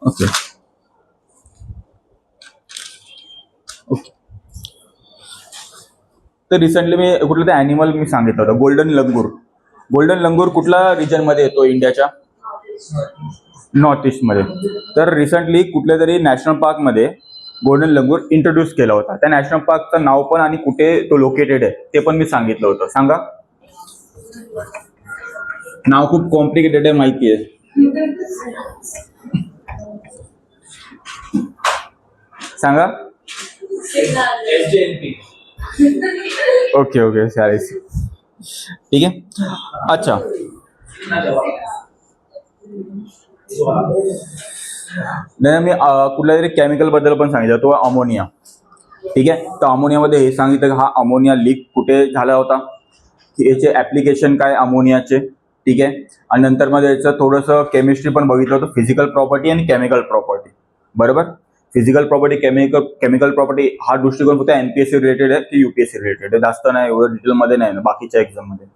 Okay okay. तर recently मी कुठलं ते ॲनिमल मी सांगितलं होतं, गोल्डन लंगूर. गोल्डन लंगूर कुठल्या रिजनमध्ये येतो इंडियाच्या? नॉर्थ ईस्टमध्ये. तर रिसेंटली कुठल्या तरी नॅशनल पार्कमध्ये गोल्डन लंगूर इंट्रोड्यूस केला होता. त्या नॅशनल पार्कचं नाव पण आणि कुठे तो लोकेटेड आहे ते पण मी सांगितलं होतं. सांगा. नाव खूप कॉम्प्लिकेटेड आहे माहिती आहे. सांगा. ओके ओके चालेल. ठीक आहे. अच्छा. नाही मी कुठल्या तरी केमिकल बद्दल पण सांगितलं, तो अमोनिया. ठीक आहे. तर अमोनियामध्ये हे सांगितलं की हा अमोनिया लीक कुठे झाला होता, याचे ऍप्लिकेशन काय अमोनियाचे. ठीक आहे. आणि नंतर मध्ये याचं थोडंसं केमिस्ट्री पण बघितलं होतं, फिजिकल प्रॉपर्टी आणि केमिकल प्रॉपर्टी. बरोबर. फिजिकल प्रॉपर्टी, केमिकल प्रॉपर्टी हा दृष्टिकोन फक्त एनपीएससी रिलेटेड आहे की युपीएससी रिलेटेड आहे, जास्त नाही, एवढं डिटेलमध्ये नाही ना बाकीच्या एक्झाममध्ये.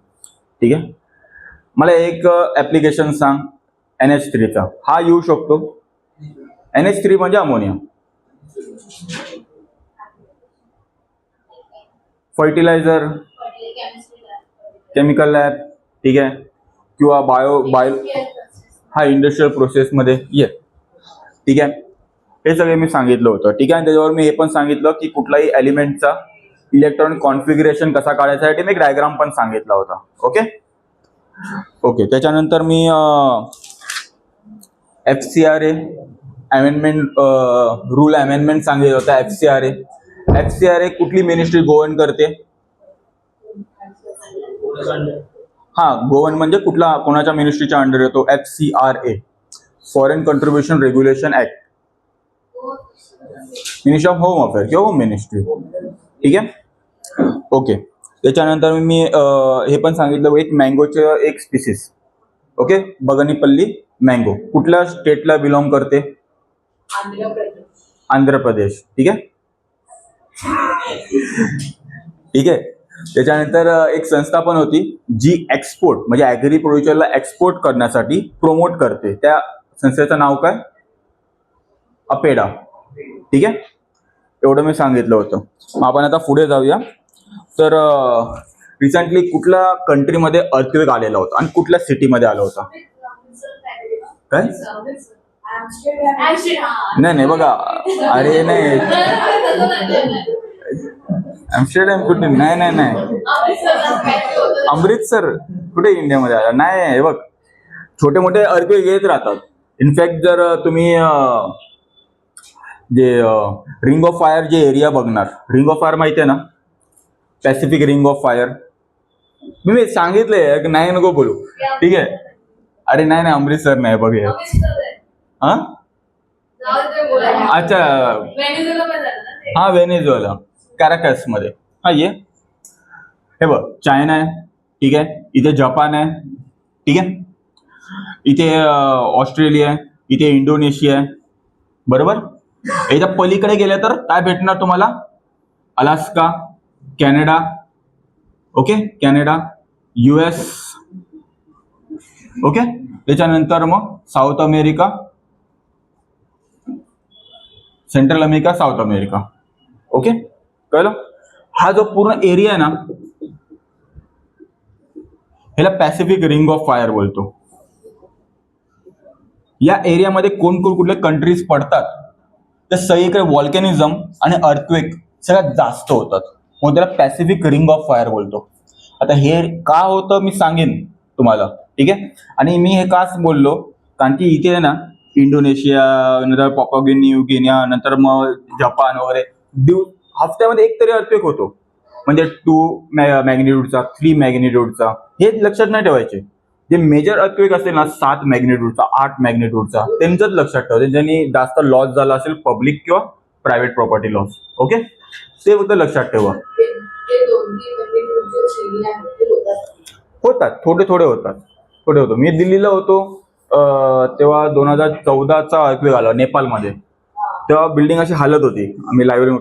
ठीक आहे. मला एक ऍप्लिकेशन सांग NH3चा. हा येऊ शकतो. NH3 म्हणजे अमोनिया. Fertiliser, chemical lab. ठीक आहे. किंवा बायो हा इंडस्ट्रियल प्रोसेसमध्ये ये. ठीक आहे. हे सगळे मी सांगितलं होतं. ठीक आहे. त्याच्यावर मी हे पण सांगितलं की कुठलाही एलिमेंटचा इलेक्ट्रॉनिक कॉन्फिगरेशन कसा काढायसाठी मी एक डायग्राम पण सांगितला होता. Okay okay. त्याच्यानंतर मी FCRA अमेंडमेंट रूल अमेंडमेंट सांगितलं होतं. FCRA कुठली मिनिस्ट्री गव्हर्न करते? हा, गव्हर्न म्हणजे कुठला, कोणाच्या मिनिस्ट्रीच्या अंडर येतो? FCRA, foreign contribution regulation act. Ministry of home affair किंवा होम मिनिस्ट्री. ठीक आहे. ओके. त्याच्यानंतर मी हे पण सांगितलं एक मँगोचं एक स्पीसीस. ओके. बगनीपल्ली मँगो कुठल्या स्टेटला बिलॉंग करते? आंध्र प्रदेश. ठीक आहे. ठीक आहे. त्याच्यानंतर एक संस्था पण होती जी एक्सपोर्ट म्हणजे ऍग्री प्रोड्युसरला एक्सपोर्ट करण्यासाठी प्रोमोट करते. त्या संस्थेचं नाव काय? अपेडा. ठीक आहे. एवढं मी सांगितलं होतं. मग आपण आता पुढे जाऊया. तर रिसेंटली कुठल्या कंट्रीमध्ये अर्थक्वेक आलेला होता आणि कुठल्या सिटीमध्ये आला होता? काय? नाही नाही बघा, अरे नाही, ॲम्स्टरडॅम कुठे? नाही नाही नाही, अमृतसर कुठे इंडियामध्ये आला? नाही. हे बघ, छोटे मोठे अर्थक्वेक येत राहतात. इनफॅक्ट जर तुम्ही जे रिंग ऑफ फायर जे एरिया बघणार, रिंग ऑफ फायर माहिती आहे ना, पॅसिफिक रिंग ऑफ फायर. मी सांगितलंय की नाही नको बोलू. ठीक आहे. अरे नाही नाही, अमृतसर नाही बघ. हा अच्छा, हा व्हेनेझुएला, कॅराकस मध्ये. हा ये, हे बघ, चायना आहे. ठीक आहे. इथे जपान आहे. ठीक आहे. इथे ऑस्ट्रेलिया आहे. इथे इंडोनेशिया आहे. बरोबर. याच्या पलीकडे गेले तर काय भेटणार तुम्हाला? Alaska, Canada. Okay. Canada, US. Okay. त्याच्यानंतर मग south America, central America, south America. Okay. कळलं? हा जो पूर्ण एरिया आहे ना, ह्याला पॅसिफिक रिंग ऑफ फायर बोलतो. या एरियामध्ये कोण कोण कुठले कंट्रीज पडतात, तर सगळीकडे व्हॉल्कॅनिझम आणि अर्थक्वेक सगळ्यात जास्त होतात. मग त्याला पॅसिफिक रिंग ऑफ फायर बोलतो. आता हे का होतं मी सांगेन तुम्हाला. ठीक आहे. आणि मी हे काच बोललो कारण की इथे आहे ना, इंडोनेशिया, नंतर पापुआ न्यू गिनिया, नंतर मग जपान वगैरे हफ्त्यामध्ये एक तरी अर्थक्वेक होतो. म्हणजे 2 मॅग्निट्यूडचा, 3 मॅग्निट्यूडचा. हे लक्षात नाही ठेवायचे. जे मेजर अर्थक्वेक असेल ना, 7 मॅग्निट्यूडचा, 8 मॅग्निट्यूडचा, त्यांचंच लक्षात ठेवायचं, ज्यांनी जास्त लॉस झाला असेल, पब्लिक किंवा प्रायव्हेट प्रॉपर्टी लॉस. ओके. ते फक्त लक्षात ठेवा. होतात, थोडे थोडे होतात, थोडे होतो. मी दिल्लीला होतो तेव्हा 2014चा अर्थक्वेक आला नेपाळमध्ये. तेव्हा बिल्डिंग अशी हालत होती. आम्ही लायब्ररी,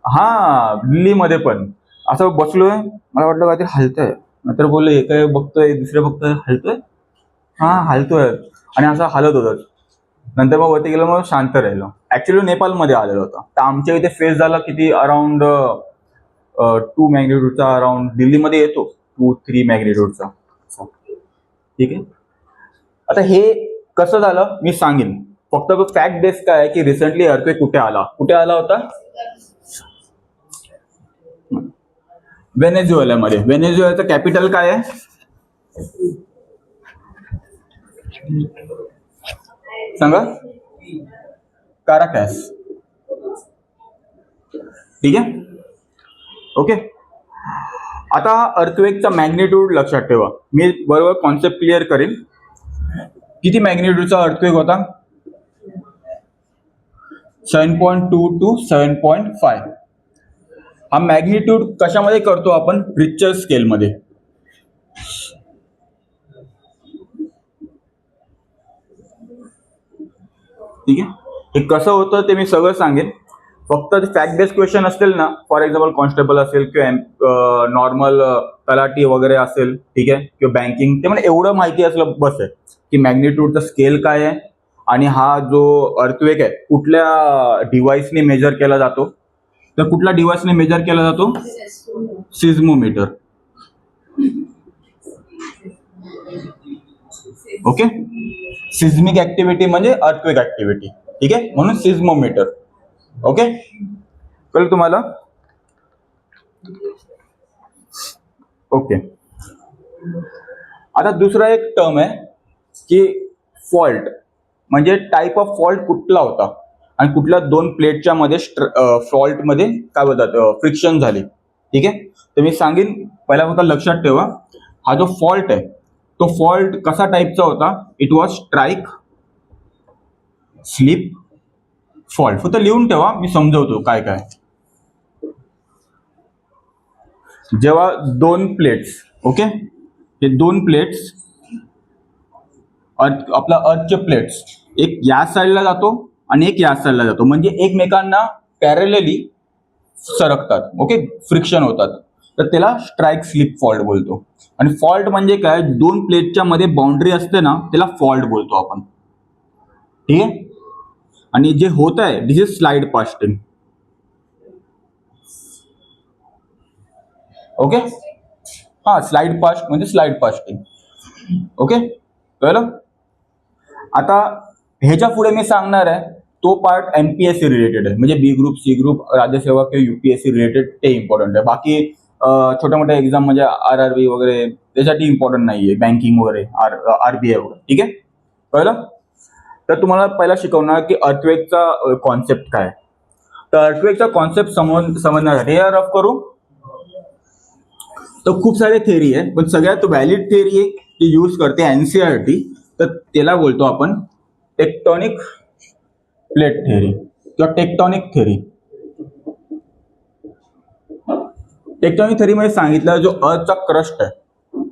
हा दिल्लीमध्ये पण असं बसलोय, मला वाटलं काहीतरी हलतंय. नंतर बोलले एक बघतोय, दुसरे बघतोय, हलतोय. हा हलतोय. आणि असं हालत होतं. नंतर मग वरती गेलो, मग शांत राहिलो. ऍक्च्युली नेपाळमध्ये आलेलो होतं. तर आमच्या इथे फेस झाला किती, अराउंड 2 मॅग्निट्यूडचा, अराउंड दिल्लीमध्ये येतो 2-3 मॅग्निट्यूडचा. ठीक आहे. आता हे कसं झालं मी सांगेन, फक्त फॅक्ट बेस काय आहे की रिसेंटली अर्थक्वेक कुठे आला होता, व्हेनेझुएलामध्ये. व्हेनेझुएलाचं कॅपिटल काय आहे, सांगा, काराकॅस. ठीक आहे. ओके. आता अर्थक्वेकचा मॅग्निट्यूड लक्षात ठेवा, मी बरोबर कॉन्सेप्ट क्लिअर करेन. किती मॅग्निट्यूडचा अर्थक्वेक होता, 7.2 to 7.5. हा मॅग्निट्यूड कशामध्ये करतो आपण, रिक्टर स्केलमध्ये. ठीक आहे. हे कसं होतं ते मी सगळं सांगेन. फक्त फॅक्ट बेस्ड क्वेश्चन असतील ना, फॉर एक्झाम्पल कॉन्स्टेबल असेल किंवा नॉर्मल तलाठी वगैरे असेल, ठीक आहे, किंवा बँकिंग, ते म्हणजे एवढं माहिती असलं बस आहे की मॅग्निट्यूडचा स्केल काय आहे आणि हा जो अर्थक्वेक आहे कुठल्या डिव्हाइसने मेजर केला जातो. तर कुठल्या डिव्हाइसने मेजर केला जातो, सिझमोमीटर. ओके. सिझमिक ऍक्टिव्हिटी म्हणजे अर्थक्वेक ऍक्टिव्हिटी. ठीक आहे, म्हणून सिझमोमीटर. ओके, कळलं तुम्हाला. ओके. आता दुसरा एक टर्म आहे की फॉल्ट, म्हणजे टाइप ऑफ फॉल्ट कुठला होता आणि कुठल्या दोन प्लेटच्या मध्ये फॉल्ट मध्ये काय बोलतात, फ्रिक्शन झाली. ठीक आहे. तर मी सांगेन, पहिला फक्त लक्षात ठेवा, हा जो फॉल्ट आहे तो फॉल्ट कसा टाईपचा होता, it was strike slip fault. फक्त लिहून ठेवा, मी समजवतो काय काय. जेव्हा दोन प्लेट्स, ओके, हे दोन प्लेट्स, आपला अर्थचे प्लेट्स, एक या साईडला जातो आणि एक या साईडला जातो, म्हणजे एकमेकांना पॅरलली सरकतात. ओके, फ्रिक्शन होतात, तर त्याला स्ट्राईक स्लिप फॉल्ट बोलतो. आणि फॉल्ट म्हणजे काय, दोन प्लेटच्या मध्ये बाउंड्री असते ना, त्याला फॉल्ट बोलतो आपण. ठीक आहे. आणि जे होत आहे, this is slide casting. Okay, हा, स्लाइड कास्ट म्हणजे स्लाइड कास्टिंग. ओके, कळलं. आता ह्याच्या पुढे मी सांगणार आहे तो पार्ट एमपीएससी रिलेटेड आहे, म्हणजे बी ग्रुप, सी ग्रुप, राज्यसेवा किंवा युपीएससी रिलेटेड, ते इम्पॉर्टंट आहे. बाकी छोट्या मोठ्या एक्झाम म्हणजे आरआरबी वगैरे त्यासाठी इम्पॉर्टंट नाहीये, बँकिंग वगैरे, आरबीआय वगैरे. ठीक आहे, कळलं. तर तुम्हाला पहिला शिकवणार की अर्थक्वेकचा कॉन्सेप्ट काय. तर अर्थक्वेकचा कॉन्सेप्ट समजण्यासाठी रफ करू तर खूप सारे थेअरी आहे, पण सगळ्यात व्हॅलिड थेअरी आहे जी यूज करते एनसीईआरटी, तर त्याला बोलतो आपण टेक्टोनिक प्लेट थेअरी किंवा टेक्टोनिक थेअरी. टेक्टोनिक थेअरी मध्ये सांगितलं, जो अर्थचा क्रस्ट आहे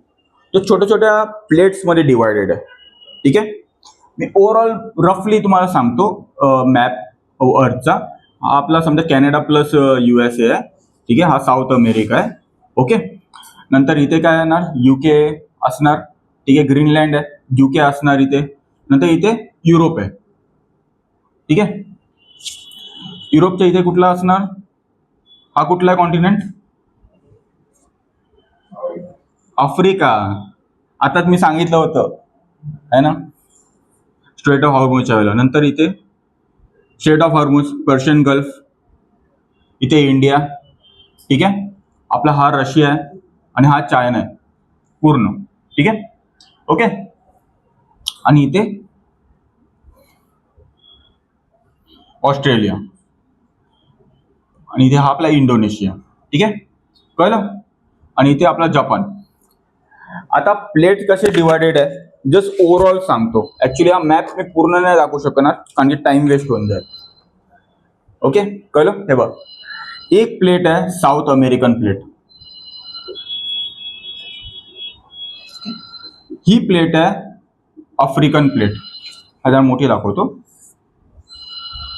तो छोट्या छोट्या प्लेट्स मध्ये डिवायडेड आहे. ठीक आहे. मी ओव्हरऑल रफली तुम्हाला सांगतो मॅप अर्थचा. हा आपला समजा कॅनडा प्लस USA आहे. ठीक आहे, हा साऊथ अमेरिका आहे. ओके. नंतर इथे काय येणार, UK असणार. ठीक आहे, ग्रीनलँड आहे, UK असणार इथे. नंतर इथे युरोप आहे. ठीक आहे. युरोपच्या इथे कुठला असणार, हा कुठला कॉन्टिनेंट, आफ्रिका. आताच मी सांगितलं होतं है ना, स्ट्रेट ऑफ हॉर्मुझच्या वेळेला. नंतर इथे स्ट्रेट ऑफ हॉर्मुझ, पर्शियन गल्फ, इथे इंडिया. ठीक आहे. आपला हा रशिया आहे आणि हा चायना आहे पूर्ण. ठीक आहे. ओके. आणि इथे ऑस्ट्रेलिया आणि इथे हा आपला इंडोनेशिया. ठीक आहे, कळलं. आणि इथे आपला जपान. आता प्लेट कसे डिवायडेड आहे जस्ट ओव्हरऑल सांगतो. ऍक्च्युली हा मॅप मी पूर्ण नाही दाखवू शकणार कारण की टाइम वेस्ट होऊन जाईल. ओके, कळलं. हे बघ, एक प्लेट आहे साऊथ अमेरिकन प्लेट, ही प्लेट आहे आफ्रिकन प्लेट. हा जरा मोठी दाखवतो,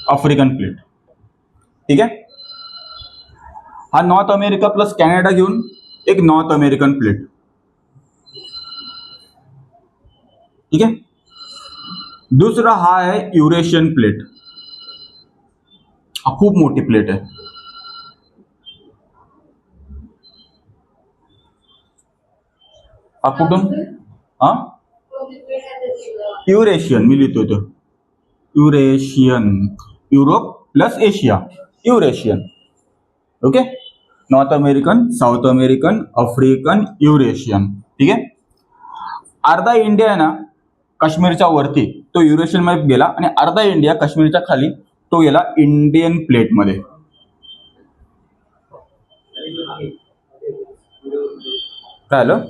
आफ्रिकन प्लेट. ठीक आहे. हा नॉर्थ अमेरिका प्लस कॅनडा घेऊन एक नॉर्थ अमेरिकन प्लेट. ठीक आहे. दुसरा हा आहे युरेशियन प्लेट. हा खूप मोठी प्लेट आहे. हा कुठून? हा युरेशियन मी लिहितो तो. Eurasian, Europe plus Asia, Eurasian. Okay, north American, south American, African, Eurasian. ठीक आहे. अर्धा इंडिया आहे ना काश्मीरच्या वरती, तो युरेशियन मध्ये गेला, आणि अर्धा इंडिया काश्मीरच्या खाली तो गेला इंडियन प्लेट मध्ये. काय आलं?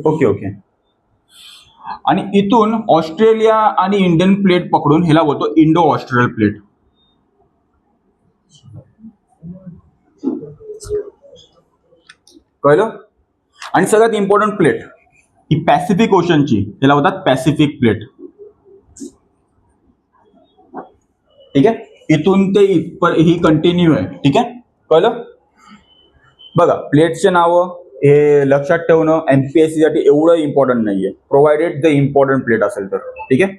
Okay okay. आणि इथून ऑस्ट्रेलिया आणि इंडियन प्लेट पकडून ह्याला बोलतो इंडो ऑस्ट्रेलियन प्लेट. कळलं? आणि सगळ्यात इम्पॉर्टंट प्लेट ही पॅसिफिक ओशनची, त्याला बोलतात पॅसिफिक प्लेट. ठीक आहे, इथून ते ही कंटिन्यू आहे. ठीक आहे, कळलं? बघा, प्लेटचे नावं हे लक्षात ठेवणं एमपीएससी साठी एवढं इम्पॉर्टंट नाहीये, प्रोव्हाइडेड द इम्पॉर्टंट प्लेट असेल तर. ठीक आहे.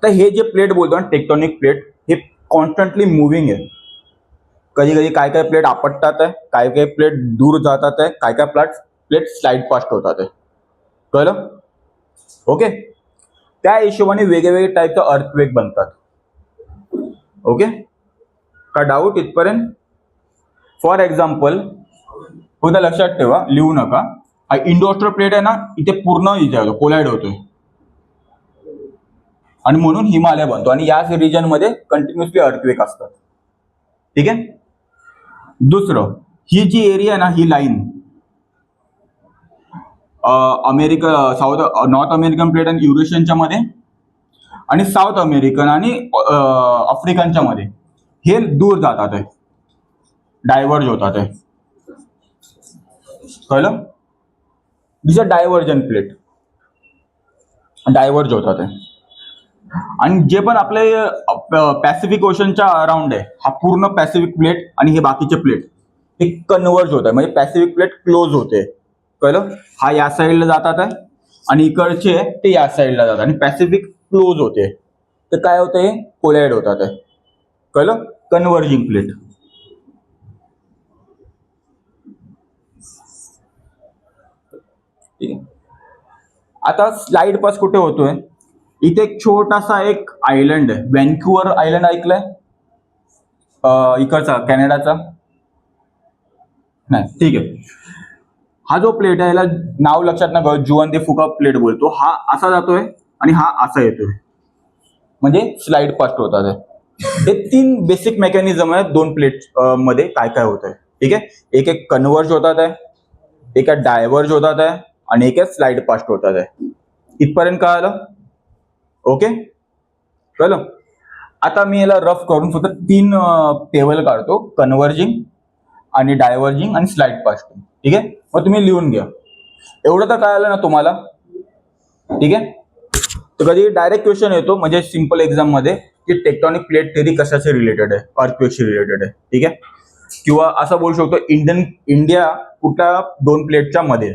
तर हे जे प्लेट बोलतो ना टेक्टॉनिक प्लेट, हे कॉन्स्टंटली मुव्हिंग आहे. कधी कधी काय काय प्लेट आपटतात आहे, काय काय प्लेट दूर जातात आहे, काय काय प्लेट स्लाइड फास्ट होतात आहे. कळलं? ओके. त्या हिशोबाने वेगवेगळे टाईपचे अर्थक्वेक बनतात. ओके, का डाऊट इथपर्यंत? फॉर एक्झाम्पल, उद्या लक्षात ठेवा, लिहू नका. हा इंडो ऑस्ट्रेलियन प्लेट आहे ना, इथे पूर्ण इथे कोलाइड होतोय, आणि म्हणून हिमालय बनतो, आणि याच रिजन मध्ये कंटिन्युअसली अर्थक्वेक असतात. ठीक आहे. दुसरं, ही जी एरिया आहे ना, ही line America, north American plate आणि युरेशियनच्या मध्ये, आणि साऊथ अमेरिकन आणि आफ्रिकनच्या मध्ये, हे दूर जातात आहे, डायव्हर्ज होतात आहे. कळलं? This a diversion plate, diverge होतात आहे. आणि जे पण आपले पॅसिफिक ओशनच्या अराउंड आहे, हा पूर्ण पॅसिफिक प्लेट आणि हे बाकीचे प्लेट हे कन्वर्ज होत आहे, म्हणजे पॅसिफिक प्लेट क्लोज होते. कळलं? हा या साईडला जातात आहे, आणि इकडचे ते या साईडला जातात, आणि पॅसिफिक क्लोज होते. तर काय होते? कोलाइड होतात आहे. कळलं? Converging plate. ठीक आहे. आता स्लाइड पास कुठे होतोय? इथे एक छोटासा एक आयलंड आहे, व्हॅन्क्युअर आयलंड ऐकलंय? इकडचा कॅनडाचा? नाही. ठीक आहे. हा जो प्लेट आहे, याला नाव लक्षात नका, जुआन दे फुका प्लेट बोलतो. हा असा जातोय आणि हा असा येतोय, म्हणजे स्लाइड फास्ट होतात. हे 3 बेसिक मेकॅनिझम आहेत दोन प्लेट मध्ये काय काय होत आहे. ठीक आहे. एक एक कन्वर्ज होतात आहे, एक डायव्हर्ज होतात आहे, आणि एक स्लाइड फास्ट होतात आहे. इथपर्यंत काय आलं? ओके, कळलं? आता मी याला रफ करून फक्त 3 टेबल काढतो, कन्वर्जिंग आणि डायव्हर्जिंग आणि स्लाइड फास्टिंग. ठीक आहे, मग तुम्ही लिहून घ्या. एवढं तर काय आलं ना तुम्हाला? ठीक आहे. तर कधी डायरेक्ट क्वेश्चन येतो, म्हणजे सिंपल एक्झाम मध्ये, की टेक्टॉनिक प्लेट थेरी कशाशी रिलेटेड आहे? अर्थक्वेकशी रिलेटेड आहे. ठीक आहे. किंवा असं बोलू शकतो, इंडिया कुठल्या 2 प्लेटच्या मध्ये,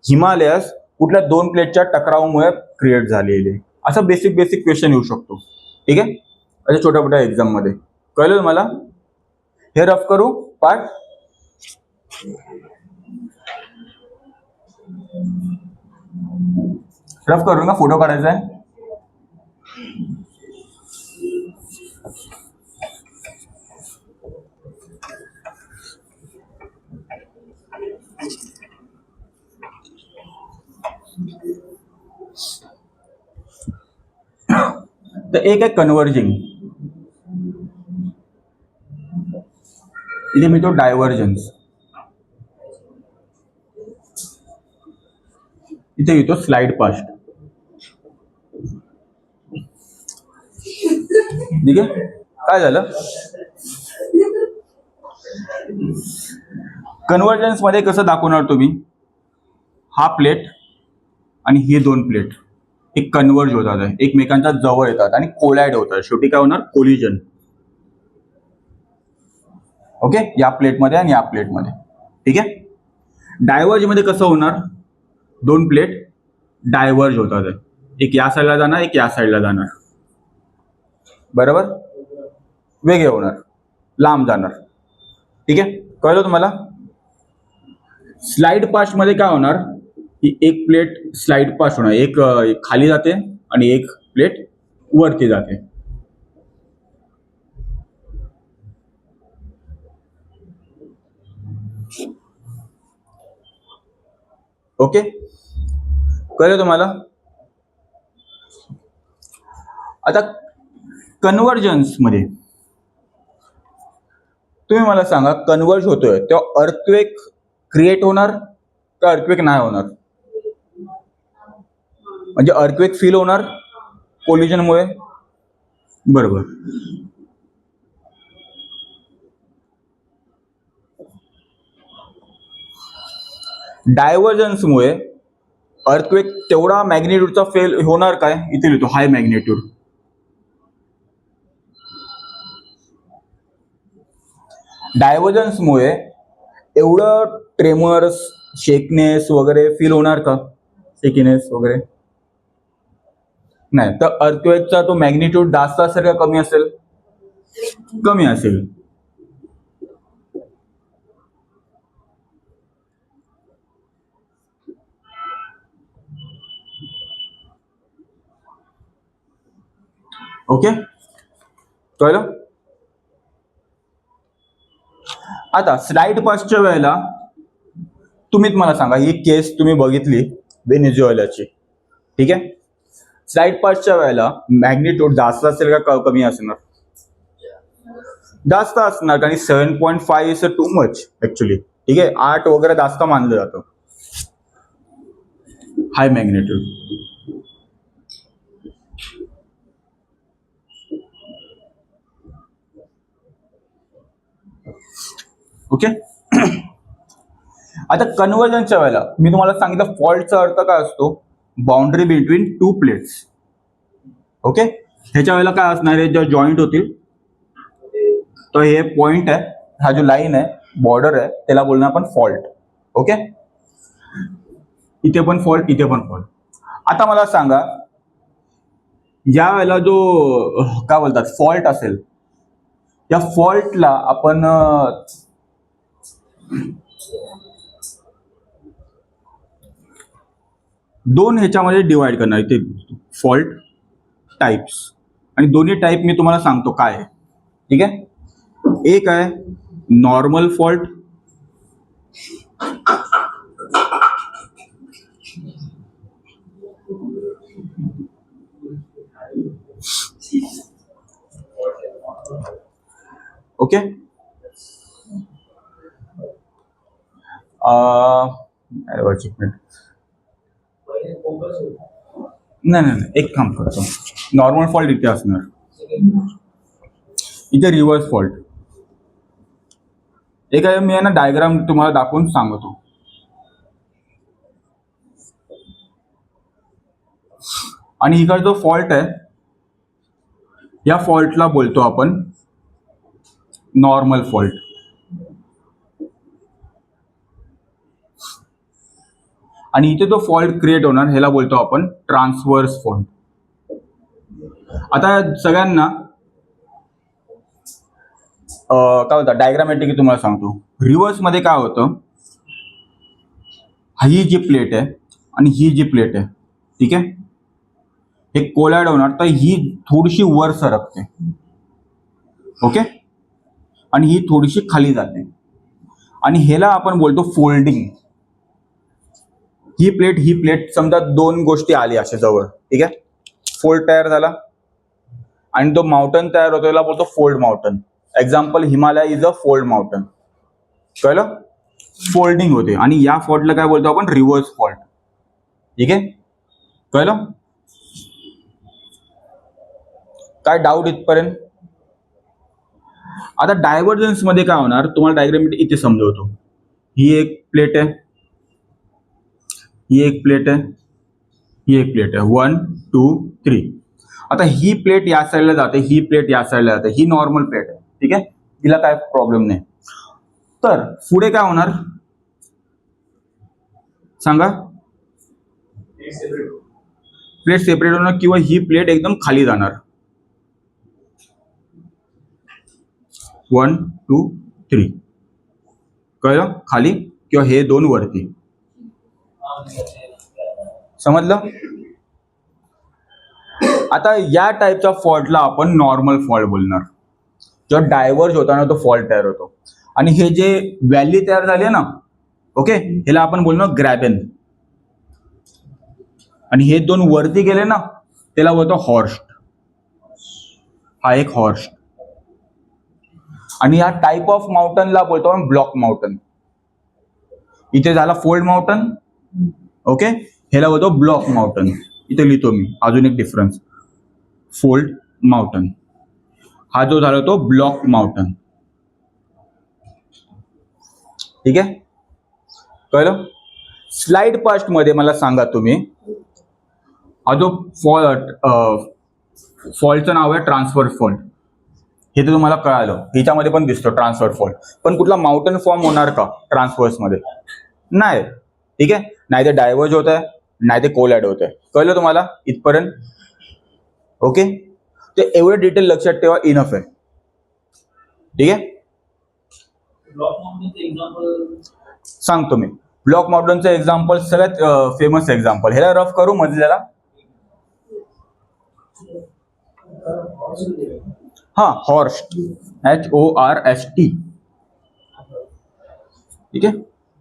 हिमालयस कुठल्या 2 प्लेटच्या टकरावामुळे क्रिएट झालेले, असं बेसिक क्वेश्चन येऊ शकतो. ठीक आहे, अशा छोट्या मोठ्या एक्झाम मध्ये. कळलं मला? हे रफ करू पार्ट. रफ करू का फोटो काढायचा आहे? तर एक आहे कन्वर्जिंग, इथे मी तो डायव्हर्जन्स, इथे येतो स्लाइड फास्ट. ठीक आहे. काय झालं? कन्वर्जन्स मध्ये कसं दाखवणार तुम्ही? हा प्लेट आणि ही 2 प्लेट एक कन्वर्ज होतात आहे, एकमेकांच्या जवळ येतात आणि कोलाइड होतात. शेवटी काय होणार? कोलिजन. ओके, या प्लेटमध्ये आणि या प्लेटमध्ये. ठीक आहे. डायव्हर्ज मध्ये कसं होणार? 2 प्लेट डायव्हर्ज होतात आहे, एक या साईडला जाणार, एक या साईडला जाणार, बरोबर, वेगळे होणार, लांब जाणार. ठीक आहे, कळलं तुम्हाला? स्लाइड पास मध्ये काय होणार की एक प्लेट स्लाइड पास होणार, एक खाली जाते आणि एक प्लेट वरती जाते. ओके, कळलं तुम्हाला? आता कन्व्हर्जन्स मध्ये तुम्ही मला सांगा, कन्व्हर्ज होतोय तेव्हा अर्थक्वेक क्रिएट होणार का अर्थक्वेक नाही होणार? म्हणजे अर्थक्वेक फील होणार कोलिजनमुळे, बरोबर. डायव्हर्जन्समुळे अर्थक्वेक तेवढा मॅग्निट्यूडचा फेल होणार काय? इथे लिहितो हाय मॅग्निट्यूड. डायव्हर्जन्समुळे एवढं ट्रेमर्स, शेकनेस वगैरे फील होणार का? शेकीनेस वगैरे नाही. तर अर्थक्वेकचा तो मॅग्निट्यूड जास्त असेल का कमी असेल? कमी असेल. ओके, कळलं? आता स्लाइड पासच्या वेळेला तुम्हीच मला सांगा, ही केस तुम्ही बघितली व्हेनेझुएलाची, ठीक आहे. स्लाइड पासच्या वेळेला मॅग्निट्यूड जास्त असेल का कमी असणार? जास्त असणार, कारण 7.5 इज टू मच ऍक्च्युली. ठीक आहे, 8 वगैरे जास्त मानलं जातं हाय मॅग्निट्यूड. ओके. आता कन्व्हर्जनच्या वेळेला मी तुम्हाला सांगितलं फॉल्टचा अर्थ काय असतो? Boundary between two plates. Okay, ह्याच्या वेळेला काय असणार आहे? जेव्हा जॉईंट होतील तर हे पॉइंट आहे, हा जो लाईन आहे, बॉर्डर आहे, त्याला बोलणार आपण फॉल्ट. ओके, इथे पण फॉल्ट, इथे पण फॉल्ट. आता मला सांगा, या वेळेला जो काय बोलतात फॉल्ट असेल, या फॉल्टला आपण दोन ह्याच्यामध्ये डिवाइड करणार. इथे फॉल्ट टाइप्स, आणि दोन्ही टाइप मी तुम्हाला सांगतो काय आहे. ठीक आहे, एक आहे नॉर्मल फॉल्ट, ओके. नाही, एक काम करतो. नॉर्मल फॉल्ट इथे असणार, इथे रिव्हर्स फॉल्ट. एक आहे, मी आहे ना डायग्राम तुम्हाला दाखवून सांगतो. आणि इकडे जो फॉल्ट आहे, या फॉल्टला बोलतो आपण नॉर्मल फॉल्ट. आणि इथे जो फॉल्ट क्रिएट होणार ह्याला बोलतो आपण ट्रान्सवर्स फॉल्ट. आता सगळ्यांना काय होतं डायग्रामॅटिक तुम्हाला सांगतो. रिव्हर्स मध्ये काय होतं, ही जी प्लेट आहे आणि ही जी प्लेट आहे, ठीक आहे, हे कोलाइड होणार, तर ही थोडीशी वर सरकते. ओके, आणि ही थोडीशी खाली जाते, आणि ह्याला आपण बोलतो फोल्डिंग. ही प्लेट समजा दोन गोष्टी आली अशा जवळ, ठीक आहे, फोल्ड तयार झाला, आणि तो माउंटन तयार होतो, याला बोलतो fold mountain. Example, Himalaya is a fold mountain. कळलं? फोल्डिंग होते, आणि या फॉल्टला काय बोलतो आपण? Reverse fault. ठीक आहे, कळलं? काय डाऊट इथपर्यंत? आता डायव्हर्जन्स मध्ये काय होणार तुम्हाला डायग्राम इथे समजवतो. ही एक प्लेट आहे, ही एक प्लेट आहे, ही एक प्लेट आहे, 1 2 3. आता ही प्लेट या साईडला जाते, ही प्लेट या साईडला जाते, ही नॉर्मल प्लेट आहे, ठीक आहे, तिला काय प्रॉब्लेम नाही. तर पुढे काय होणार सांगा? प्लेट सेपरेट होणार किंवा ही प्लेट एकदम खाली जाणार. 1 2 3 कळलं, खाली किंवा हे दोन वरती. समजलं. आता या टाईपच्या फॉल्टला आपण नॉर्मल फॉल्ट बोलणार. जेव्हा डायव्हर्ज होताना तो फॉल्ट तयार होतो. आणि हे जे व्हॅली तयार झाली ना, ओके, ह्याला आपण बोलणार ग्रॅबेन. आणि हे दोन वरती गेले ना, त्याला बोलतो हॉर्स्ट. हा एक हॉर्स्ट. आणि या टाइप ऑफ माउंटनला बोलतो आपण ब्लॉक माउंटन. इथे झाला फोल्ड माउंटन, ओके, ह्याला बोलतो ब्लॉक माउंटन. इथे लिहितो मी अजून एक डिफरन्स, फोल्ड माउंटन. हा जो झाला तो ब्लॉक माउंटन. ठीक आहे, कळलं. स्लाइड पास्ट मध्ये मला सांगा तुम्ही, हा जो फॉल्टचं नाव आहे ट्रान्सफर फॉल्ट. हे तर तुम्हाला कळालं, ह्याच्यामध्ये पण दिसतो ट्रान्सफर फॉल्ट. पण कुठला माउंटन फॉर्म होणार का ट्रान्सफर्स मध्ये? नाही. ठीक आहे, नाही ते डायव्हर्ज होत आहे, नाही ते कोलॅड होत आहे. कळलं तुम्हाला इथपर्यंत? ओके, ते एवढे डिटेल लक्षात ठेवा, इनफ आहे. ठीक आहे, सांगतो मी. ब्लॉक माउंटनचं एक्झाम्पल सगळ्यात फेमस एक्झाम्पल, ह्याला रफ करू मधल्याला. हा, हॉर्स्ट, HORST. ठीक आहे,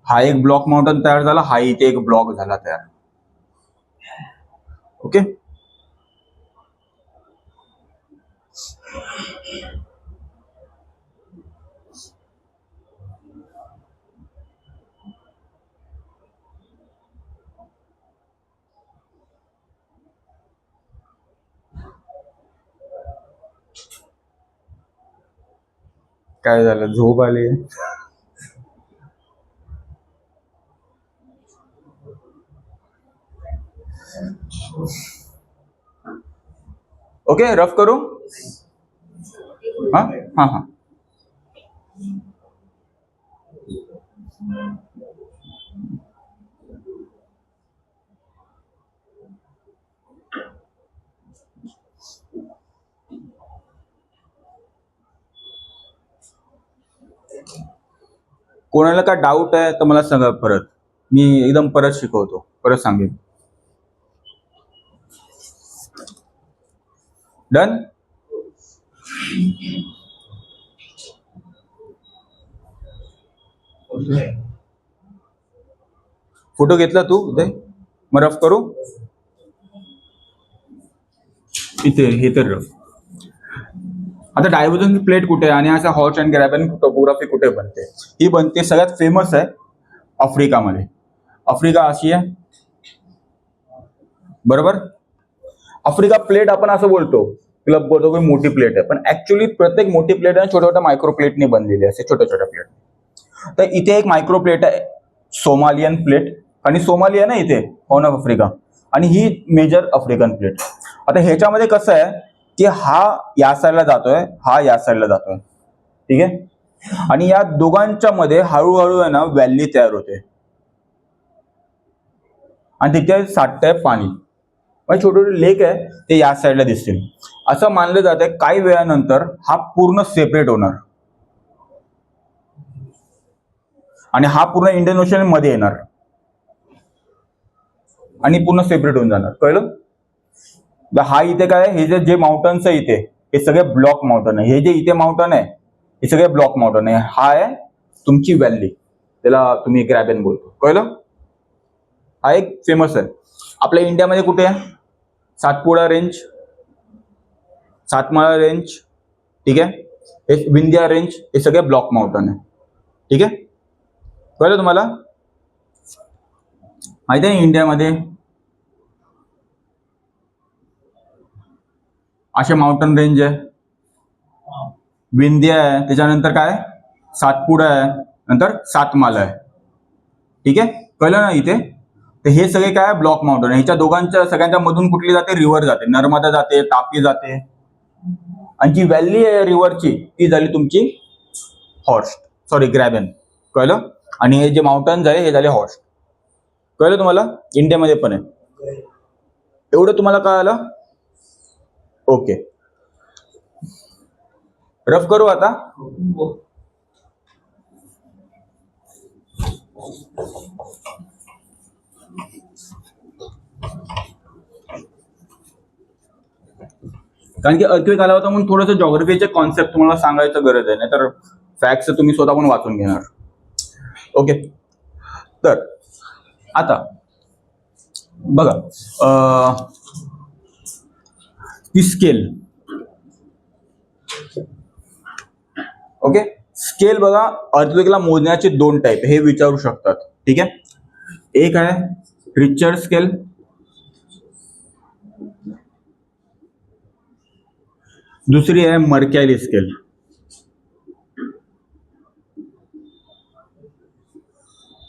हा एक ब्लॉक माउंटन तयार झाला, हा इथे एक ब्लॉक झाला तयार. ओके, काय झालं, झोप आली? ओके, रफ करू. हा हा हा, कोणाला काय डाऊट आहे तर मला सांगा परत, मी एकदम परत शिकवतो, परत सांगेन. डन. फोटो घेतला तू उदय? मग रफ करू. इथे हे तर रफ. आता डायव्हर्जन प्लेट कुठे आणि असा हॉर्स अँड ग्रॅबन टोपोग्राफी कुठे बनते? ही बनते सगळ्यात फेमस आहे आफ्रिकामध्ये. आफ्रिका, आशिया, बरोबर. आफ्रिका प्लेट आपण असं बोलतो, तिला बोलतो की मोठी प्लेट आहे, पण ऍक्च्युली प्रत्येक मोठी प्लेट आहे छोट्या छोट्या मायक्रो प्लेटने बनलेली असते, छोट्या छोट्या प्लेट. तर इथे एक मायक्रो प्लेट आहे, सोमालियन प्लेट. आणि सोमालिया ना इथे हॉर्न ऑफ आफ्रिका, आणि ही मेजर आफ्रिकन प्लेट. आता ह्याच्यामध्ये कसं आहे की हा या साईडला जातोय, हा या साईडला जातोय. ठीक आहे, आणि या दोघांच्या मध्ये हळूहळू आहे ना व्हॅली तयार होते, आणि तिथे साठतंय पाणी. छोटे छोटे लेक आहे ते या साईडला दिसतील. असं मानलं जातंय काही वेळानंतर हा पूर्ण सेपरेट होणार, आणि हा पूर्ण इंडियन ओशन मध्ये येणार आणि पूर्ण सेपरेट होऊन जाणार. कळलं? हा इथे काय, हे जे माउंटन्स आहे इथे, हे सगळे ब्लॉक माउंटन आहे. हे जे इथे माउंटन आहे हे सगळे ब्लॉक माउंटन आहे. हा आहे तुमची व्हॅली, त्याला तुम्ही ग्रॅबेन बोलतो. कळलं? हा एक फेमस आहे. आपल्या इंडियामध्ये कुठे आहे? सातपुडा रेंज, सातमाळा रेंज, ठीक आहे, हे विंध्या रेंज, हे सगळे ब्लॉक माउंटन आहे. ठीक आहे, कळलं तुम्हाला? माहिती आहे इंडियामध्ये असे माउंटन रेंज आहे, विंध्या आहे, त्याच्यानंतर काय सातपुडा आहे, नंतर सातमाला आहे. ठीक आहे, कळलं ना इथे? तर हे सगळे काय ब्लॉक माउंटन आहे. ह्याच्या दोघांच्या सगळ्यांच्या मधून कुठली जाते? रिव्हर जाते, नर्मदा जाते, तापी जाते. आणि जी व्हॅली आहे रिव्हरची ती झाली तुमची हॉर्स्ट, सॉरी ग्रॅबेन. कळलं? आणि हे जे माउंटन्स आहे हे झाले हॉर्स्ट. कळलं तुम्हाला? इंडियामध्ये पण आहे. एवढं तुम्हाला कळालं? ओके, रफ करू आता. कारण की अर्थक्वेक आला होता म्हणून थोडंसं जॉग्राफीचे कॉन्सेप्ट तुम्हाला सांगायचं गरज आहे, नाही तर फॅक्ट्स तुम्ही स्वतः पण वाचून घेणार. ओके, तर आता बघा ही स्केल. ओके, स्केल बघा, अर्थक्वेकला मोजण्याचे 2 टाईप हे विचारू शकतात. ठीक आहे, एक आहे रिचर्ड स्केल, दुसरी आहे मर्कॅली स्केल.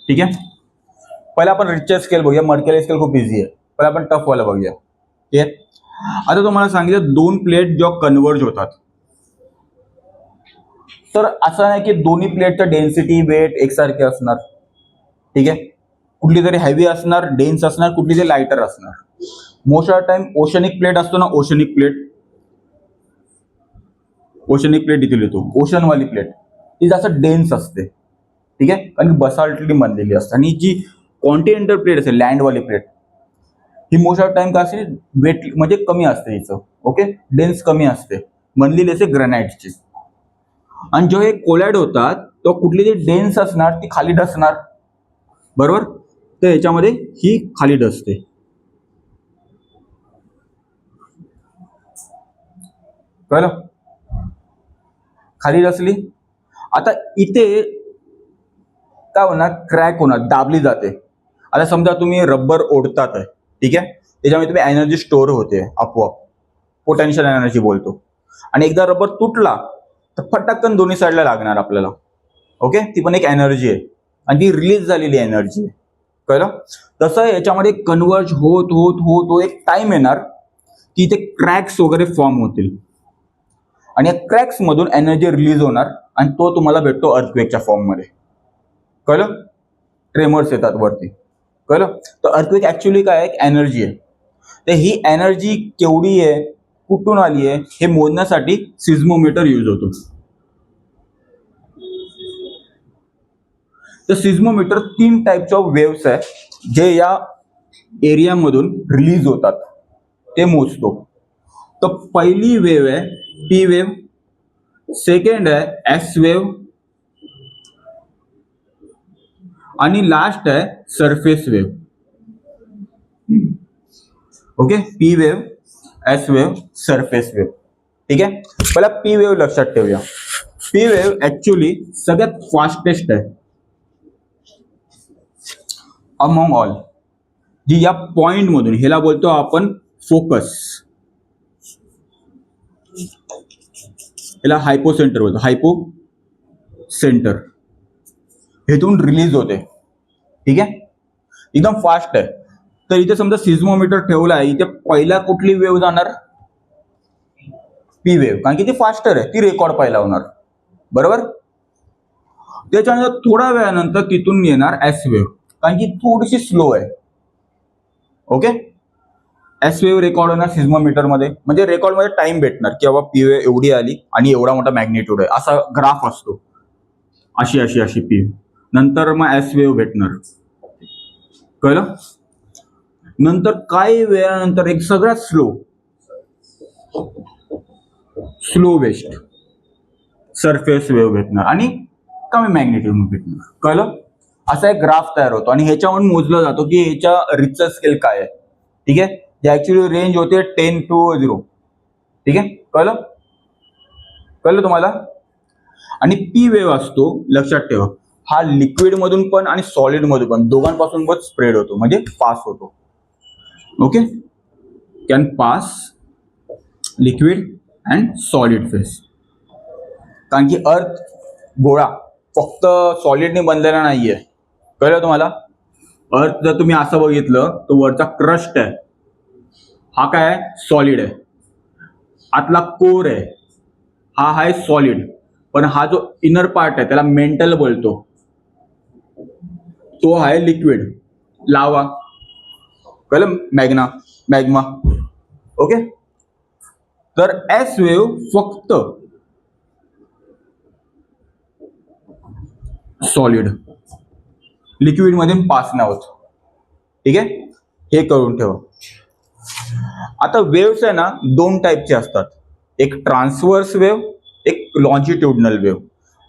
ठीक आहे, पहिला आपण रिचर्ड स्केल बघूया. मर्कॅली स्केल खूप इझी आहे, पहिला आपण टफ वाला बघूया. ठीक आहे, आता तुम्हाला सांगितलं 2 प्लेट जेव्हा कन्वर्ज होतात, तर असं नाही की दोन्ही प्लेटचं डेन्सिटी वेट एकसारखे असणार. ठीक आहे, कुठली तरी हेवी असणार, डेन्स असणार, कुठली तरी लाइटर असणार. Most of the time oceanic plate असतो ना, ओशनिक प्लेट इथे लिहितो, ओशनवाली प्लेट ती जास्त डेन्स असते. ठीक आहे, कारण की बसाल्टली बनलेली असते. आणि जी कॉन्टिनेंटल प्लेट असेल, लँडवाली प्लेट, ही मोस्ट ऑफ टाइम काय असेल, वेट म्हणजे कमी असते हिचं. ओके, डेन्स कमी असते, बनलेली असे ग्रॅनाइटची. आणि जेव्हा हे कोलॅड होतात तो कुठली तरी डेन्स असणार, ती खाली डसणार, बरोबर. तर याच्यामध्ये ही खाली डसते. कळलं? खाली डसली. आता इथे काय होणार, क्रॅक होणार, दाबली जाते. आता समजा तुम्ही रबर ओढतात आहे, ठीक आहे, त्याच्यामध्ये तुम्ही एनर्जी स्टोअर होते आपोआप, पोटेन्शियल एनर्जी बोलतो. आणि एकदा रबर तुटला तर फटाकन दोन्ही साईडला लागणार आपल्याला. ओके, ती पण एक एनर्जी आहे आणि ती रिलीज झालेली एनर्जी आहे. कळलं? तसं याच्यामध्ये कन्वर्ज होत होत होत होत एक टाइम येणार की इथे क्रॅक्स वगैरे फॉर्म होतील आणि या क्रॅक्स मधून एनर्जी रिलीज होणार आणि तो तुम्हाला भेटतो अर्थक्वेकच्या फॉर्म मध्ये. कळलं? ट्रेमर्स येतात वरती. कळलं? तर अर्थक्वेक ऍक्च्युअली काय आहे, एक एनर्जी आहे. तर ही एनर्जी केवढी आहे, कुठून आली आहे, हे मोजण्यासाठी सिस्मोमीटर यूज होतो. तर सिस्मोमीटर 3 टाइप्स ऑफ वेव्स आहे जे या एरियामधून रिलीज होतात, ते मोजतो. तर पहिली वेव आहे पी वेव, सेकंड आहे एस वेव आणि लास्ट आहे surface wave. Okay, P wave, S wave, surface wave. ठीक आहे, पहिला पी वेव लक्षात ठेवूया. पी वेव ऍक्च्युअली सगळ्यात फास्टेस्ट आहे अमॉंग ऑल. जी या पॉइंट मधून, ह्याला बोलतो आपण फोकस, याला हायपो सेंटर बोलतो, हायपो सेंटर, हेतून रिलीज होते. ठीक आहे, एकदम फास्ट आहे. तर इथे समजा सिस्मोमीटर ठेवला आहे, इथे पहिला कुठली वेव जाणार, पी वेव, कारण की ती फास्टर आहे, ती रेकॉर्ड पहिला होणार, बरोबर. त्याच्यानंतर थोड्या वेळानंतर तिथून येणार एस वेव, कारण की थोडीशी स्लो आहे. ओके, एस वेव रेकॉर्ड होणार सिस्मोमीटर मध्ये, म्हणजे रेकॉर्ड मध्ये टाइम भेटणार की बाबा पी वेव एवढी आली आणि एवढा मोठा मॅग्निट्यूड आहे, असा ग्राफ असतो, अशी अशी अशी पी. नंतर मग एस वेव भेटणार. कळलं? नंतर काही वेळानंतर एक सगळ्यात स्लो वेस्ट सरफेस वेव भेटणार आणि कमी मॅग्निट्यूड भेटणार. कळलं? असा एक ग्राफ तयार होतो आणि ह्याच्यावरून मोजलं जातो की ह्याच्या रिचर स्केल काय आहे. ठीक आहे, जे ऍक्च्युअली रेंज होते 10 to 0. ठीक आहे, कळलं? कळलं तुम्हाला? आणि पी वेव असतो, लक्षात ठेवा, हा लिक्विड मधून पण आणि सॉलिड मधून पण, दोघांपासून पण स्प्रेड होतो, म्हणजे पास होतो. Okay, can pass liquid and solid phase. कारण की अर्थ गोळा फक्त सॉलिडने बनलेला नाहीये. कळलं तुम्हाला? अर्थ जर तुम्ही असं बघितलं तर वरचा क्रस्ट आहे, हा काय आहे, सॉलिड आहे. आतला कोर आहे, हा आहे सॉलिड. पण हा जो इनर पार्ट आहे त्याला मेंटल बोलतो, तो आहे लिक्विड, लावा. कळलं? मॅग्ना. मॅग्मा. ओके, तर एस वेव्ह फक्त सॉलिड लिक्विड मधून पास नाही होत. ठीक आहे, हे करून ठेवा. आता वेव्स आहे ना दोन टाईपचे असतात, एक ट्रान्सवर्स वेव्ह, एक लॉन्जिट्युडनल वेव्ह.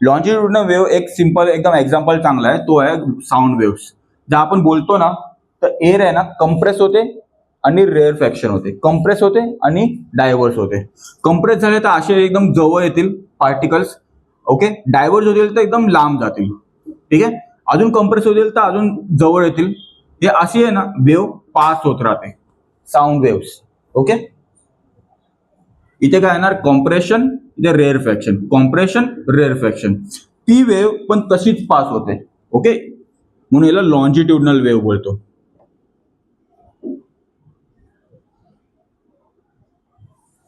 लॉन्जिट्युडनल वेव्ह एक सिंपल एकदम एक्झाम्पल चांगला आहे, तो आहे साऊंड वेव्स. जेव्हा आपण बोलतो ना तर एअर आहे ना कंप्रेस होते आणि रेअरफॅक्शन होते, कंप्रेस होते आणि डायव्हर्स होते. कंप्रेस झाले तर असे एकदम जवळ येतील पार्टिकल्स. ओके, डायव्हर्स होतील तर एकदम लांब जातील. ठीक आहे, अजून कंप्रेस होतील तर अजून जवळ येतील. हे अशी आहे ना वेव्ह पास होत राहते, साऊंड वेव्स. ओके, इथे काय येणार, कॉम्प्रेशन, इथे रेअरफॅक्शन, कॉम्प्रेशन रेअरफॅक्शन. ती वेव्ह पण तशीच पास होते. ओके, म्हणून याला लॉन्जिट्युडनल वेव्ह बोलतो.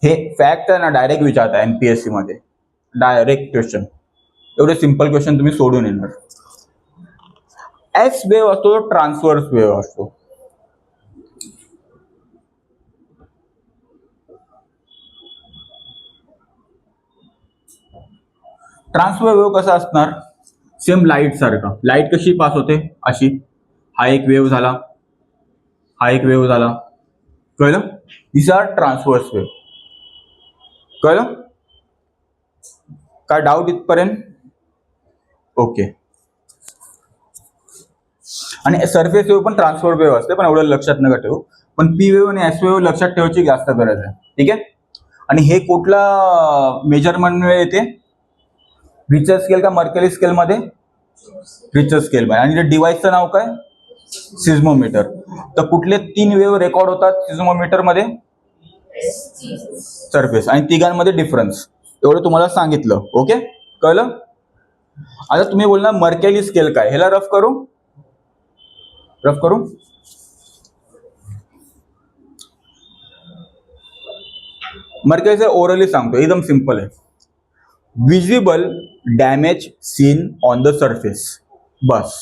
हे फॅक्ट आहे ना डायरेक्ट विचारता एनपीएससी मध्ये, डायरेक्ट क्वेश्चन. एवढे सिंपल क्वेश्चन तुम्ही सोडून येणार. एस वेव्ह असतो तो ट्रान्सवर्स वेव्ह असतो. ट्रान्सफर वेव्ह कसा असणार, सेम लाईट सारखा. लाईट कशी पास होते, अशी. हा एक वेव्ह झाला, हा एक वेव्ह झाला. कळलं, दिस आर ट्रान्सवर्स वेव्ह. कळलं, काय डाऊट इथपर्यंत? ओके. आणि सरफेस वेव्ह पण ट्रान्सफर वेव्ह असते, पण एवढं लक्षात नका ठेवू. पण पी वेव्ह आणि एस वेव्ह लक्षात ठेवायची जास्त गरज आहे. ठीक आहे, आणि हे कुठला मेजरमेंट येते, रिचर स्केल का मर्करी स्केल मध्ये? रिचर स्केल मध्ये. आणि डिव्हाइसचं नाव काय? सिस्मोमीटर. तर कुठले 3 वेव्ह रेकॉर्ड होतात सिस्मोमीटर मध्ये? सरफेस. आणि तिघांमध्ये डिफरन्स, एवढं तुम्हाला सांगितलं. ओके, कळलं. आता तुम्ही बोलणार मर्करी स्केल काय, ह्याला रफ करू, रफ करू. मर्करीचं ओरली सांगतो, एकदम सिंपल आहे. Visible damage seen on the surface. बस,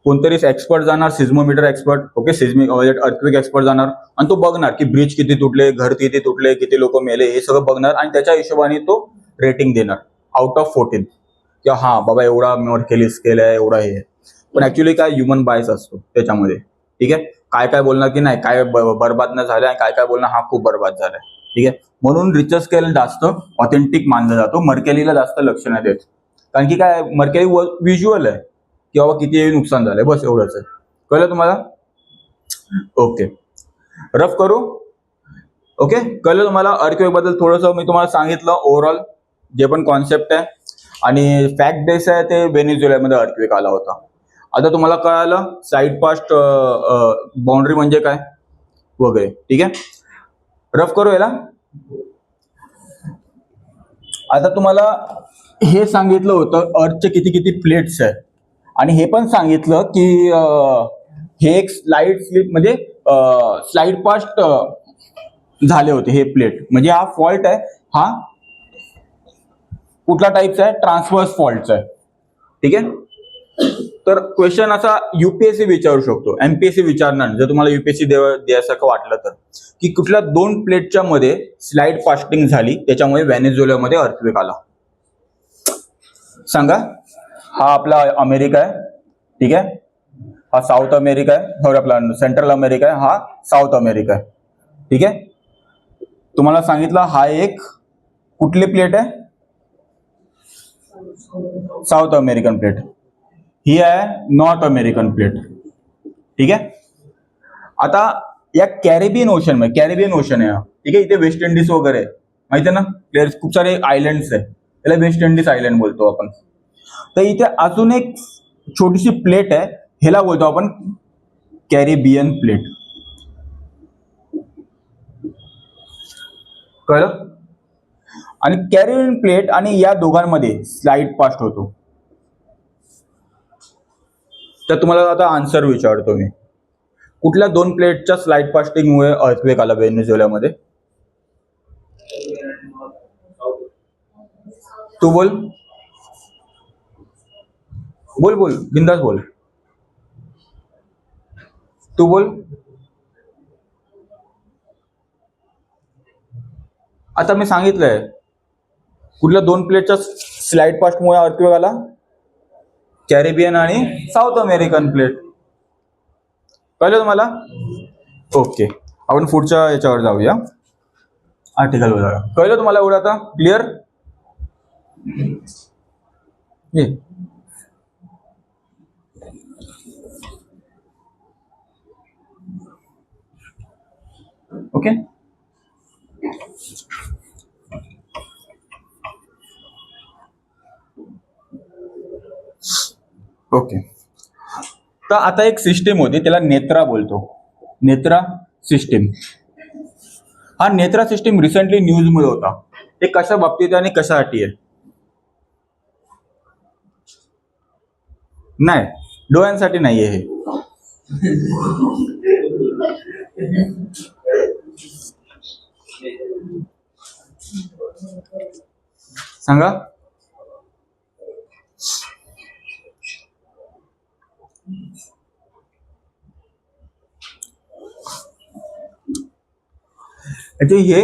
कोणतरी एक्सपर्ट जाणार, seismometer expert, okay, seismic earthquake expert जाणार, आणि तो बघणार की ब्रिज किती तुटले, घर किती तुटले, किती लोक मेले, हे सगळं बघणार, आणि त्याच्या हिशोबाने तो रेटिंग देणार आउट ऑफ 14, की हा बाबा एवढा मर्करी स्केल आहे, एवढा हे. पण ऍक्च्युली काय ह्युमन बायस असतो त्याच्यामध्ये. ठीक आहे, काय काय बोलणार की नाही, काय बरबाद नाही झालं, काय काय बोलणार हा खूप बरबाद झालाय. ठीक आहे, म्हणून रिचर स्केल जास्त ऑथेंटिक मानला जातो, मर्करीला जास्त लक्ष नाही देत. कारण की काय, मर्करी व्हिज्युअल आहे की बाबा किती नुकसान झालंय, बस एवढंच आहे. कळलं तुम्हाला? ओके, रफ करू. ओके, कळलं तुम्हाला. अर्थक्वेक बद्दल थोडंसं मी तुम्हाला सांगितलं ओव्हरऑल जे पण कॉन्सेप्ट आहे. आणि फॅक्ट बेस आहे ते व्हेनेझुएलामध्ये अर्थक्वेक आला होता. आता तुम्हाला कळालं साईड पास्ट बाउंड्री म्हणजे काय वगैरे. ठीक आहे, रफ करू याला. आता तुम्हाला हे सांगितलं होतं अर्थचे किती किती प्लेट्स आहे, आणि हे पण सांगितलं की हे एक स्लाइड स्लिप म्हणजे स्लाइड पास्ट झाले होते हे प्लेट. म्हणजे हा फॉल्ट आहे, हा कुठला टाईपचा आहे, ट्रान्सवर्स फॉल्टचा आहे. ठीक आहे, तर क्वेश्चन असा यूपीएससी विचारू शकतो, एमपीएससी विचारणार जर तुम्हाला यूपीएससी द्यायसारखं वाटलं तर, की कुठल्या 2 प्लेटच्या मध्ये स्लाइड पास्टिंग झाली, त्याच्यामुळे व्हेनेझुएलामध्ये अर्थक्वेक आला. सांगा. हा आपला अमेरिका आहे. ठीक आहे, हा साऊथ अमेरिका आहे, सॉरी आपला सेंट्रल अमेरिका आहे, हा साऊथ अमेरिका आहे. ठीक आहे, तुम्हाला सांगितलं हा एक कुठली प्लेट आहे, साऊथ अमेरिकन प्लेट. ही आहे नॉर्थ अमेरिकन प्लेट. ठीक आहे, आता या कॅरेबियन ओशन मध्ये, कॅरेबियन ओशन आहे, ठीक आहे, इथे वेस्ट इंडिज वगैरे आहे, माहिती आहे ना, प्लेयर्स खूप सारे आयलंड्स आहे, त्याला वेस्ट इंडिज आयलंड बोलतो आपण. तर इथे अजून एक छोटीशी प्लेट आहे, ह्याला बोलतो आपण कॅरेबियन प्लेट. कळलं. आणि कॅरेबियन प्लेट आणि या दोघांमध्ये स्लाइड पास्ट होतो. तर तुम्हाला आता आन्सर विचारतो मी, कुठल्या 2 प्लेटच्या स्लाइड पास्टिंगमुळे अर्थक्वेक आला व्हेनेझुएलामध्ये? तू बोल, बोल बोल, बिंदास बोल, तू बोल. आता मी सांगितलंय कुठल्या 2 प्लेटच्या स्लाइड पास्टमुळे अर्थक्वेक आला, कॅरेबियन आणि साऊथ अमेरिकन प्लेट. कळलं तुम्हाला? ओके, आपण पुढच्या याच्यावर जाऊया, आर्टिकलवर जाऊया. कळलं तुम्हाला एवढं आता? क्लिअर? ओके. ओके, तर आता एक सिस्टीम होती, त्याला नेत्रा बोलतो. नेत्रा सिस्टीम. हा नेत्रा सिस्टीम रिसेंटली न्यूज मध्ये होता. ते कशा बाबतीत आहे आणि कशासाठी आहे? नाही, डोळ्यांसाठी नाहीये हे. सांगा. हे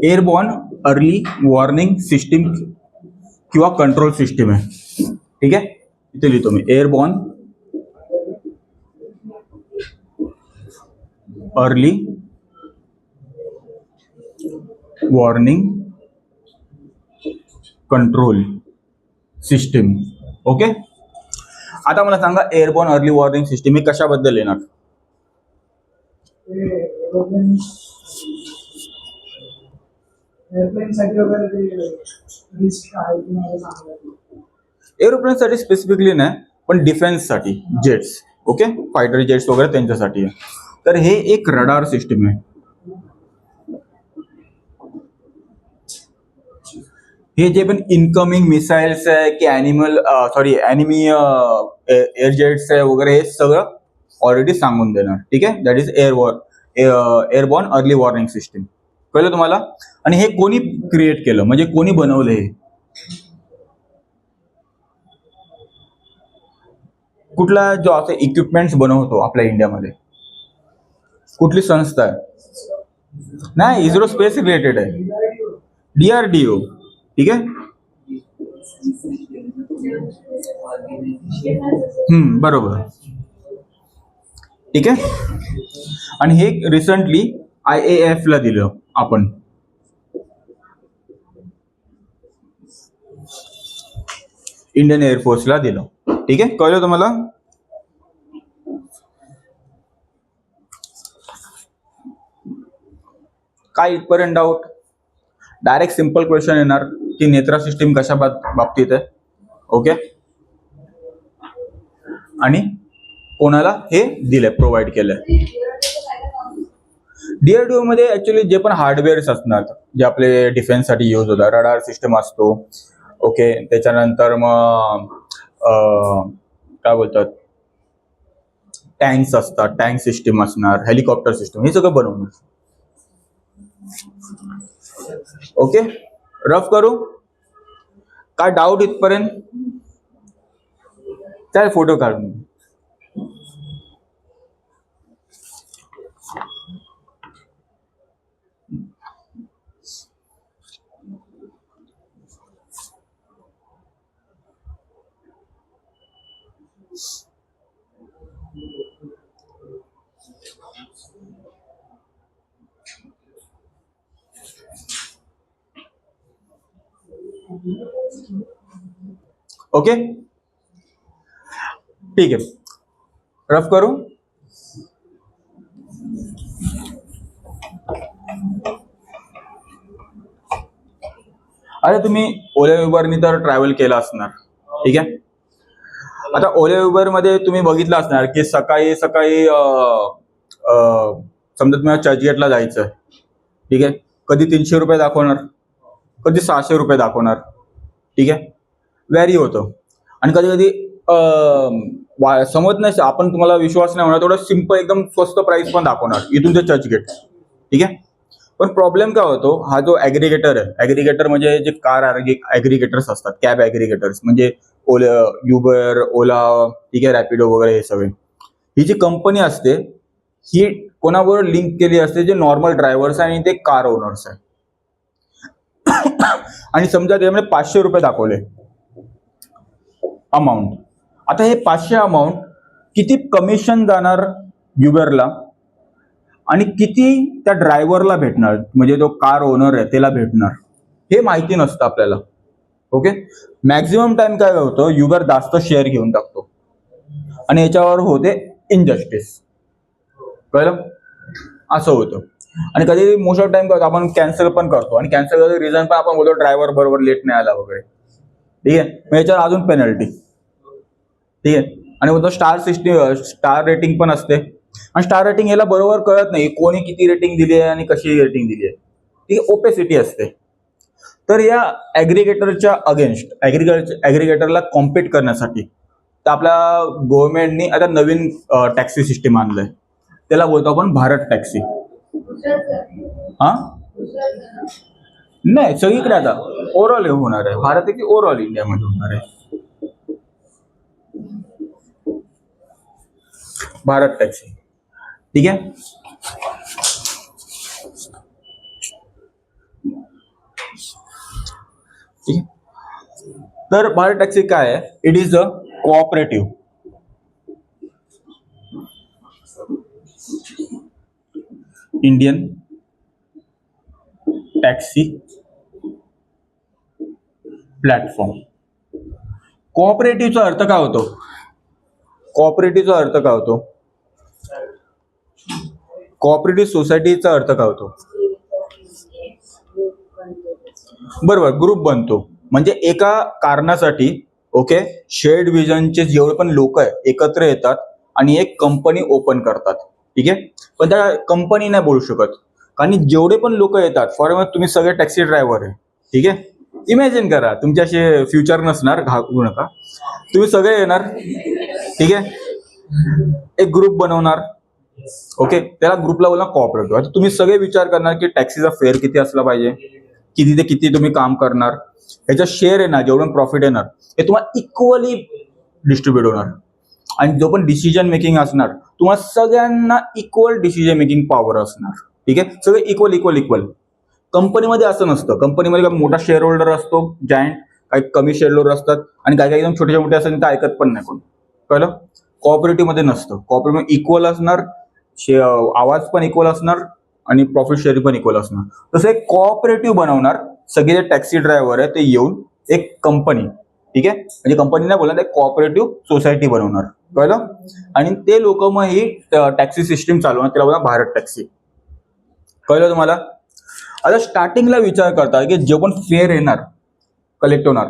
एअरबॉर्न अर्ली वॉर्निंग सिस्टीम किंवा कंट्रोल सिस्टीम आहे. ठीक आहे, इथे लिहितो मी, airborne early warning control system. Okay, आता मला सांगा एअरबॉर्न अर्ली वॉर्निंग सिस्टीम हे कशाबद्दल येणार? एरोप्लेनसाठी स्पेसिफिकली नाही, पण डिफेन्ससाठी, जेट्स, ओके, फायटर जेट्स वगैरे त्यांच्यासाठी आहे. तर हे एक रडार सिस्टीम आहे. हे जे पण इनकमिंग मिसाइल्स आहे की एनिमी एअर जेट्स आहे वगैरे, हे सगळं ऑलरेडी सांगून देणार. ठीक आहे, that is airborne early warning system. कळलं तुम्हाला? आणि हे कोणी क्रिएट केलं, म्हणजे कोणी बनवलं हे? कुठला जो असे इक्विपमेंट्स बनवतो आपल्या इंडियामध्ये, कुठली संस्था आहे? नाही, इस्रो स्पेस रिलेटेड आहे, DRDO. ठीक आहे, बरोबर. ठीक आहे, आणि हे रिसेंटली IAF ला दिलं आपण. इंडियन एअरफोर्सला दिलं. ठीक आहे, कळलं तुम्हाला? काय इथपर्यंत डाऊट? डायरेक्ट सिंपल क्वेश्चन येणार की नेत्रा सिस्टीम कशा बाबतीत आहे, ओके, आणि कोणाला हे दिलंय, प्रोव्हाइड केलंय. DRDO मध्ये ऍक्च्युली जे पण हार्डवेअर्स असणार जे आपले डिफेन्ससाठी यूज होतात, रडार सिस्टम असतो, ओके, त्याच्यानंतर मग काय बोलतात, टँक्स असतात, टँक सिस्टीम असणार, हेलिकॉप्टर सिस्टम, हे सगळं बनवणार. ओके, रफ करू? काय डाऊट इथपर्यंत? काय फोटो काढून? ओके, ठीक आहे, रफ करू? आता तुम्ही ओला उबरनी तर ट्रॅव्हल केला असणार. ठीक आहे, आता ओला उबर मध्ये तुम्ही बघितलं असणार की सकाळी सकाळी समजा तुम्हाला चर्चगेटला जायचं आहे. ठीक आहे, कधी 300 रुपये दाखवणार, कधी 600 रुपये दाखवणार. ठीक आहे, व्हॅरी होतं. आणि कधी कधी समज नाही, आपण तुम्हाला विश्वास नाही होणार, थोडं सिंपल एकदम स्वस्त प्राइस पण दाखवणार इथून ते चर्चगेट. ठीक आहे, पण प्रॉब्लेम काय होतो, हा जो ऍग्रिगेटर आहे, ऍग्रिगेटर म्हणजे जे कार ऍग्रिगेटर्स असतात, कॅब ऍग्रिगेटर्स म्हणजे युबर, ओला, ठीक आहे, रॅपिडो वगैरे, हे सगळे, ही जी कंपनी असते ही कोणाबरोबर लिंक केली असते, जे नॉर्मल ड्रायव्हर्स आहे आणि ते कार ओनर्स आहे. आणि समजा त्यामध्ये 500 रुपये दाखवले अमाऊंट. आता हे 500 अमाऊंट किती कमिशन जाणार युबरला आणि किती त्या ड्रायव्हरला भेटणार, म्हणजे जो कार ओनर आहे त्याला भेटणार, हे माहिती नसतं आपल्याला. ओके, मॅक्झिमम टाइम काय होतं, युबर जास्त शेअर घेऊन टाकतो आणि याच्यावर होते इनजस्टिस. कळलं, असं होतं. आणि कधी मोस्ट ऑफ टाइम काय होतं, आपण कॅन्सल पण करतो आणि कॅन्सल करायचं रिझन पण आपण बोलतो ड्रायव्हर बरोबर लेट नाही आला वगैरे. ठीक आहे, मग याच्यावर अजून पेनल्टी. ठीक आहे, आणि बोलतो स्टार रेटिंग पण असते. आणि स्टार रेटिंग याला बरोबर कळत नाही कोणी किती रेटिंग दिली आहे आणि कशी रेटिंग दिली आहे. ती ओपेसिटी असते. तर या ऍग्रिगेटरच्या अगेन्स्ट ऍग्रिगेटरला कॉम्पीट करण्यासाठी तर आपल्या गव्हर्नमेंटनी आता नवीन टॅक्सी सिस्टीम आणलंय, त्याला बोलतो आपण भारत टॅक्सी. हा नाही, सगळीकडे आता ओव्हरऑल होणार आहे. भारत टॅक्सी ओव्हरऑल इंडियामध्ये होणार आहे. भारत टॅक्सी. ठीक आहे, ठीक आहे. तर भारत टॅक्सी काय आहे, it is a cooperative Indian taxi platform. कोऑपरेटिव्हचा अर्थ काय होतो, कोऑपरेटिव्हचा अर्थ काय होतो, कोऑपरेटिव्ह सोसायटीचा अर्थ काय होतो, बरोबर, ग्रुप बनतो. म्हणजे एका कारणासाठी ओके शेअर्ड विजनचे जेवढे पण लोक आहे एकत्र येतात आणि एक कंपनी ओपन करतात. ठीक आहे, पण त्या कंपनी नाही बोलू शकत, कारण जेवढे पण लोक येतात, फॉर एक्झाम्पल तुम्ही सगळे टॅक्सी ड्रायव्हर आहे. ठीक आहे, इमॅजिन करा तुमचे असे फ्युचर नसणार, घाबरू नका, तुम्ही सगळे येणार. ठीक आहे, एक ग्रुप बनवणार. ओके, त्याला ग्रुपला बोलणार कोऑपरेटिव्ह. आता तुम्ही सगळे विचार करणार की टॅक्सीचा फेअर किती असला पाहिजे, किती ते किती तुम्ही काम करणार, ह्याचा शेअर आहे ना, जेवढं प्रॉफिट येणार हे तुम्हाला इक्वली डिस्ट्रीब्युट होणार. आणि जो पण डिसिजन मेकिंग असणार, तुम्हाला सगळ्यांना इक्वल डिसिजन मेकिंग पॉवर असणार. ठीक आहे, सगळे इक्वल इक्वल इक्वल. कंपनीमध्ये असं नसतं. कंपनीमध्ये काही मोठा शेअर होल्डर असतो जायंट, काही कमी शेअर होल्डर असतात आणि काही काही एकदम छोटे मोठे असतात ते ऐकत पण नाही कोण. कळलं, कोऑपरेटिव्ह मध्ये नसतं. कोऑपरेटिव्ह इक्वल असणार, आवाज पण इक्वल असणार आणि प्रॉफिट शेअरिंग पण इक्वल असणार. तसं एक कोऑपरेटिव्ह बनवणार, सगळे जे टॅक्सी ड्रायव्हर आहे ते येऊन एक कंपनी, ठीक आहे, म्हणजे कंपनी नाही बोलणार, एक कोऑपरेटिव्ह सोसायटी बनवणार. कळलं, आणि ते लोक मग ही टॅक्सी सिस्टीम चालवणार, त्याला बोलणार भारत टॅक्सी. कळलं तुम्हाला. आता स्टार्टिंगला विचार करता की जे पण फेअर येणार कलेक्ट होणार,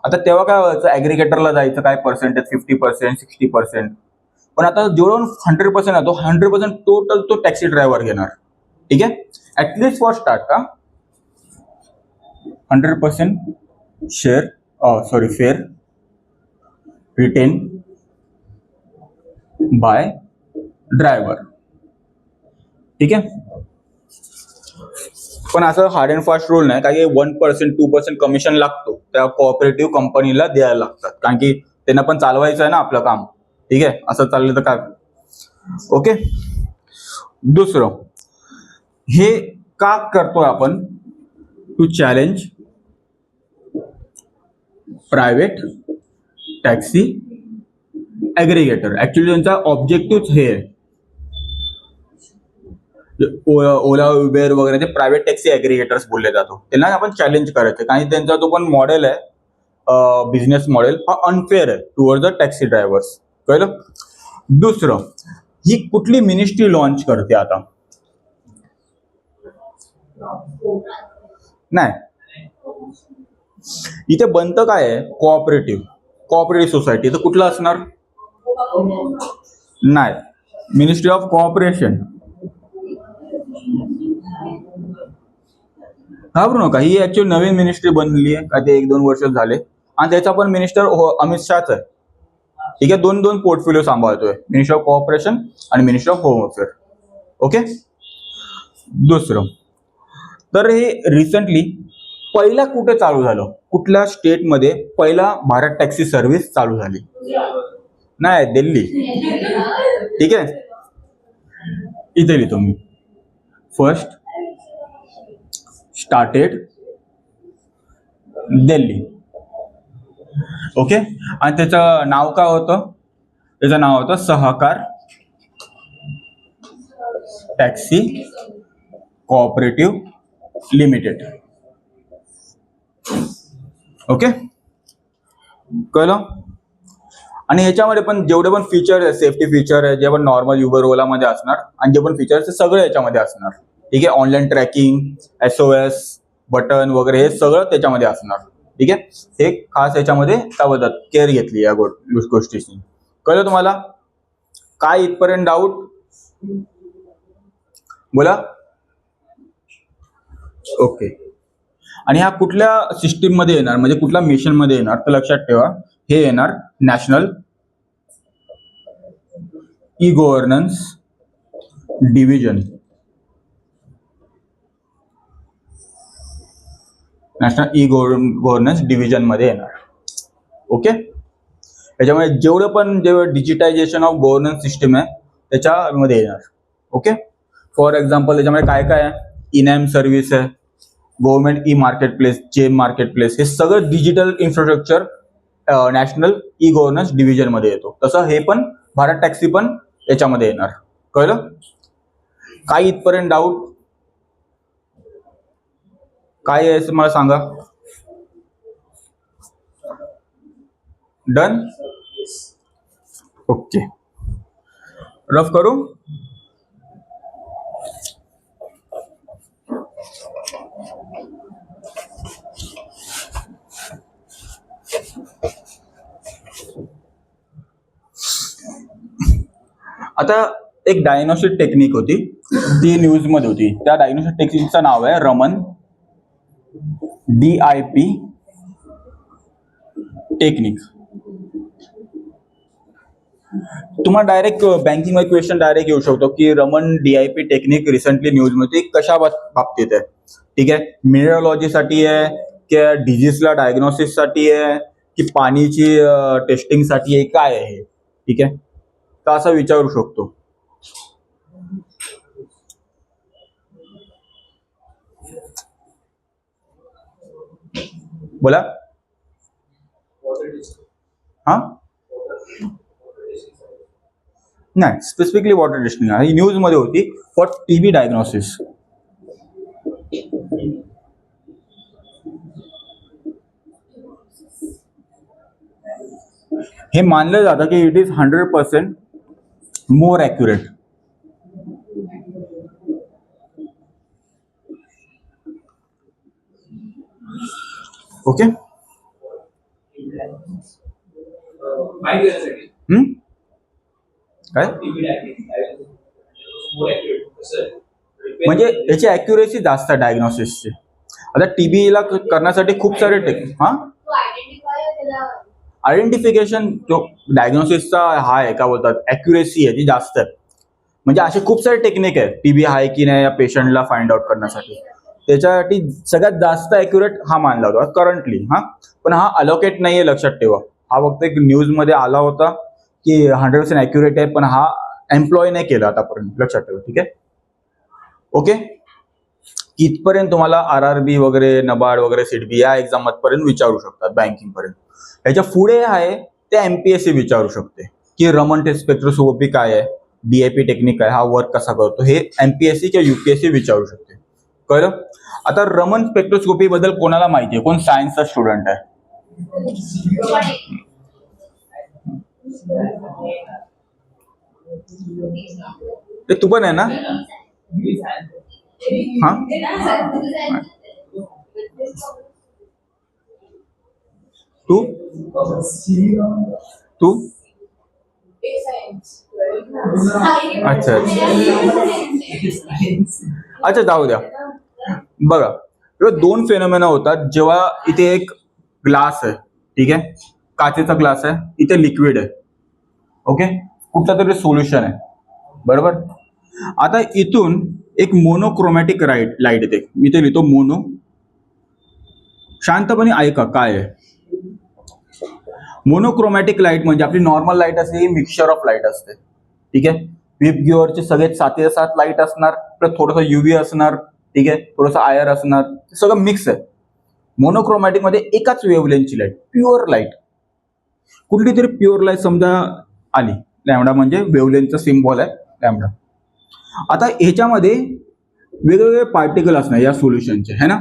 आता तेव्हा काय व्हायचं, ऍग्रिगेटरला जायचं, काय पर्सेंटेज 50%, 60%. पण आता जेवढं 100% आहे तो 100% टोटल तो टॅक्सी ड्रायव्हर घेणार. ठीक आहे, ऍटलीस्ट फॉर स्टार्ट का 100% share fair written by driver. ठीक आहे, पण असं हार्ड अँड फास्ट रूल नाही, काही 1% 2% कमिशन लागतो त्या कोऑपरेटिव्ह कंपनीला द्यायला लागतात, कारण की त्यांना पण चालवायचं आहे ना आपलं काम. ठीक आहे, असं चाललं तर काय. ओके, दुसरं हे का करतोय आपण, to challenge private taxi aggregator. Actually त्यांचा ऑब्जेक्टिव्ह हे आहे, ओला उबेर वगैरे ते प्रायव्हेट टॅक्सी ऍग्रिगेटर्स बोलले जातो, त्यांना आपण चॅलेंज करायचं, कारण त्यांचा जो पण मॉडेल आहे बिझनेस मॉडेल हा अनफेअर आहे टुवर्ड द टॅक्सी ड्रायव्हर्स. कळलं. दुसरं, ही कुठली मिनिस्ट्री लॉन्च करते आता, नाही इथे बनतं काय आहे, कोऑपरेटिव्ह सोसायटी. तर कुठलं असणार, नाही, मिनिस्ट्री ऑफ कोऑपरेशन. घाबरू नका, ही ऍक्च्युअली नवीन मिनिस्ट्री बनली आहे, काय ते 1-2 वर्ष झाले, आणि त्याचा पण मिनिस्टर अमित शहाच आहे. ठीक आहे, दोन पोर्टफोलिओ सांभाळतोय, मिनिस्टर ऑफ कोऑपरेशन आणि minister of home affair. Okay, दुसरं, तर हे रिसेंटली पहिला कुठे चालू झालं, कुठल्या स्टेटमध्ये पहिला भारत टॅक्सी सर्व्हिस चालू झाली, नाही दिल्ली. ठीक आहे, इथे लिहितो मी, फर्स्ट started दिल्ली. ओके. आणि त्याचं नाव काय होतं? त्याचं नाव होतं सहकार टॅक्सी कोऑपरेटिव्ह लिमिटेड. ओके, कळलं? आणि याच्यामध्ये पण जेवढे पण फीचर आहे, सेफ्टी फीचर आहे, जे पण नॉर्मल युबर ओलामध्ये असणार आणि जे पण फीचर्स सगळे याच्यामध्ये असणार. ठीक आहे, ऑनलाईन ट्रॅकिंग, SOS बटन वगैरे हे सगळं त्याच्यामध्ये असणार. ठीक आहे, हे खास याच्यामध्ये काय बोलतात केअर घेतली या गोष्टीची. कळलं तुम्हाला? काय इथपर्यंत डाऊट बोला. ओके. आणि हा कुठल्या सिस्टीम मध्ये येणार, म्हणजे कुठल्या मिशन मध्ये येणार, तर लक्षात ठेवा हे येणार national e governance division. National e governance division मध्ये येणार. ओके, त्याच्यामुळे जेवढं डिजिटायझेशन ऑफ गव्हर्नन्स सिस्टीम आहे त्याच्यामध्ये येणार. ओके, फॉर एक्झाम्पल त्याच्यामध्ये काय काय आहे? इनॅम सर्व्हिस आहे, गव्हर्नमेंट ई मार्केट प्लेस, जेम मार्केट प्लेस, हे सगळं digital infrastructure national e governance division मध्ये येतो. तसं हे पण भारत टॅक्सी पण याच्यामध्ये येणार. कळलं? काय इथपर्यंत डाऊट काय आहे मला सांगा. डन? ओके, रफ करू. आता एक डायग्नोस्टिक टेक्निक होती, ती न्यूज मध्ये होती. त्या डायग्नोस्टिक टेक्निकचं नाव आहे रमन DIP टेक्निक. तुम्हाला डायरेक्ट बँकिंग मध्ये क्वेश्चन डायरेक्ट येऊ शकतो की Raman DIP technique recently news मध्ये कशा बाबतीत आहे. ठीक आहे, मिनरलॉजीसाठी आहे की डिजीजला डायग्नोसिस साठी आहे की पाणीची टेस्टिंग साठी आहे, काय आहे? ठीक आहे, तर असं विचारू शकतो. बोला. हा, नाही, स्पेसिफिकली वॉटर टेस्टिंग ही न्यूज मध्ये होती फॉर TB डायग्नोसिस. हे मानलं जातं की it is 100% more accurate. Okay, काय म्हणजे याची ॲक्युरेसी जास्त आहे डायग्नोसिसची. आता TB ला करण्यासाठी खूप सारे आयडेंटिफिकेशन जो डायग्नोसिसचा हा आहे का बोलतात ॲक्युरेसी आहे ती जास्त आहे. म्हणजे असे खूप सारे टेक्निक आहे TB आहे की नाही या पेशंटला फाइंड आउट करण्यासाठी. त्याच्यासाठी सगळ्यात जास्त ॲक्युरेट हा मानला होता करंटली. हा, पण हा अलोकेट नाहीये, लक्षात ठेवा. हा फक्त एक न्यूज मध्ये आला होता की 100% ॲक्युरेट आहे, पण हा एम्प्लॉय नाही केला आतापर्यंत, लक्षात ठेवा. ठीक आहे, ओके. इथपर्यंत तुम्हाला RRB वगैरे, नबार्ड वगैरे, सिडबी या एक्झाम पर्यंत विचारू शकतात बँकिंग पर्यंत. याच्या पुढे आहे ते MPSC विचारू शकते की रमन स्पेक्ट्रोस्कोपी काय आहे, DIP टेक्निक आहे, हा वर्क कसा करतो, हे MPSC किंवा UPSC विचारू शकते. कळलं? आता रमन स्पेक्ट्रोस्कोपी बद्दल कोणाला माहिती आहे? कोण सायन्सचा स्टुडंट आहे? ते तू पण आहे ना? हा, तू तू अच्छा अच्छा, जाऊ द्या. बघा, दोन फेनोमेना होतात जेव्हा इथे एक ग्लास आहे, ठीक आहे, काचेचा ग्लास आहे, इथे लिक्विड आहे. ओके, कुठला तरी सोल्युशन आहे, बरोबर. आता इथून एक मोनोक्रोमॅटिक लाईट येते. मी ते लिहितो मोनो. शांतपणे ऐका काय आहे. मोनोक्रोमॅटिक लाईट म्हणजे आपली नॉर्मल लाईट असते, ही मिक्सचर ऑफ लाईट असते. ठीक आहे, व्हिप गिअरचे सगळे 7 लाईट असणार, प्लस थोडंसं UV असणार, ठीक आहे, थोडंसं आयर असणार, सगळं मिक्स आहे. मोनोक्रोमॅटिक मध्ये एकाच वेव्हलेंथची लाईट, प्युअर लाईट, कुठली तरी प्युअर लाईट समजा आली, लॅम्बडा म्हणजे वेव्हलेंथचा सिम्बॉल आहे लॅम्बडा. आता ह्याच्यामध्ये वेगवेगळे पार्टिकल असणार या सोल्युशनचे, है ना.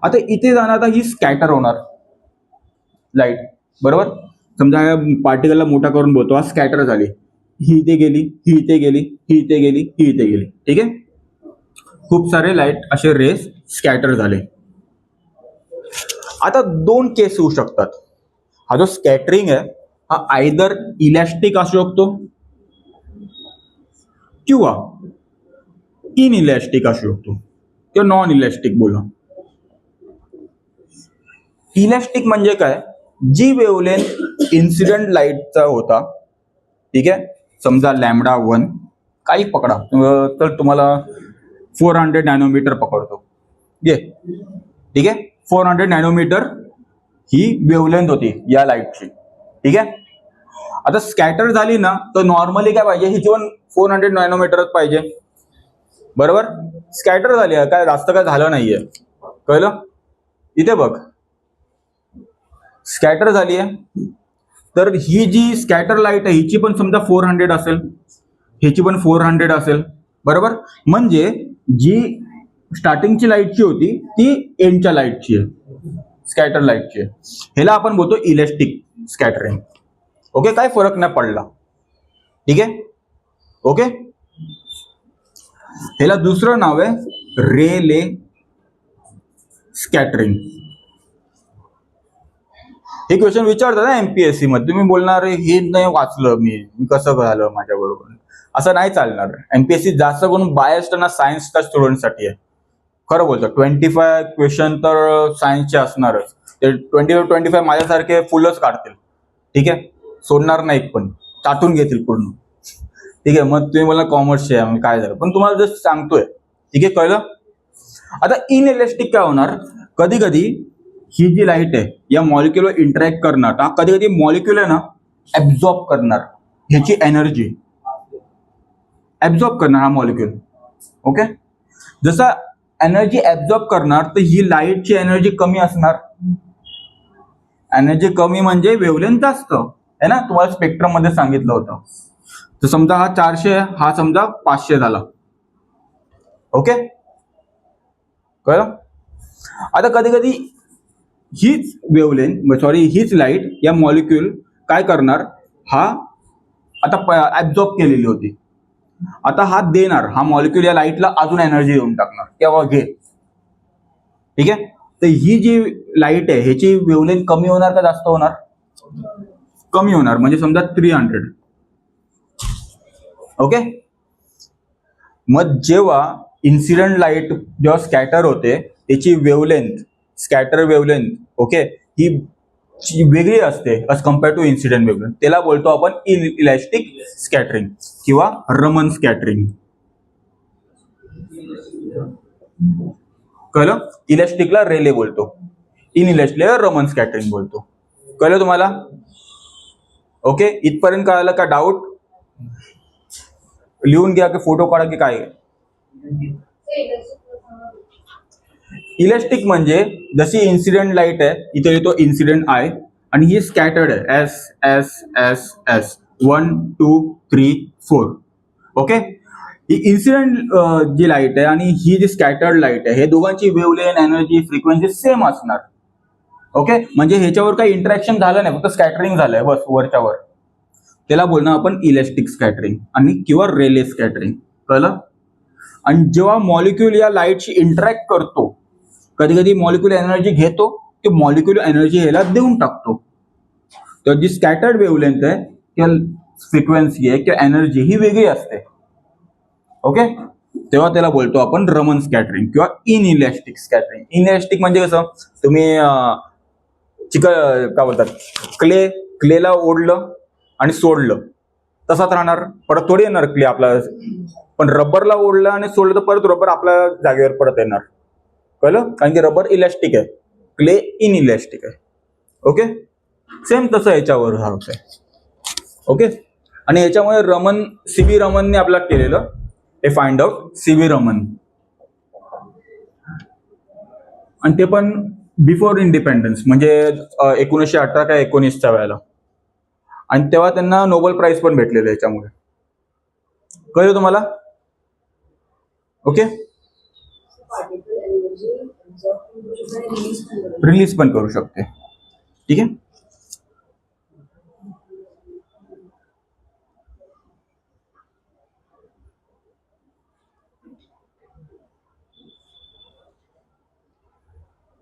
आता इथे जाणार, आता ही स्कॅटर होणार लाईट, बरोबर. समजा या पार्टिकलला मोठा करून बोलतो, हा स्कॅटर झाली, ही इथे गेली, ही इथे गेली, ही इथे गेली, ही इथे गेली, ठीक आहे. खूप सारे लाईट असे रेस स्कॅटर झाले. आता दोन केस होऊ शकतात. हा जो स्कॅटरिंग आहे हा आयदर इलॅस्टिक असू शकतो किंवा इन इलॅस्टिक असू शकतो किंवा नॉन इलॅस्टिक बोला. इलॅस्टिक म्हणजे काय, जी वेव्हलेंथ इन्सिडेंट लाईटचा होता, ठीक आहे, समजा लॅम्बडा 1 काही पकडा, तर तुम्हाला 400 नॅनोमीटर पकडतो, ठीक आहे. 400 नॅनोमीटर ही वेव्हलेंथ होती या लाईटची, ठीक आहे. आता स्कॅटर झाली ना, तर नॉर्मली काय पाहिजे, हिची पण 400 नॅनोमीटरच पाहिजे, बरोबर. स्कॅटर झाली आहे, काय जास्त काय झालं नाहीये, कळलं. इथे बघ, स्कॅटर झाली आहे, तर ही जी स्कॅटर लाईट आहे हिची पण समजा 400 असेल, ह्याची पण 400 असेल, बरोबर. म्हणजे जी स्टार्टिंगची लाईटची होती ती एंडच्या लाईटची आहे, स्कॅटर लाईटची आहे. ह्याला आपण बोलतो इलेक्ट्रिक स्कॅटरिंग. ओके, काय फरक नाही पडला, ठीक आहे. ओके, ह्याला दुसरं नाव आहे रेले स्कॅटरिंग. हे क्वेश्चन विचारतात ना एमपीएससी मध्ये, तुम्ही बोलणार हे नाही वाचलं मी कसं झालं माझ्या बरोबर, असं नाही चालणार. एमपीएससी जास्त करून बायस्ड ना सायन्सच्या स्टुडंटसाठी आहे, खरं बोलतो. 25 क्वेश्चन तर सायन्सचे असणारच, ते 25 माझ्यासारखे फुलच काढतील, ठीक आहे, सोडणार नाही पण, चाटून घेतील पूर्ण, ठीक आहे. मग तुम्ही मला कॉमर्सचे आहे काय झालं, पण तुम्हाला जस्ट सांगतोय, ठीक आहे, कळलं. आता इनइलेस्टिक काय होणार, कधी कधी ही जी लाईट आहे या मॉलिक्युलवर इंटरॅक्ट करणार, कधी कधी मॉलिक्युल आहे ना ऍब्झॉर्ब करणार ह्याची एनर्जी, ऍब्झॉर्ब करणार हा मॉलिक्युल. ओके, जसा एनर्जी ऍब्झॉर्ब करणार तर ही लाईटची एनर्जी कमी असणार. एनर्जी कमी म्हणजे वेव्हलेंथ जास्त आहे ना, तुम्हाला स्पेक्ट्रम मध्ये सांगितलं होतं. तर समजा हा 400 आहे, हा समजा 500 झाला. ओके, कळलं. आता कधी कधी हीच वेव्हलेंथ हीच लाईट या मॉलिक्युल काय करणार, हा आता ऍब्झॉर्ब केलेली होती, आता हा देणार, हा मॉलिक्युल या लाईटला अजून एनर्जी देऊन टाकणार, तेव्हा घे, ठीक आहे. तर ही जी लाईट आहे ह्याची वेव्हलेंथ कमी होणार का जास्त होणार, कमी होणार, म्हणजे समजा 300. ओके, मग जेव्हा इन्सिडेंट लाईट जेव्हा स्कॅटर होते त्याची वेव्हलेंथ, स्कॅटर वेव्हलेंथ, ओके, ही वेगळी असते as compare to incident wavelength, त्याला बोलतो आपण इनइलॅस्टिक स्कॅटरिंग किंवा रमन स्कॅटरिंग. कळलं. इलॅस्टिकला रेले बोलतो, इनइलॅस्टिकला रमन स्कॅटरिंग बोलतो. कळलं तुम्हाला. ओके, इथपर्यंत कळलं का, डाऊट लिहून घ्या की फोटो काढा की काय. इलेक्ट्रिक म्हणजे जशी इन्सिडेंट लाईट आहे, इथे येतो इन्सिडेंट आय आणि ही स्कॅटर्ड आहे, S S S S 1 2 3 4. Okay, ही इन्सिडेंट जी लाईट आहे आणि ही जी स्कॅटर्ड लाईट आहे, हे दोघांची वेव्हलेंथ, एनर्जी, फ्रिक्वेन्सी सेम असणार. ओके, म्हणजे ह्याच्यावर काही इंटरॅक्शन झालं नाही, फक्त स्कॅटरिंग झालंय बस वरच्या वर. त्याला बोलणं आपण इलेक्ट्रिक स्कॅटरिंग आणि किंवा रेले स्कॅटरिंग. कळलं. आणि जेव्हा मॉलिक्युल या लाईटशी इंटरॅक्ट करतो, कधी कधी मॉलिक्युल एनर्जी घेतो की मॉलिक्युल एनर्जी ह्याला देऊन टाकतो, तर जी स्कॅटर्ड वेव्हलेंथ आहे किंवा फ्रिक्वेन्सी आहे किंवा एनर्जी ही वेगळी असते. ओके, तेव्हा त्याला बोलतो आपण रमन स्कॅटरिंग किंवा इनइलॅस्टिक स्कॅटरिंग. इनइलॅस्टिक म्हणजे कसं, तुम्ही काय बोलतात, क्लेला ओढलं आणि सोडलं तसाच राहणार, परत थोडी येणार क्ले आपला. पण रबरला ओढलं आणि सोडलं तर परत रबर आपल्या जागेवर परत येणार. कळलं, कारण की रबर इलॅस्टिक आहे, क्ले इनइलॅस्टिक आहे. ओके, सेम तसं याच्यावर होत आहे. ओके, आणि याच्यामुळे रमन, सीव्ही रमनने आपल्याला केलेलं हे फाइंड आउट, सीव्ही रमन. आणि ते पण बिफोर इंडिपेंडन्स, म्हणजे 1918 का 19च्या वेळेला. आणि तेव्हा त्यांना नोबेल प्राइज पण भेटलेलं याच्यामुळे. कळलं तुम्हाला? ओके. रिलीज पण करू शकते. ठीक आहे.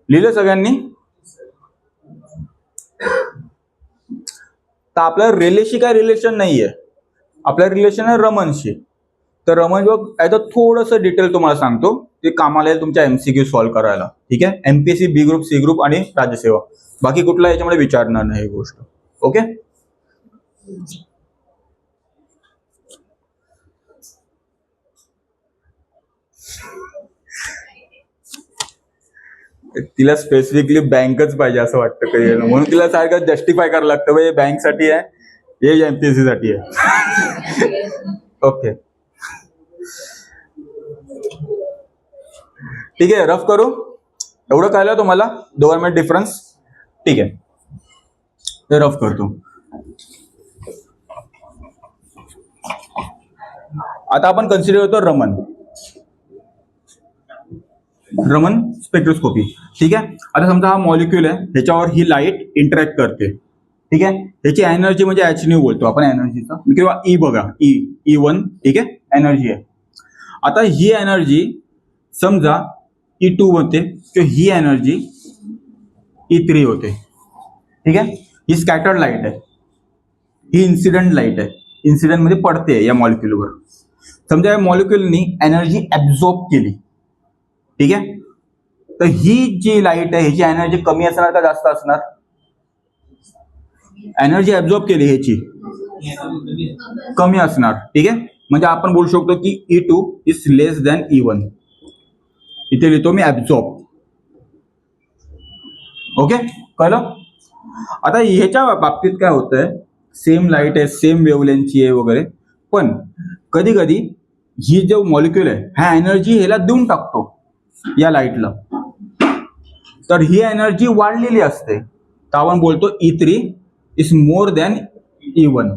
लिहिलं सगळ्यांनी? तर आपल्या रेलेशी काय रिलेशन नाहीये, आपलं रिलेशन आहे रमनशी. तर रमन ॲज थोडंसं डिटेल तुम्हाला सांगतो, ते कामाला येईल तुमच्या MCQ सॉल्व्ह करायला. ठीक आहे. MPSC B group, C group आणि राज्यसेवा, बाकी कुठला याच्यामध्ये विचारणार नाही ही गोष्ट. ओके. तिला स्पेसिफिकली बँकच पाहिजे असं वाटतं कधी, म्हणून तिला सारखं जस्टिफाय करायला लागतं, हे बँक साठी आहे, हे MPSC साठी आहे. ओके. ठीक आहे. रफ करू. एवढं कळलं तुम्हाला गव्हर्नमेंट डिफरन्स? ठीक आहे. ते रफ करतो. आता आपण कन्सिडर करतो रमन स्पेक्ट्रोस्कोपी. ठीक आहे. आता समजा हा मॉलिक्यूल आहे, ह्याच्यावर ही लाईट इंटरॅक्ट करते. ठीक आहे. ह्याची एनर्जी म्हणजे H बोलतो आपण एनर्जीचा, किंवा E बघा, E1. ठीक आहे. एनर्जी आहे. आता ही एनर्जी समजा E2 होते, किंवा ही एनर्जी E3 होते. ठीक आहे. ही स्कॅटर्ड लाईट आहे, ही इन्सिडेंट लाईट आहे, इन्सिडेंट मध्ये पडते या मॉलिक्यूलवर. समजा या मॉलिक्यूलनी एनर्जी ऍब्झॉर्ब केली. ठीक आहे. तर ही जी लाईट आहे ह्याची एनर्जी कमी असणार का जास्त असणार? एनर्जी ऍब्झॉर्ब केली ह्याची कमी असणार. ठीक आहे. म्हणजे आपण बोलू शकतो की E2 is less than E1. इथे लिहितो मी ऍब्झॉर्ब. ओके. कळलं? आता ह्याच्या बाबतीत काय होतंय, सेम लाईट आहे, सेम वेव्हलेंथची आहे वगैरे, पण कधी कधी ही जो मॉलिक्यूल आहे हा एनर्जी ह्याला देऊन टाकतो या लाईटला, तर ही एनर्जी वाढलेली असते, तर आपण बोलतो E3 is more than E1.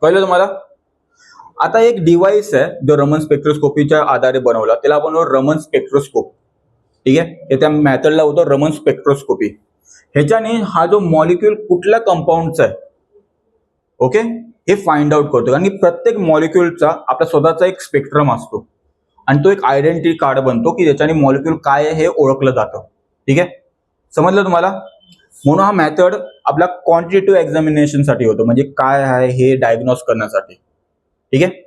कळलं तुम्हाला? आता एक डिव्हाइस आहे जो रमन स्पेक्ट्रोस्कोपीच्या आधारे बनवला, त्याला आपण रमन स्पेक्ट्रोस्कोप. ठीक आहे. त्या मेथडला होतं रमन स्पेक्ट्रोस्कोपी. ह्याच्याने हा जो मॉलिक्यूल कुठल्या कंपाऊंडचा आहे, ओके, हे फाइंड आउट करतो. कारण की प्रत्येक मॉलिक्यूलचा आपला स्वतःचा एक स्पेक्ट्रम असतो आणि तो एक आयडेंटिटी कार्ड बनतो की ज्याच्याने मॉलिक्यूल काय आहे हे ओळखलं जातं. ठीक आहे. समजलं तुम्हाला? म्हणून हा मेथड आपला क्वांटिटेटिव्ह एक्झामिनेशन साठी होतो, म्हणजे काय आहे हे डायग्नोज करण्यासाठी. ठीक आहे.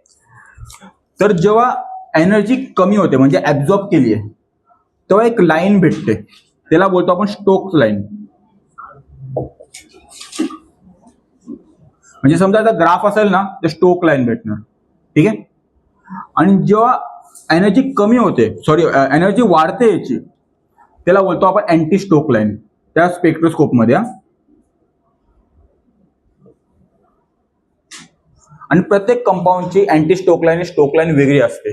तर जेव्हा एनर्जी कमी होते म्हणजे ऍब्झॉर्ब केली आहे, तेव्हा एक लाईन भेटते, त्याला बोलतो आपण स्टोक्स लाईन. म्हणजे समजा आता ग्राफ असेल ना, तर स्टोक लाईन भेटणार. ठीक आहे. आणि जेव्हा एनर्जी कमी होते, एनर्जी वाढते याची, त्याला बोलतो आपण अँटी स्टोक लाईन त्या स्पेक्ट्रोस्कोप मध्ये. आणि प्रत्येक कंपाऊंडची अँटी स्टोक लाईन वेगळी असते.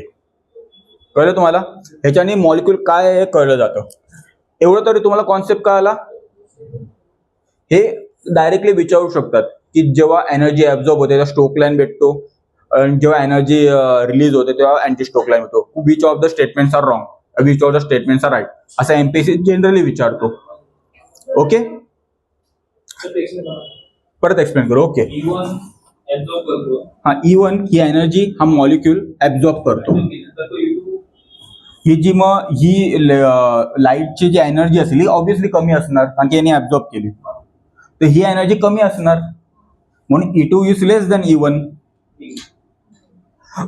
कळलं तुम्हाला? ह्याच्याने मॉलिक्यूल काय आहे हे कळलं जातं. एवढं तरी तुम्हाला कॉन्सेप्ट कळाला? हे डायरेक्टली विचारू शकतात की जेव्हा एनर्जी ऍब्झॉर्ब होते तेव्हा स्टोक लाईन भेटतो, जेव्हा एनर्जी रिलीज होते तेव्हा अँटी स्टोक लाईन होतो. Which of the statements are wrong, which of the statements are right, असं MPSC जनरली विचारतो. ओके. परत एक्सप्लेन करू. ओके. हा E1 ही एनर्जी हा मॉलिक्यूल ऍब्झॉर्ब करतो. ही जी मग ही लाईटची जी एनर्जी असेल ही ऑब्व्हियसली कमी असणार कारण की याने ऍब्झॉर्ब केली, तर ही एनर्जी कमी असणार, म्हणून E2 is less than E1.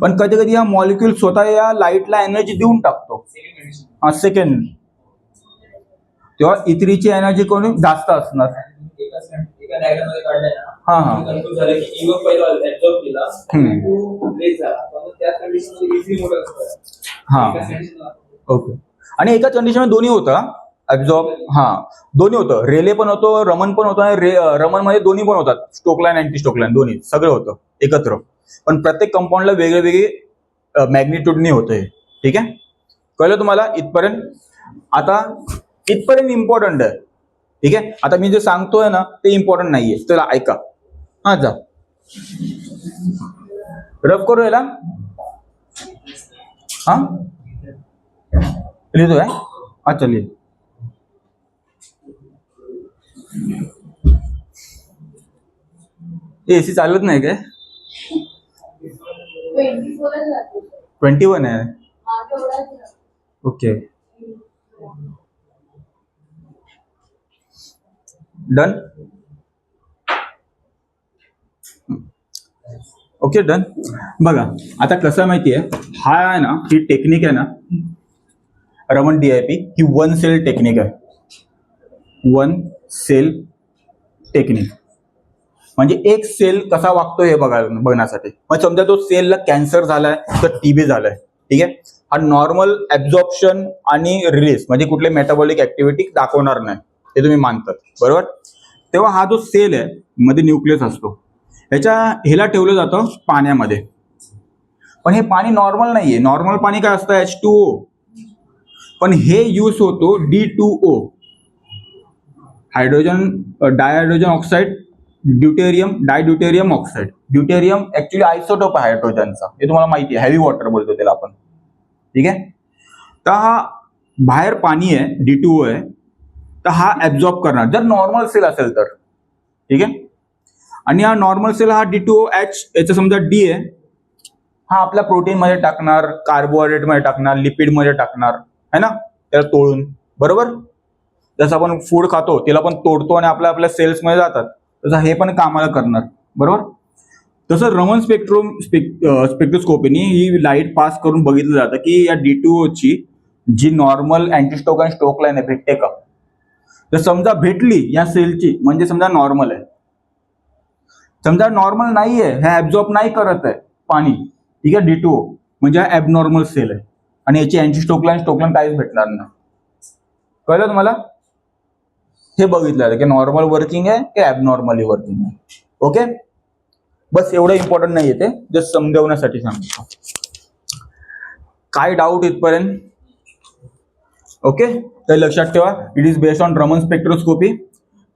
पण कधी कधी हा मॉलिक्यूल स्वतः या लाईटला एनर्जी देऊन टाकतो. हा सेकंड, तेव्हा E3 ची एनर्जी कोणी जास्त असणार. हा हा. हा. ओके. आणि एकाच कंडिशन मध्ये दोन्ही होतं ऍब्झॉर्ब. हा, दोन्ही होतं. रेले पण होतो, रमन पण होतं, आणि रमन मध्ये दोन्ही पण होतात, स्टोकलाईन अँटी स्टोकलाईन दोन्ही सगळं होतं एकत्र. पण प्रत्येक कंपाऊंडला वेगळे वेगळे मॅग्निट्यूडनी होतं हे. ठीक आहे. कळलं तुम्हाला इथपर्यंत? आता इथपर्यंत इम्पॉर्टंट आहे, ठीक आहे. आता मी जे सांगतोय ना ते इम्पॉर्टंट नाहीये, चला ऐका. हा जा रफ करू याला. हा लिहितोय, अच्छा लिह. एसी चालत नाही काय? 21 आहे. Okay done. Okay done. बघा आता कसं माहिती आहे, हा आहे ना, ही टेक्निक आहे ना रमन DIP, ही वन सेल टेक्निक आहे. वन सेल टेक्निक म्हणजे एक सेल कसा वागतोय हे बघण्यासाठी. मग समजा तो सेलला कॅन्सर झालाय तर TB झालाय, ठीक आहे. हा नॉर्मल ऍब्झॉर्प्शन आणि रिलीज म्हणजे कुठले मेटाबॉलिक ऍक्टिव्हिटी दाखवणार नाही हे तुम्ही मानतात, बरोबर. तेव्हा हा जो सेल आहे मध्ये न्यूक्लियस असतो, ह्याला ठेवलं जातं पाण्यामध्ये. पण हे पाणी नॉर्मल नाहीये. नॉर्मल पाणी काय असतं H2O, पण हे यूज होतो D2O, hydrogen dihydrogen oxide, deuterium dideuterium oxide. Deuterium actually isotope आहे हायड्रोजनचा, हे तुम्हाला माहिती आहे, हेवी वॉटर बोलतो त्याला आपण, ठीक आहे. तर हा बाहेर पाणी आहे, D2O आहे, तर हा ऍब्झॉर्ब करणार जर नॉर्मल सेल असेल तर, ठीक आहे. आणि हा नॉर्मल सेल हा D2OH याचा समजा D आहे, हा आपल्या प्रोटीन मध्ये टाकणार, कार्बोहायड्रेट मध्ये टाकणार, लिपिड मध्ये टाकणार, है ना, त्याला तोडून, बरोबर. जसं आपण फूड खातो त्याला पण तोडतो आणि आपल्या सेल्स मध्ये जातात, तसं हे पण कामाला करणार, बरोबर. तसं रमन स्पेक्ट्रोस्कोपीनी ही लाईट पास करून बघितलं जातं की या D2O ची जी नॉर्मल अँटीस्टोक आणि स्टोक लाईन आहे भेटते का. तर समजा भेटली या सेलची म्हणजे समजा नॉर्मल आहे. समजा नॉर्मल नाहीये, हे ऍब्झॉर्ब नाही करत आहे पाणी, ठीक आहे, D2O म्हणजे हा ऍबनॉर्मल सेल आहे आणि याची अँटीस्टोक लाईन काहीच भेटणार नाही. कळलं तुम्हाला. हे बघितलं की नॉर्मल वर्किंग आहे की ऍबनॉर्मली वर्किंग आहे. ओके, बस एवढं इम्पॉर्टंट नाही आहे, ते जस्ट समजवण्यासाठी सांगतो. काय डाऊट इथपर्यंत? ओके, तर लक्षात ठेवा, it is based on Raman spectroscopy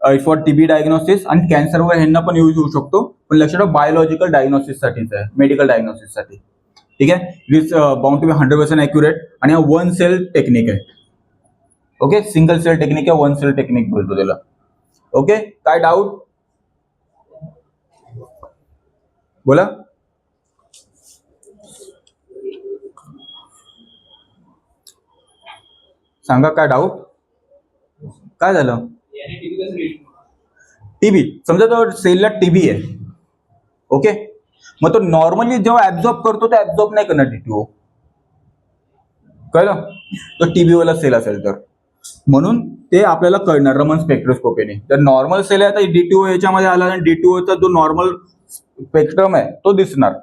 for TB diagnosis आणि कॅन्सर वगैरे ह्यांना पण यूज होऊ शकतो. पण लक्षात ठेवा बायोलॉजिकल डायग्नोसिस साठीच आहे, मेडिकल डायग्नोसिस साठी, ठीक आहे. It is bound to be 100% accurate आणि हा वन सेल टेक्निक आहे. ओके, सिंगल सेल टेक्निक आहे, वन सेल टेक्निक बोलतो त्याला. ओके, काय डाऊट बोला. सांगा काय डाऊट, काय झालं. TB समजा तो सेलला TB आहे, ओके. मग तो नॉर्मली जेव्हा ऍब्झॉर्ब करतो ते ऍब्झॉर्ब नाही करणार D2O, कळलं. तो TB वाला सेल असेल तर, म्हणून ते आपल्याला कळणार रमन स्पेक्ट्रोस्कोपीने. तर नॉर्मल सेल आहे तर D2O याच्यामध्ये आला आणि D2Oचा जो नॉर्मल स्पेक्ट्रम आहे तो दिसणार.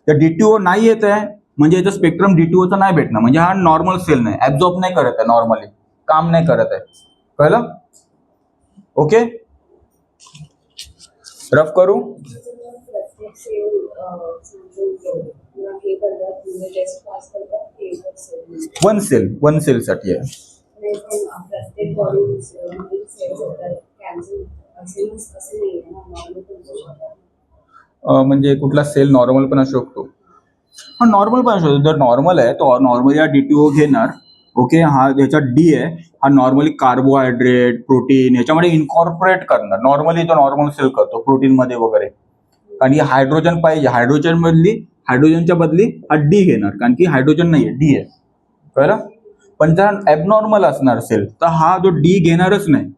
तर D2O नाही येत आहे म्हणजे याचा स्पेक्ट्रम D2Oचा नाही भेटणार, म्हणजे हा नॉर्मल सेल नाही, ऍब्झॉर्ब नाही करत आहे, नॉर्मली काम नाही करत आहे, कळलं. ओके, रफ करू. वन सेल साठी आहे. म्हणजे कुठला सेल नॉर्मल पण असू शकतो. हा नॉर्मल पण असू शकतो. जर नॉर्मल आहे तो नॉर्मली हा D2O घेणार, ओके. हा याचा D आहे, हा नॉर्मली कार्बोहायड्रेट प्रोटीन याच्यामध्ये इन्कॉर्पोरेट करणार. नॉर्मली तो नॉर्मल सेल करतो प्रोटीन मध्ये वगैरे, कारण की हायड्रोजन पाहिजे, हायड्रोजनच्या बदली हा D घेणार, कारण की हायड्रोजन नाहीये, D आहे, कळलं. पण जर ऍबनॉर्मल असणार सेल तर हा जो D घेणारच नाही,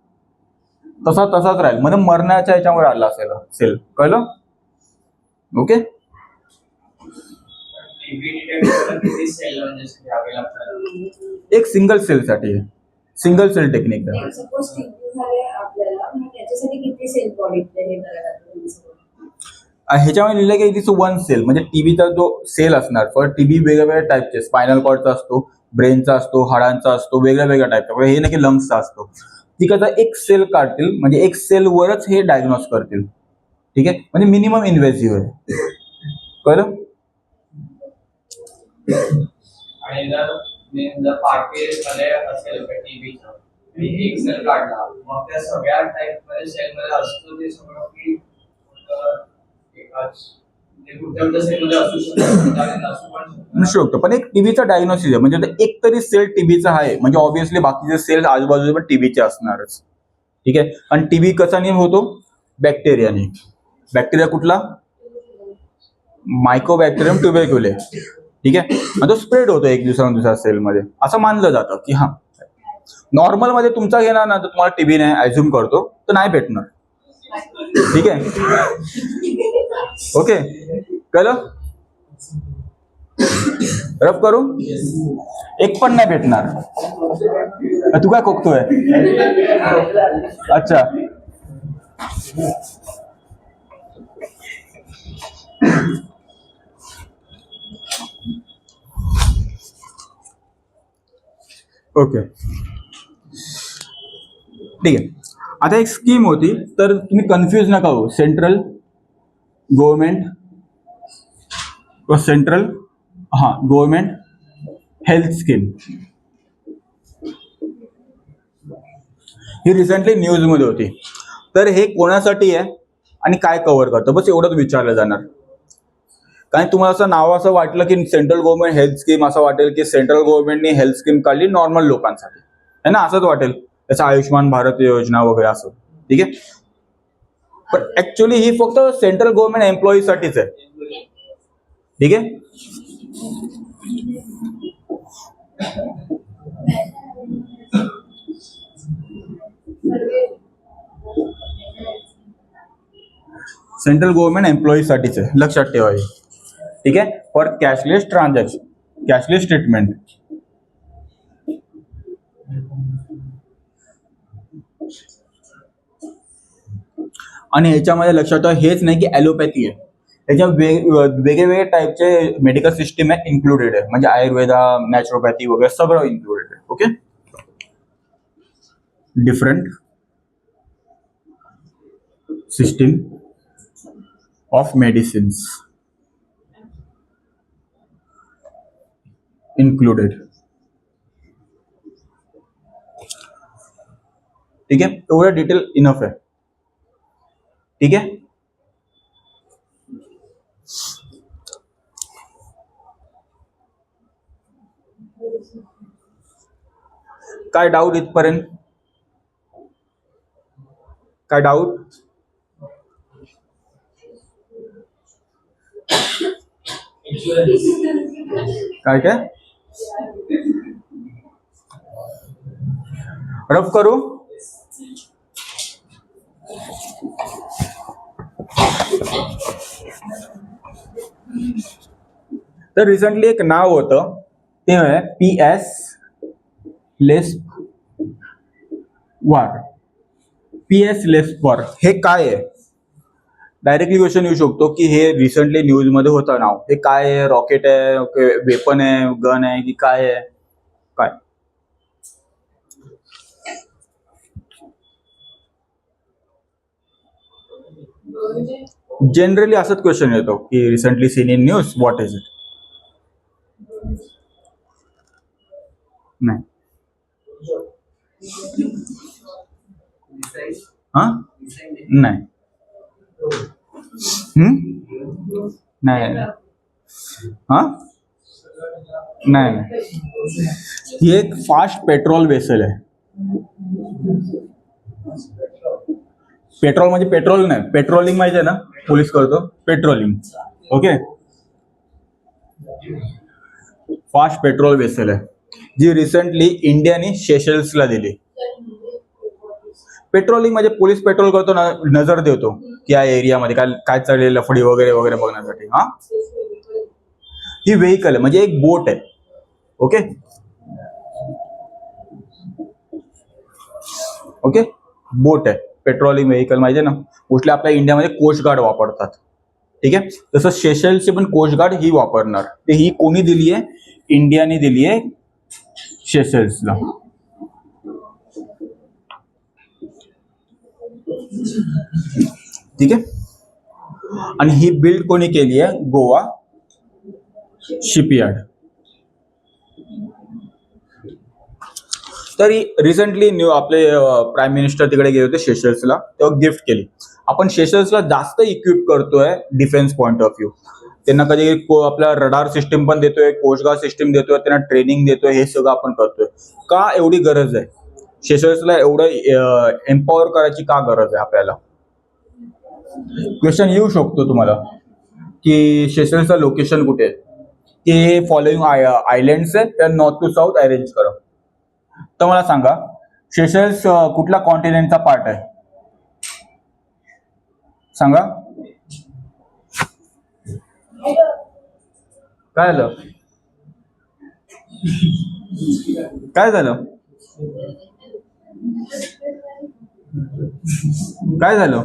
तसाच राहील, म्हणजे मरण्याच्या याच्यावर आला असेल सेल, कळलं. ओके, एक सिंगल सेल साठी आहे, सिंगल सेल टेक्निक आहे. ह्याच्यामध्ये लिहिलं की इट इज वन सेल, म्हणजे TBचा जो सेल असणार, फॉर TB वेगवेगळ्या टाईपचे, स्पायनल कॉर्डचा असतो, ब्रेनचा असतो, हाडांचा असतो, वेगळ्या टाईपचा, हे नाही की लंग्सचा असतो. ती कसं एक सेल काढतील, म्हणजे एक सेलवरच हे डायग्नोज करतील, ठीक आहे. म्हणजे मिनिमम इन्व्हेसिव्ह आहे, कळलं. जर पार्टीमध्ये असेल टीव्हीचा मी एक सेल काढला मग त्या सगळ्या टाईप मध्ये सेल मध्ये असतो ते सगळं की एकाच ते कुठल्या सेल मध्ये असू नसू शकतो. पण एक टीव्हीचा डायग्नोसिस आहे, म्हणजे एक तरी सेल टीव्हीचा आहे म्हणजे ऑब्व्हियसली बाकीचे सेल आजूबाजूला पण टीव्हीचे असणारच. ठीक आहे. आणि टीव्ही कशाने होतो? बॅक्टेरियाने. बॅक्टेरिया कुठला? मायकोबॅक्टेरियम ट्युबेक्युले. ठीक आहे. आणि तो स्प्रेड होतो एक दुसऱ्या सेलमध्ये असं मानलं जातं की हा नॉर्मल मध्ये तुमचा घेणार ना तर तुम्हाला टीबी नाही ऍझ्युम करतो तर नाही भेटणार. ठीक आहे. ओके कळलं? रफ करू? एक पण नाही भेटणार. तू काय खोकतोय? अच्छा. ओके ठीक आहे. आता एक स्कीम होती तर तुम्ही कन्फ्यूज नका हो. Central government central government health scheme ही रिसेंटली न्यूज मध्ये होती. तर हे कोणासाठी आहे आणि काय कव्हर करतं बस एवढंच विचारलं जाणार. कारण तुम्हाला असं नाव असं वाटलं की सेंट्रल गव्हर्नमेंट हेल्थ स्कीम, असं वाटेल की सेंट्रल गव्हर्नमेंटने हेल्थ स्कीम काढली नॉर्मल लोकांसाठी है ना, असंच वाटेल. त्याचं आयुष्यमान भारत योजना वगैरे असं. ठीक आहे. पण ऍक्च्युली ही फक्त सेंट्रल गव्हर्नमेंट एम्प्लॉईसाठीच आहे. ठीक आहे. सेंट्रल गव्हर्नमेंट एम्प्लॉईसाठीच आहे, लक्षात ठेवा. ठीक आहे. For cashless transaction, cashless treatment. आणि ह्याच्यामध्ये लक्षात ठेवा हेच नाही की ॲलोपॅथी आहे, त्याच्या वेगवेगळे टाईपचे मेडिकल सिस्टीम आहे इन्क्लुडेड आहे, म्हणजे आयुर्वेदा, नॅचरोपॅथी वगैरे सगळं इन्क्लुडेड आहे. Okay. Different system of medicines included. ठीक आहे. एवढं डिटेल इनफ आहे. ठीक आहे. काय डाऊट इथपर्यंत? काय डाऊट? काय काय रफ करू? तर रिसेंटली एक नाव होतं ते आहे PS लेस्पवार. PS लेस्पवार हे काय आहे? डायरेक्टली क्वेश्चन येऊ शकतो की हे रिसेंटली न्यूज मध्ये होतं नाव. हे काय आहे? रॉकेट आहे, वेपन आहे, गन आहे की काय आहे? काय जनरली असंच क्वेश्चन येतो की recently seen in news, what is it? नाही. हा नाही. नाही. हा नाही. ही एक फास्ट पेट्रोल वेसल आहे. पेट्रोल म्हणजे पेट्रोल नाही, पेट्रोलिंग माहिती आहे ना, पोलीस करतो patrolling. Okay. Fast patrol vessel आहे जी रिसेंटली इंडियाने सेशल्सला दिली. पेट्रोलिंग म्हणजे पोलीस पेट्रोल करतो ना, नजर देतो की या एरियामध्ये काय काय चाललेलं लफडी वगैरे वगैरे बघण्यासाठी. हा ही व्हेकल आहे म्हणजे एक बोट आहे. ओके. ओके बोट आहे. पेट्रोलिंग व्हेकल माहिती आहे ना, मोस्टली आपल्या इंडियामध्ये कोस्ट गार्ड वापरतात. ठीक आहे. तसं सेशल्सचे पण कोस्ट गार्ड ही वापरणार. ते ही कोणी दिली आहे? इंडियाने दिली आहे सेशल्सला. ठीक आहे. आणि ही बिल्ड कोणी केली आहे? गोवा शिपयार्ड. तर रिसेंटली आपले प्राईम मिनिस्टर तिकडे गेले होते सेशल्सला, तेव्हा गिफ्ट केली. आपण सेशल्सला जास्त इक्विप करतोय डिफेन्स पॉईंट ऑफ व्ह्यू. त्यांना कधी आपला रडार सिस्टीम पण देतोय, कोस्टगार्ड सिस्टीम देतोय, त्यांना ट्रेनिंग देतोय, हे सगळं आपण करतोय. का एवढी गरज आहे सेशल्सला एवढं एम्पॉवर करायची, का गरज आहे आपल्याला? क्वेश्चन येऊ शकतो तुम्हाला की सेशल्सचं लोकेशन कुठे आहे. ते फॉलोइंग आयलँड्स आहे, त्या नॉर्थ टू साऊथ अरेंज करा. तर मला सांगा सेशल्स कुठल्या कॉन्टिनेंटचा पार्ट आहे? सांगा. काय झालं? काय झालं? काय झालं?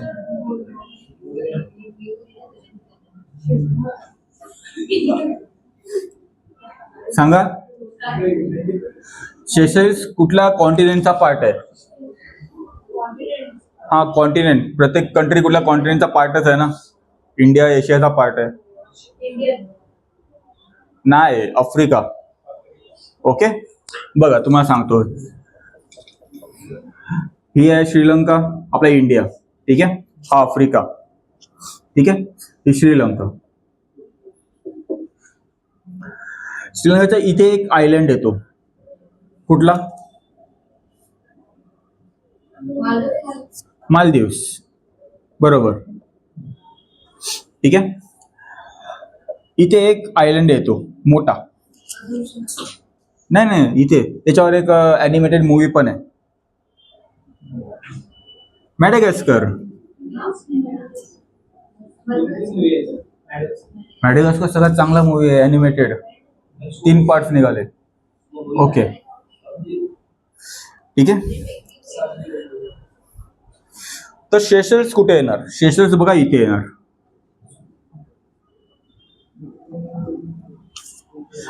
सांगा. सेशल्स कुठल्या कॉन्टिनेंटचा पार्ट आहे? हा, कॉन्टिनेंट. प्रत्येक कंट्री कुठल्या कॉन्टिनेंटचा पार्टच आहे ना. इंडिया एशियाचा पार्ट आहे. नाही, आफ्रिका. ओके, बघा तुम्हाला सांगतो. ही आहे श्रीलंका, आपला इंडिया, ठीक आहे. हा आफ्रिका, ठीक आहे. ही श्रीलंका. श्रीलंकेच्या इथे एक आयलंड येतो, कुठला? मालदीव्स, बरोबर, ठीक आहे. इथे एक आयलंड येतो मोठा. नाही, इथे त्याच्यावर एक ॲनिमेटेड मूवी पण आहे, मॅडेगास्कर. मॅडेगास्कर सगळ्यात चांगला मूवी आहे ॲनिमेटेड. 3 पार्ट्स निघाले. ओके, ठीक आहे. तर सेशल्स कुठे येणार? सेशल्स बघा इथे येणार.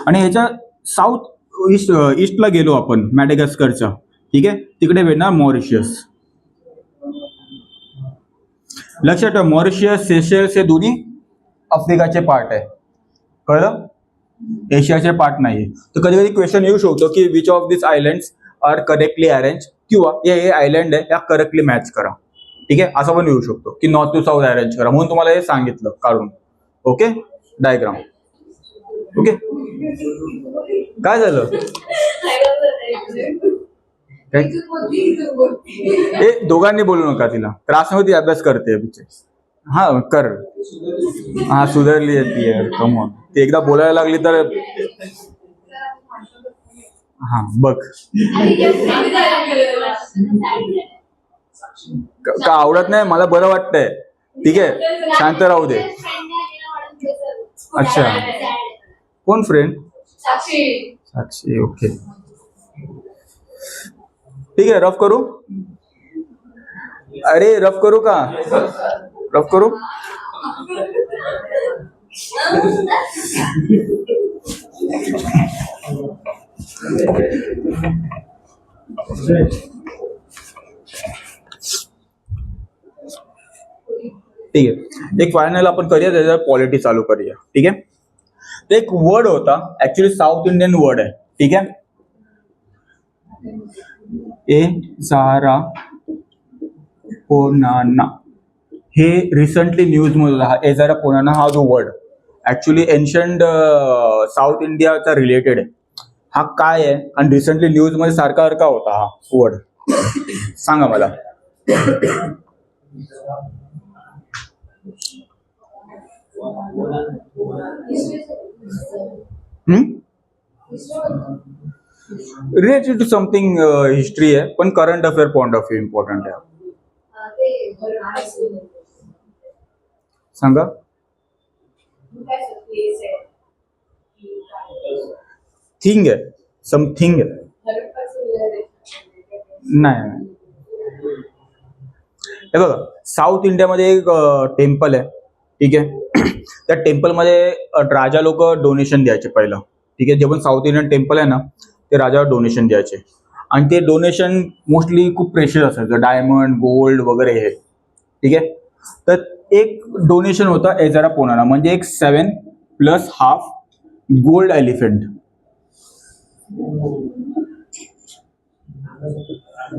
आणि ह्याच्या साऊथ ईस्टला गेलो आपण मॅडेगास्करच्या, ठीक आहे. तिकडे भेटणार मॉरिशियस. लक्षात ठेवा, मॉरिशियस, सेशल्स हे दोन्ही आफ्रिकाचे पार्ट आहे, कळलं? एशियाचे पार्ट नाही. तर कधी कधी क्वेश्चन येऊ शकतो की which of this islands are correctly arrange, किंवा हे आयलँड आहे या करेक्टली मॅच करा, ठीक आहे. असं पण येऊ शकतो की नॉर्थ टू साऊथ अरेंज करा, म्हणून तुम्हाला हे सांगितलं काढून. Okay, diagram. ओके, काय झालं? ए, दोघांनी बोलू नका, तिला त्रास नव्हती, अभ्यास करते. हा कर. हा, सुधारली आहे ती. कमॉन, ती एकदा बोलायला लागली तर. हा बघ, का आवडत नाही? मला बरं वाटतंय, ठीक आहे. शांत राहू दे. अच्छा, कोण फ्रेंड? साक्षी. ओके, ठीक आहे. रफ करू? अरे रफ करू का? रफ करू? ठीक आहे. एक फायनल आपण करूया, त्याच्यावर पॉलिटी चालू करूया, ठीक आहे. ते एक वर्ड होता, ऍक्च्युली साऊथ इंडियन वर्ड आहे, ठीक आहे. एझारा पोनाना, हे रिसेंटली न्यूज मध्ये हा एझारा पोनाना हा जो वर्ड ऍक्च्युली एन्शंट साऊथ इंडियाचा रिलेटेड आहे. हा काय आहे आणि रिसेंटली न्यूज मध्ये सारखा सारखा होता हा वर्ड? सांगा मला. रिलेटेड टू समथिंग हिस्ट्री आहे, पण current affair point of view important आहे. सांगा. थिंग आहे, समथिंग आहे. नाही, हे बघा, साऊथ इंडियामध्ये एक टेम्पल आहे, ठीक आहे. त्या टेम्पलमध्ये राजा लोक डोनेशन द्यायचे पहिलं, ठीक आहे. जे पण साऊथ इंडियन टेम्पल आहे ना, ते राजावर डोनेशन द्यायचे. आणि ते डोनेशन मोस्टली खूप प्रेशियस असायचं, डायमंड, गोल्ड वगैरे हे, ठीक आहे. तर एक डोनेशन होता एझारा पोनाना, म्हणजे एक 7+½ गोल्ड एलिफंट.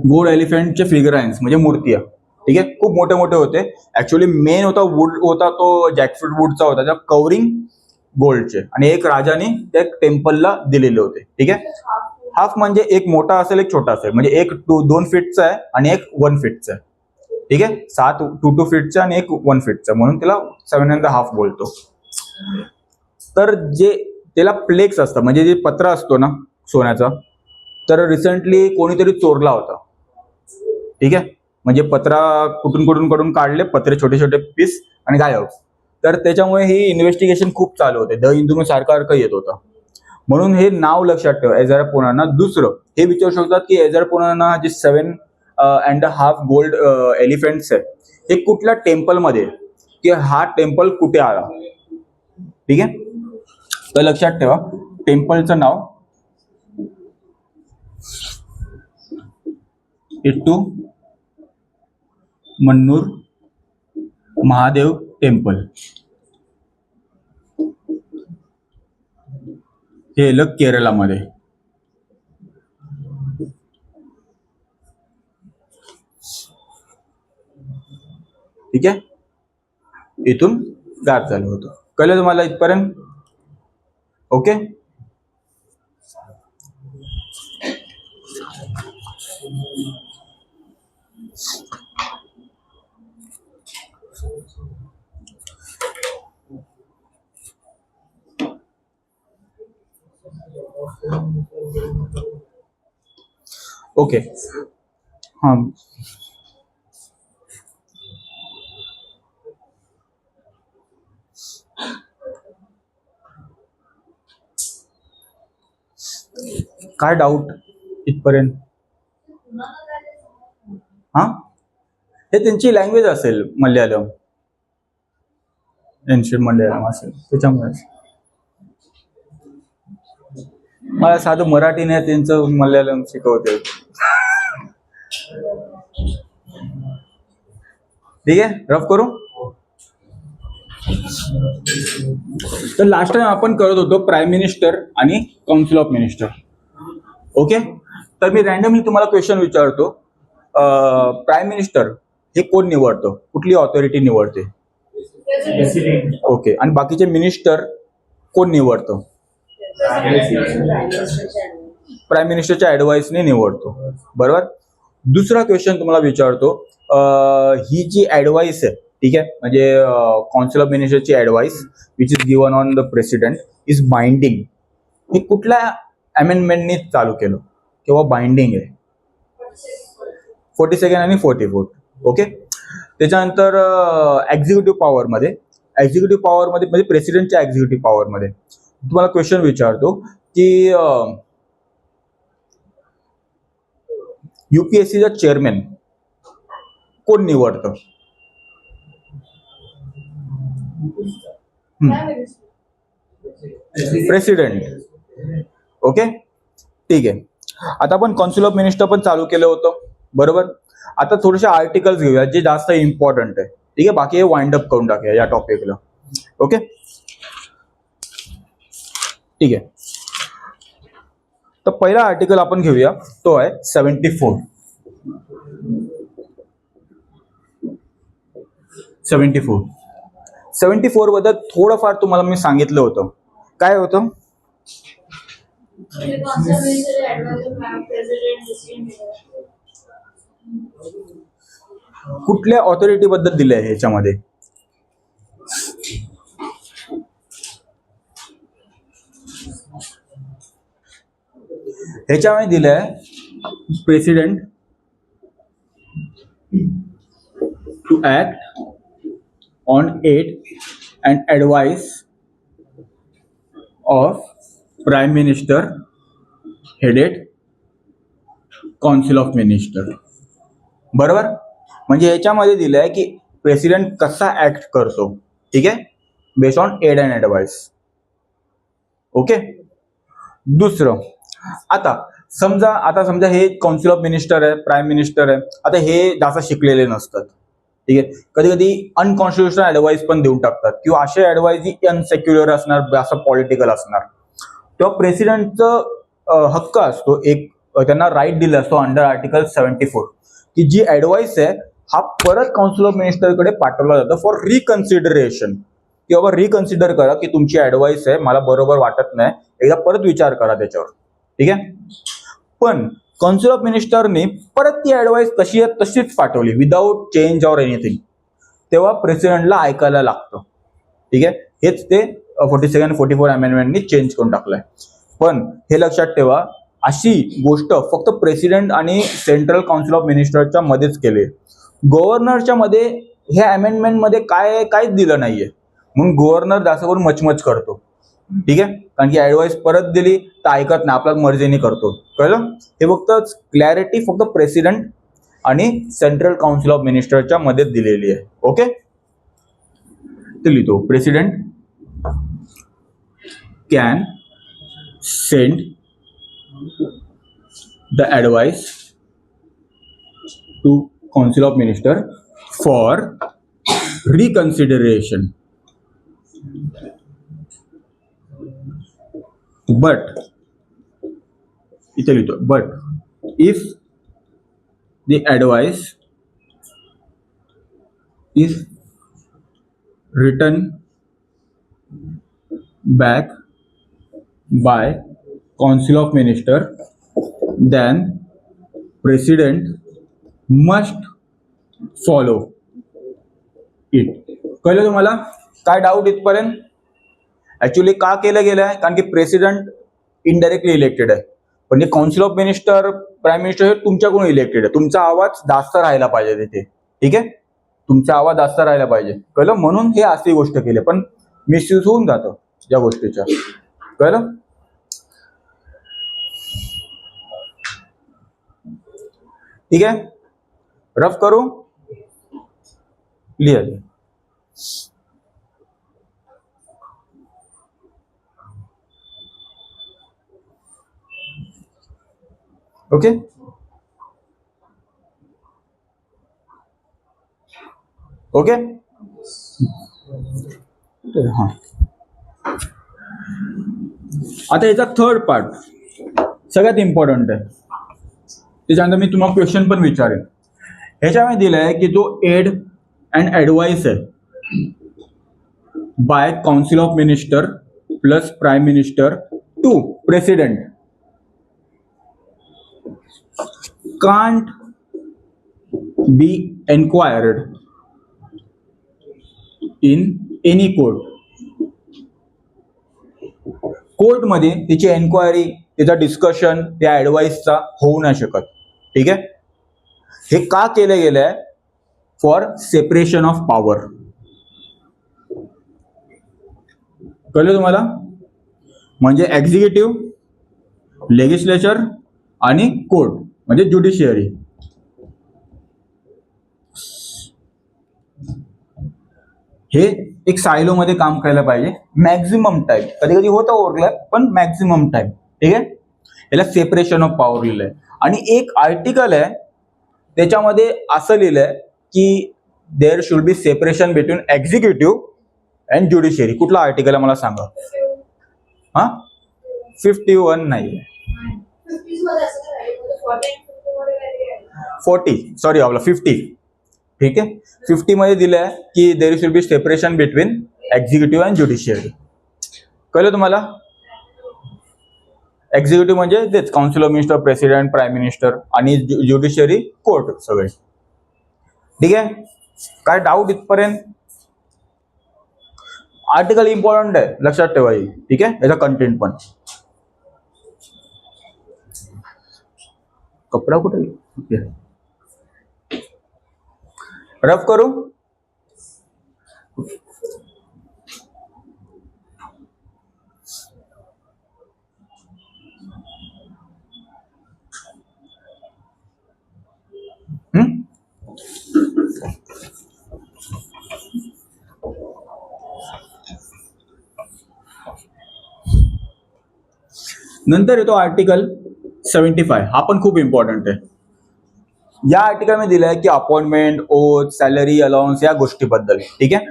गोल्ड एलिफंटचे फिगराईन्स म्हणजे मूर्ती आहे. ठीक आहे, खूप मोठे मोठे होते. ऍक्च्युअली मेन होता वूड होता तो जॅकफ्रूट वूडचा होता, त्या कव्हरिंग गोल्डचे, आणि एक राजाने त्या टेम्पलला दिलेले होते. ठीक आहे, हाफ म्हणजे एक मोठा असेल एक छोटा असेल, म्हणजे एक 2 फीटचा आहे आणि एक 1 फीटचा आहे. ठीक आहे, 2 फीटचा आणि एक 1 फीटचा, म्हणून त्याला 7.5 बोलतो. तर जे त्याला प्लेक्स असतं म्हणजे जे पत्रा असतो ना सोन्याचा, तर रिसेंटली कोणीतरी चोरला होता. ठीक आहे, म्हणजे पत्रा कुठून काढले पत्रे छोटे छोटे पीस आणि गायब. तर त्याच्यामुळे ही इन्व्हेस्टिगेशन खूप चालू होते. द हिंदू सारखं येत होतं, म्हणून हे नाव लक्षात ठेवा, एझारपोनाना. दुसरं हे विचारू शकतात की एझारपोनाना जे 7.5 गोल्ड एलिफंट्स आहे, हे कुठल्या टेम्पलमध्ये, की हा टेम्पल कुठे आला. ठीक आहे, तर लक्षात ठेवा टेम्पलचं नाव इट्टू मन्नूर महादेव टेम्पल. हे आलं केरळामध्ये. ठीक आहे, इथून गायब झालं होतं. कळलं तुम्हाला इथपर्यंत? ओके. ओके, हां, काय डाऊट इथपर्यंत? हा, हे त्यांची लँग्वेज असेल मल्याळम, एन्शियंट मल्याळम असेल, त्याच्यामुळे. मला साधं मराठी नाही, त्यांचं मल्याळम शिकवते. ठीक आहे, रफ करू. तर लास्ट टाइम आपण करत होतो प्राईम मिनिस्टर आणि काउन्सिल ऑफ मिनिस्टर. ओके, तर मी रॅन्डमली तुम्हाला क्वेश्चन विचारतो. प्राईम मिनिस्टर हे कोण निवडतो, कुठली ऑथॉरिटी निवडते? ओके, आणि बाकीचे मिनिस्टर कोण निवडतो? प्राईम मिनिस्टरच्या ऍडवाइसने निवडतो. बरोबर. दुसरा क्वेश्चन तुम्हाला विचारतो, ही जी ऍडवाइस आहे, ठीक आहे, म्हणजे काउन्सिल ऑफ मिनिस्टरची advice which is given on the president is binding, हे कुठल्या अमेंडमेंटनी चालू केलं किंवा बाइंडिंग आहे? 42 आणि 44. ओके, त्याच्यानंतर एक्झिक्युटिव्ह पॉवरमध्ये म्हणजे प्रेसिडेंटच्या एक्झिक्युटिव्ह पॉवरमध्ये तुम्हाला क्वेश्चन विचारतो की युपीएससीचा चेअरमॅन कोण निवडतं? प्रेसिडेंट. ओके, ठीक आहे. आता आपण काउन्सिल ऑफ मिनिस्टर पण चालू केलं होतं, बरोबर. आता थोडेसे आर्टिकल्स घेऊया जे जास्त इम्पॉर्टंट आहे. ठीक आहे, बाकी हे वाइंड अप करून टाकूया या टॉपिकला. ओके, ठीक आहे. तर पहिला आर्टिकल आपण घेऊया, तो आहे 74. 74 बद्दल थोडंफार तुम्हाला मी सांगितलं होतं. काय होतं? कुठल्या ऑथॉरिटी बद्दल दिले आहे ह्याच्यामध्ये? ह्याच्यामध्ये दिलं आहे president to act on aid and advice of prime minister headed council of minister. बरोबर. म्हणजे याच्यामध्ये दिलं आहे की प्रेसिडेंट कसा ऍक्ट करतो, ठीक आहे, based on aid and advice. Okay. दुसरं, आता समजा हे काउन्सिल ऑफ मिनिस्टर आहे, प्राईम मिनिस्टर आहे. आता हे जास्त शिकलेले नसतात, ठीक आहे, कधी कधी अनकॉन्स्टिट्युशनल ऍडवाइस पण देऊन टाकतात, किंवा असे ऍडवाइस जी अनसेक्युलर असणार, जास्त पॉलिटिकल असणार. तेव्हा प्रेसिडेंटचं हक्क असतो एक त्यांना राईट दिला असतो अंडर आर्टिकल 74 की जी ऍडवाइस आहे हा परत काउन्सिल ऑफ मिनिस्टरकडे पाठवला जातो फॉर रिकन्सिडरेशन, की बाबा रिकन्सिडर करा की तुमची ऍडवाइस आहे मला बरोबर वाटत नाही, एकदा परत विचार करा त्याच्यावर. ठीक आहे. पण काउन्सिल ऑफ मिनिस्टरने परत ती ऍडवाइस तशी आहे तशीच पाठवली विदाऊट चेंज ऑर एनिथिंग, तेव्हा प्रेसिडेंटला ऐकायला लागतं. ठीक आहे. हेच ते 42 44 अमेंडमेंटनी चेंज करून टाकलंय. पण हे लक्षात ठेवा, अशी गोष्ट फक्त प्रेसिडेंट आणि सेंट्रल काउन्सिल ऑफ मिनिस्टरच्या मध्येच केली. गव्हर्नरच्या मध्ये हे अमेंडमेंट मध्ये काहीच दिलं नाहीये, म्हणून गव्हर्नर जास्त करून मचमच करतो. ठीक आहे. कारण की ऍडवाइस परत दिली तर ऐकत नाही, आपल्या मर्जीने करतो. कळलं. हे फक्त क्लॅरिटी फक्त प्रेसिडेंट आणि सेंट्रल काउन्सिल ऑफ मिनिस्टरच्या मध्येच दिलेली आहे. ओके. ते लिहितो, president can send the advice to council of minister for reconsideration, but if the advice is written back by council of minister then president must follow it. कळलं तुम्हाला काय doubt इथपर्यंत? Actually का केलं गेलं आहे? कारण की प्रेसिडेंट इनडायरेक्टली इलेक्टेड आहे, पण council of minister prime minister हे तुमच्याकडून इलेक्टेड आहे. तुमचा आवाज जास्त राहायला पाहिजे तिथे. ठीक आहे. तुमचा आवाज जास्त राहायला पाहिजे. कळलं. म्हणून हे अशी गोष्ट केली, पण मिसयूज होऊन जातं या गोष्टीच्या. कळलं. ठीक आहे. रफ करू, लिहा. ओके. ओके. हा, आता याचा थर्ड पार्ट सगळ्यात इम्पॉर्टंट आहे. त्याच्यानंतर मी तुम्हाला क्वेश्चन पण विचारेन. ह्याच्यामध्ये दिलंय की जो एड अँड ऍडवाइस आहे by council of minister plus prime minister to president can't be enquired in any court. कोर्टमध्ये तिची एन्क्वायरी, त्याचा डिस्कशन त्या ऍडवाइसचा होऊ नाही शकत. ठीक आहे. हे का केलं गेलंय? For separation of power. कळलं तुम्हाला? म्हणजे एक्झिक्युटिव्ह, लेजिस्लेचर आणि कोर्ट म्हणजे ज्युडिशियरी. हे एक सायलो मध्ये काम करायला पाहिजे मॅक्झिमम टाइम. कधी कधी होतं ओव्हरलॅप, पण मॅक्झिमम टाइम. ठीक आहे. याला सेपरेशन ऑफ पॉवर लिहिलंय. आणि एक आर्टिकल आहे त्याच्यामध्ये असं लिहिलंय की there should be separation between executive and judiciary. कुठला आर्टिकल आहे मला सांगा. हा, 51 नाही, 40 सॉरी आपला 50. ठीक आहे. 50 मध्ये दिलंय की there should be separation between executive and judiciary. कळलं तुम्हाला? एक्झिक्युटिव्ह म्हणजे तेच council of minister, president, prime minister आणि ज्युडिशियरी कोर्ट सगळे. ठीक आहे. काय डाऊट इथपर्यंत? आर्टिकल इम्पॉर्टंट आहे, लक्षात ठेवा. ठीक आहे. याचा कंटेंट पण. कपडा कुठे? ओके. रफ करू. नंतर येतो आर्टिकल 75. हा पण खूप इम्पॉर्टंट आहे. या आर्टिकल मध्ये दिलंय की अपॉइंटमेंट, ओथ, सॅलरी, अलाउन्स या गोष्टीबद्दल. ठीक आहे.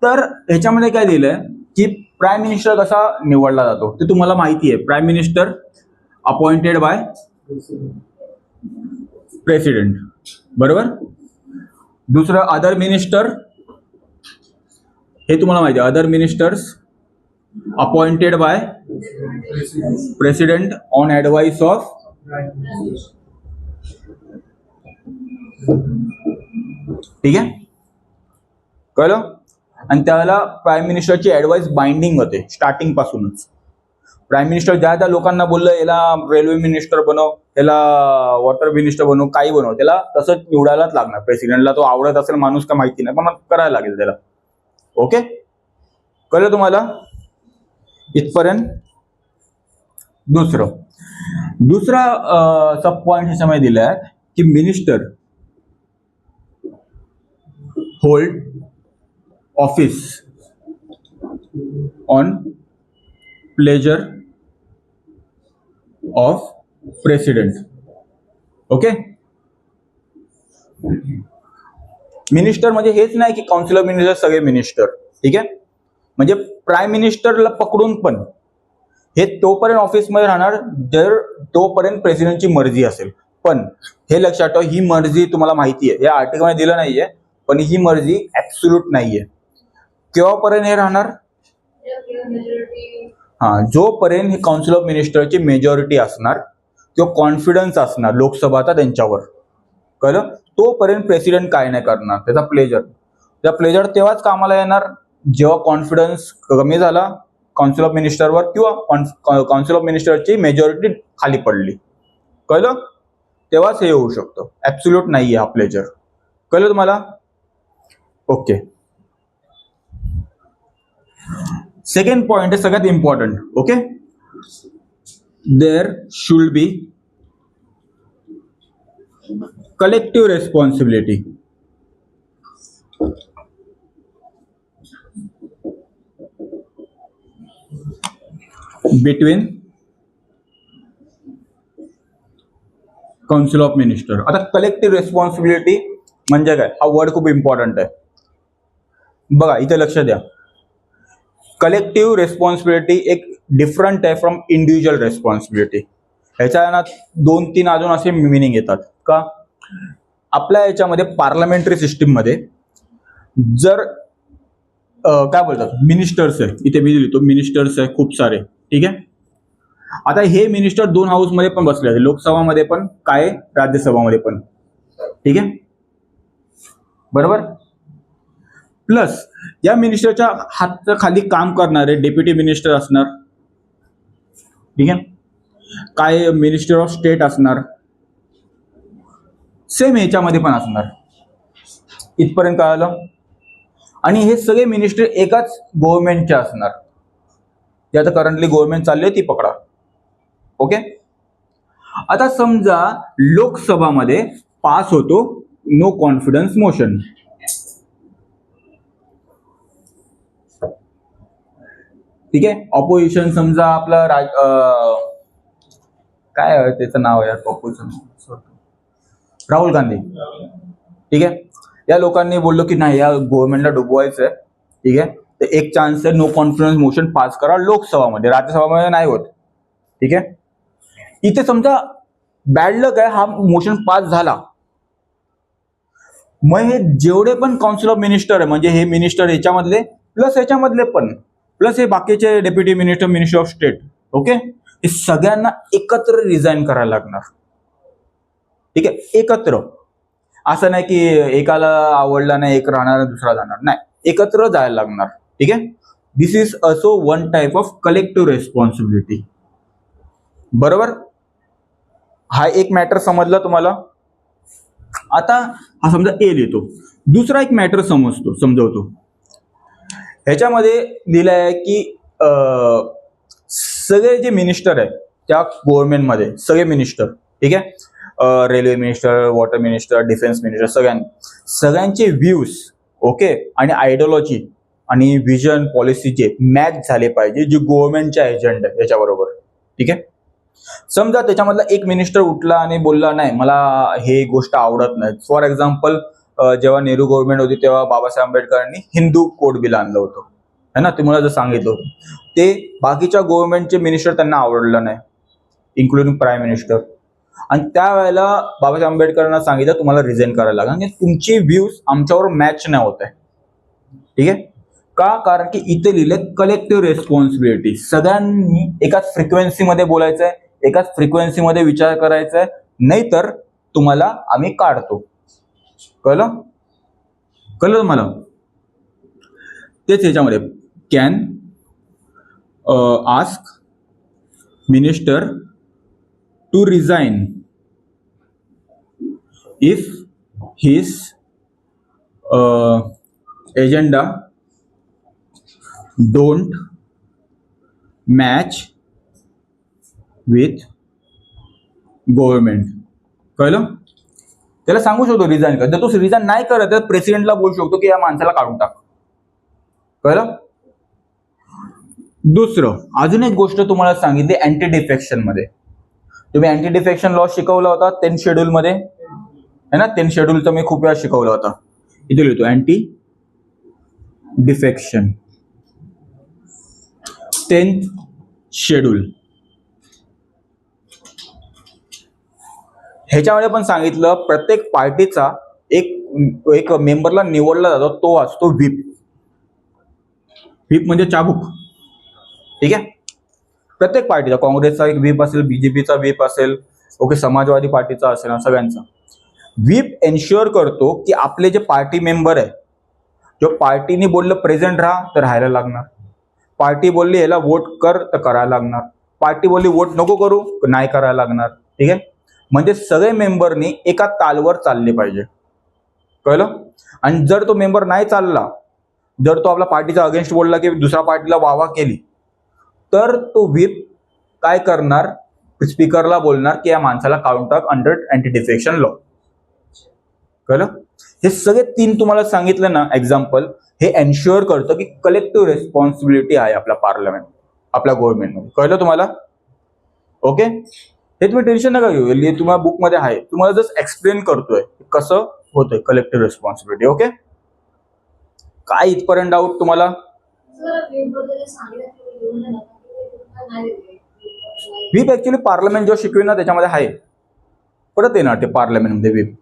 तर ह्याच्यामध्ये काय दिलंय की प्राईम मिनिस्टर कसा निवडला जातो ते तुम्हाला माहिती आहे. Prime minister appointed by president, बरोबर. दुसरं अदर मिनिस्टर, हे तुम्हाला माहिती आहे, other ministers appointed by president on advice of, ठीक आहे, कळलं. आणि त्याला प्राईम मिनिस्टरची ऍडवाइस बाइंडिंग होते स्टार्टिंग पासूनच. प्राईम मिनिस्टर ज्या त्या लोकांना बोललं याला रेल्वे मिनिस्टर बनव, याला वॉटर मिनिस्टर बनव, काही बनव, त्याला तसंच निवडायलाच लागणार. प्रेसिडेंटला तो आवडत असेल माणूस का माहिती नाही, पण करायला लागेल त्याला. ओके, कळलं तुम्हाला इथपर्यंत. दुसरा सब पॉइंट ह्याच्यामध्ये दिलाय की minister hold office on pleasure of president. Okay, minister म्हणजे हेच नाही की काउन्सिल ऑफ मिनिस्टर सगळे मिनिस्टर, ठीक आहे. म्हणजे प्राईम मिनिस्टरला पकडून पण हे तोपर्यंत ऑफिसमध्ये राहणार जर तोपर्यंत प्रेसिडेंटची मर्जी असेल. पण हे लक्षात ठेवा, ही मर्जी तुम्हाला माहिती आहे, या आर्टिकलमध्ये दिलं नाहीये, पण ही मर्जी ऍब्सोल्यूट नाहीये. केव्हापर्यंत हे राहणार? जोपर्यंत ही काउन्सिल ऑफ मिनिस्टरची मेजॉरिटी असणार किंवा कॉन्फिडन्स असणार लोकसभाचा त्यांच्यावर, कळलं, तोपर्यंत प्रेसिडेंट काय नाही करणार, त्याचा प्लेजर तेव्हाच कामाला येणार जेव्हा कॉन्फिडन्स कमी झाला काउन्सिल ऑफ मिनिस्टरवर किंवा काउन्सिल ऑफ मिनिस्टरची मेजॉरिटी खाली पडली, कळलं, तेव्हाच हे होऊ शकतं. ऍब्सोल्यूट नाहीये हा प्लेजर. कळलं तुम्हाला? ओके. सेकंड पॉइंट आहे सगळ्यात important. Okay, there should be collective responsibility between council of minister. आता कलेक्टिव्ह रेस्पॉन्सिबिलिटी म्हणजे काय, हा वर्ड खूप इम्पॉर्टंट आहे. बघा इथे लक्ष द्या, कलेक्टिव्ह रेस्पॉन्सिबिलिटी एक डिफरंट आहे फ्रॉम इंडिव्हिज्युअल रेस्पॉन्सिबिलिटी. ह्याच्या ना 2-3 अजून असे मिनिंग येतात का. आपल्या याच्यामध्ये पार्लमेंटरी सिस्टीम मध्ये जर काय बोलतात मिनिस्टर्स आहे, इथे मी लिहितो मिनिस्टर्स आहे खूप सारे, ठीक आहे. आता हे मिनिस्टर 2 हाऊस मध्ये पण बसले आहेत, लोकसभामध्ये पण काय राज्यसभामध्ये पण, ठीक आहे, बरोबर. प्लस या मिनिस्टरच्या हातच्या खाली काम करणारे डेप्युटी मिनिस्टर असणार, ठीक आहे, काय मिनिस्टर ऑफ स्टेट असणार, सेम ह्याच्यामध्ये पण असणार. इथपर्यंत कळालं. आणि हे सगळे मिनिस्टर एकाच गव्हर्नमेंटचे असणार, जे आता करंटली गव्हर्नमेंट चालली आहे ती पकडा. ओके, आता समजा लोकसभामध्ये पास होतो नो कॉन्फिडन्स मोशन, ठीक आहे. ऑपोजिशन समजा आपला काय आहे त्याचं नाव आहे ऑपोजिशन, राहुल गांधी, ठीक आहे. या लोकांनी बोललो की नाही या गव्हर्नमेंटला डुबवायचं आहे, ठीक आहे, तर एक चान्स आहे नो कॉन्फिडन्स मोशन पास करा लोकसभामध्ये, राज्यसभामध्ये नाही होत, ठीक आहे. इथे समजा बॅड लक आहे, हा मोशन पास झाला, मग हे जेवढे पण काउन्सिल ऑफ मिनिस्टर आहे म्हणजे हे मिनिस्टर ह्याच्यामधले प्लस ह्याच्यामधले पण प्लस हे बाकीचे deputy minister, minister of state, okay, हे सगळ्यांना एकत्र रिझाईन करायला लागणार, ठीक आहे, एकत्र. असं नाही की एकाला आवडला नाही एक राहणार दुसरा जाणार, नाही, एकत्र जायला लागणार, ठीक आहे. This is also one type of collective responsibility, बरोबर. हा एक मॅटर समजला तुम्हाला. आता हा समजा ए लिहितो, दुसरा एक मॅटर समजवतो. ह्याच्यामध्ये दिलं आहे की सगळे जे मिनिस्टर आहेत त्या गव्हर्नमेंटमध्ये सगळे मिनिस्टर, ठीक आहे, railway minister, water minister, defence minister, सगळ्यांचे व्ह्यूज, ओके, आणि आयडिओलॉजी आणि व्हिजन पॉलिसीचे मॅच झाले पाहिजे जे गव्हर्नमेंटच्या एजेंडा आहे याच्याबरोबर, ठीक आहे. समजा त्याच्यामधला एक मिनिस्टर उठला आणि बोलला नाही मला हे गोष्ट आवडत नाही. फॉर एक्झाम्पल जेव्हा नेहरू गव्हर्नमेंट होती तेव्हा बाबासाहेब आंबेडकरांनी हिंदू कोड बिल आणलं होतं, है ना, तुम्हाला जर सांगितलं होतं, ते बाकीच्या गव्हर्नमेंटचे मिनिस्टर त्यांना आवडलं नाही, इन्क्लुडिंग प्राईम मिनिस्टर. आणि त्यावेळेला बाबासाहेब आंबेडकरांना सांगितलं तुम्हाला रिझाईन करायला लागेल आणि तुमची व्ह्यूज आमच्यावर मॅच नाही होत आहे. ठीक आहे का? कारण की इथे लिहिले कलेक्टिव्ह रेस्पॉन्सिबिलिटी. सगळ्यांनी एकाच फ्रिक्वेन्सीमध्ये बोलायचं आहे, एकाच फ्रिक्वेन्सीमध्ये विचार करायचा आहे, नाहीतर तुम्हाला आम्ही काढतो. कळलं तुम्हाला? तेच ह्याच्यामध्ये can ask minister to resign if his agenda don't match with government. कळलं? त्याला सांगू शकतो रिझाईन कर. जर तो रिझाईन नाही करत तर प्रेसिडेंटला बोलू शकतो की या माणसाला काढून टाक. कळलं? दुसरं अजून एक गोष्ट तुम्हाला सांगितली अँटी डिफेक्शन मध्ये. तुम्ही अँटी डिफेक्शन लॉ शिकवला होता 10th शेड्यूल मध्ये है ना. 10th शेड्यूलचा मी खूप वेळा शिकवला होता. इथे लिहितो अँटी डिफेक्शन 10th शेड्यूल. ह्याच्यामध्ये पण सांगितलं प्रत्येक पार्टीचा एक मेंबरला निवडला जातो, तो असतो व्हीप. व्हीप म्हणजे चाबूक. ठीक आहे. प्रत्येक पार्टीचा, काँग्रेसचा एक व्हीप असेल, बीजेपीचा व्हीप असेल, ओके, समाजवादी पार्टीचा असेल, सगळ्यांचा व्हीप एन्श्युअर करतो की आपले जे पार्टी मेंबर आहे, जो पार्टीने बोललं प्रेझेंट राहा तर राहायला लागणार, पार्टी बोलली याला वोट कर तर करायला लागणार, पार्टी बोलली वोट नको करू नाही करायला लागणार. ठीक आहे. म्हणजे सगळे मेंबरनी एका तालवर चालले पाहिजे. कळलं? आणि जर तो मेंबर नाही चालला, जर तो आपला पार्टीचा अगेन्स्ट बोलला की दुसऱ्या पार्टीला वावा केली, तर तो व्हीप काय करणार, स्पीकरला बोलणार की या माणसाला काढून टाक अंडर अँटी डिफेक्शन लॉ. कळलं? हे सगळे 3 तुम्हाला सांगितलं ना एक्झाम्पल, हे एन्श्युअर करतं की कलेक्टिव्ह रेस्पॉन्सिबिलिटी आहे आपल्या पार्लमेंट, आपल्या गव्हर्नमेंटमध्ये. कळलं तुम्हाला? ओके. हे तुम्ही टेन्शन नका घेऊ, हे तुम्हाला बुकमध्ये आहे. तुम्हाला जस्ट एक्सप्लेन करतोय कसं होतंय कलेक्टिव्ह रेस्पॉन्सिबिलिटी. ओके. काय इथपर्यंत डाऊट तुम्हाला? व्हीप ऍक्च्युली पार्लमेंट जेव्हा शिकवेल ना त्याच्यामध्ये आहे, परत येणार ते पार्लमेंटमध्ये व्हीप.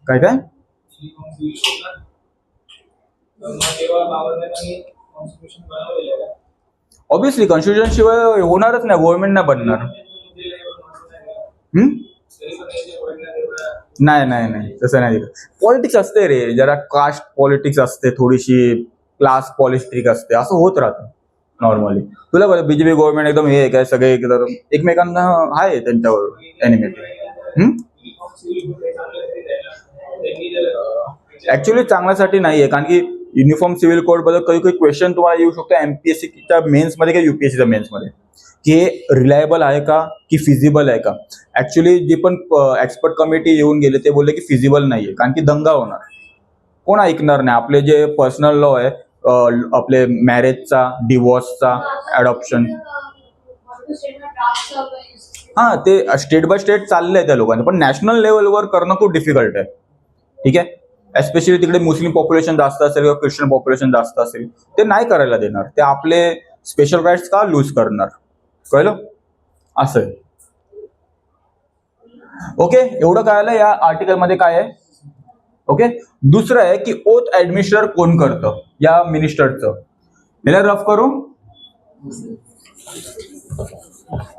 काय काय ऑब्विसली कॉन्स्टिट्यूशन शिवाय होणारच नाही, गव्हर्नमेंट नाही बनणार. नाही तसं नाही. पॉलिटिक्स असते रे, जरा कास्ट पॉलिटिक्स असते, थोडीशी क्लास पॉलिटिक्स असते, असं होत राहतं नॉर्मली. तुला बरं बीजेपी गव्हर्नमेंट एकदम हे काय सगळे एकमेकांना आहे त्यांच्यावर एनिमिटी. ऍक्च्युली चांगल्यासाठी नाहीये, कारण की युनिफॉर्म सिव्हिल कोड बद्दल काही काही क्वेश्चन तुम्हाला येऊ शकतो एमपीएससीच्या मेन्स मध्ये किंवा युपीएससीच्या मेन्स मध्ये, की हे रिलायबल आहे का की फिजिबल आहे का. ऍक्च्युली जे पण एक्सपर्ट कमिटी येऊन गेले ते बोलले की फिजिबल नाहीये, कारण की दंगा होणार, कोण ऐकणार नाही. आपले जे पर्सनल लॉ आहे, आपले मॅरेजचा, डिवोर्सचा, अडॉप्शन, हा ते स्टेट बाय स्टेट चाललंय त्या लोकांचं, पण नॅशनल लेवलवर करणं खूप डिफिकल्ट आहे. ठीक आहे. एस्पेशली तिकडे मुस्लिम पॉप्युलेशन जास्त असेल किंवा ख्रिश्चन पॉप्युलेशन जास्त असेल, ते नाही करायला देणार, ते आपले स्पेशल राईट्स का लूज करणार. कळलं? असं आहे. ओके. एवढं कळालं या आर्टिकल मध्ये काय आहे. ओके. दुसरं आहे की ओथ ऍडमिनिस्टर कोण करतं या मिनिस्टरचं. याला रफ करू.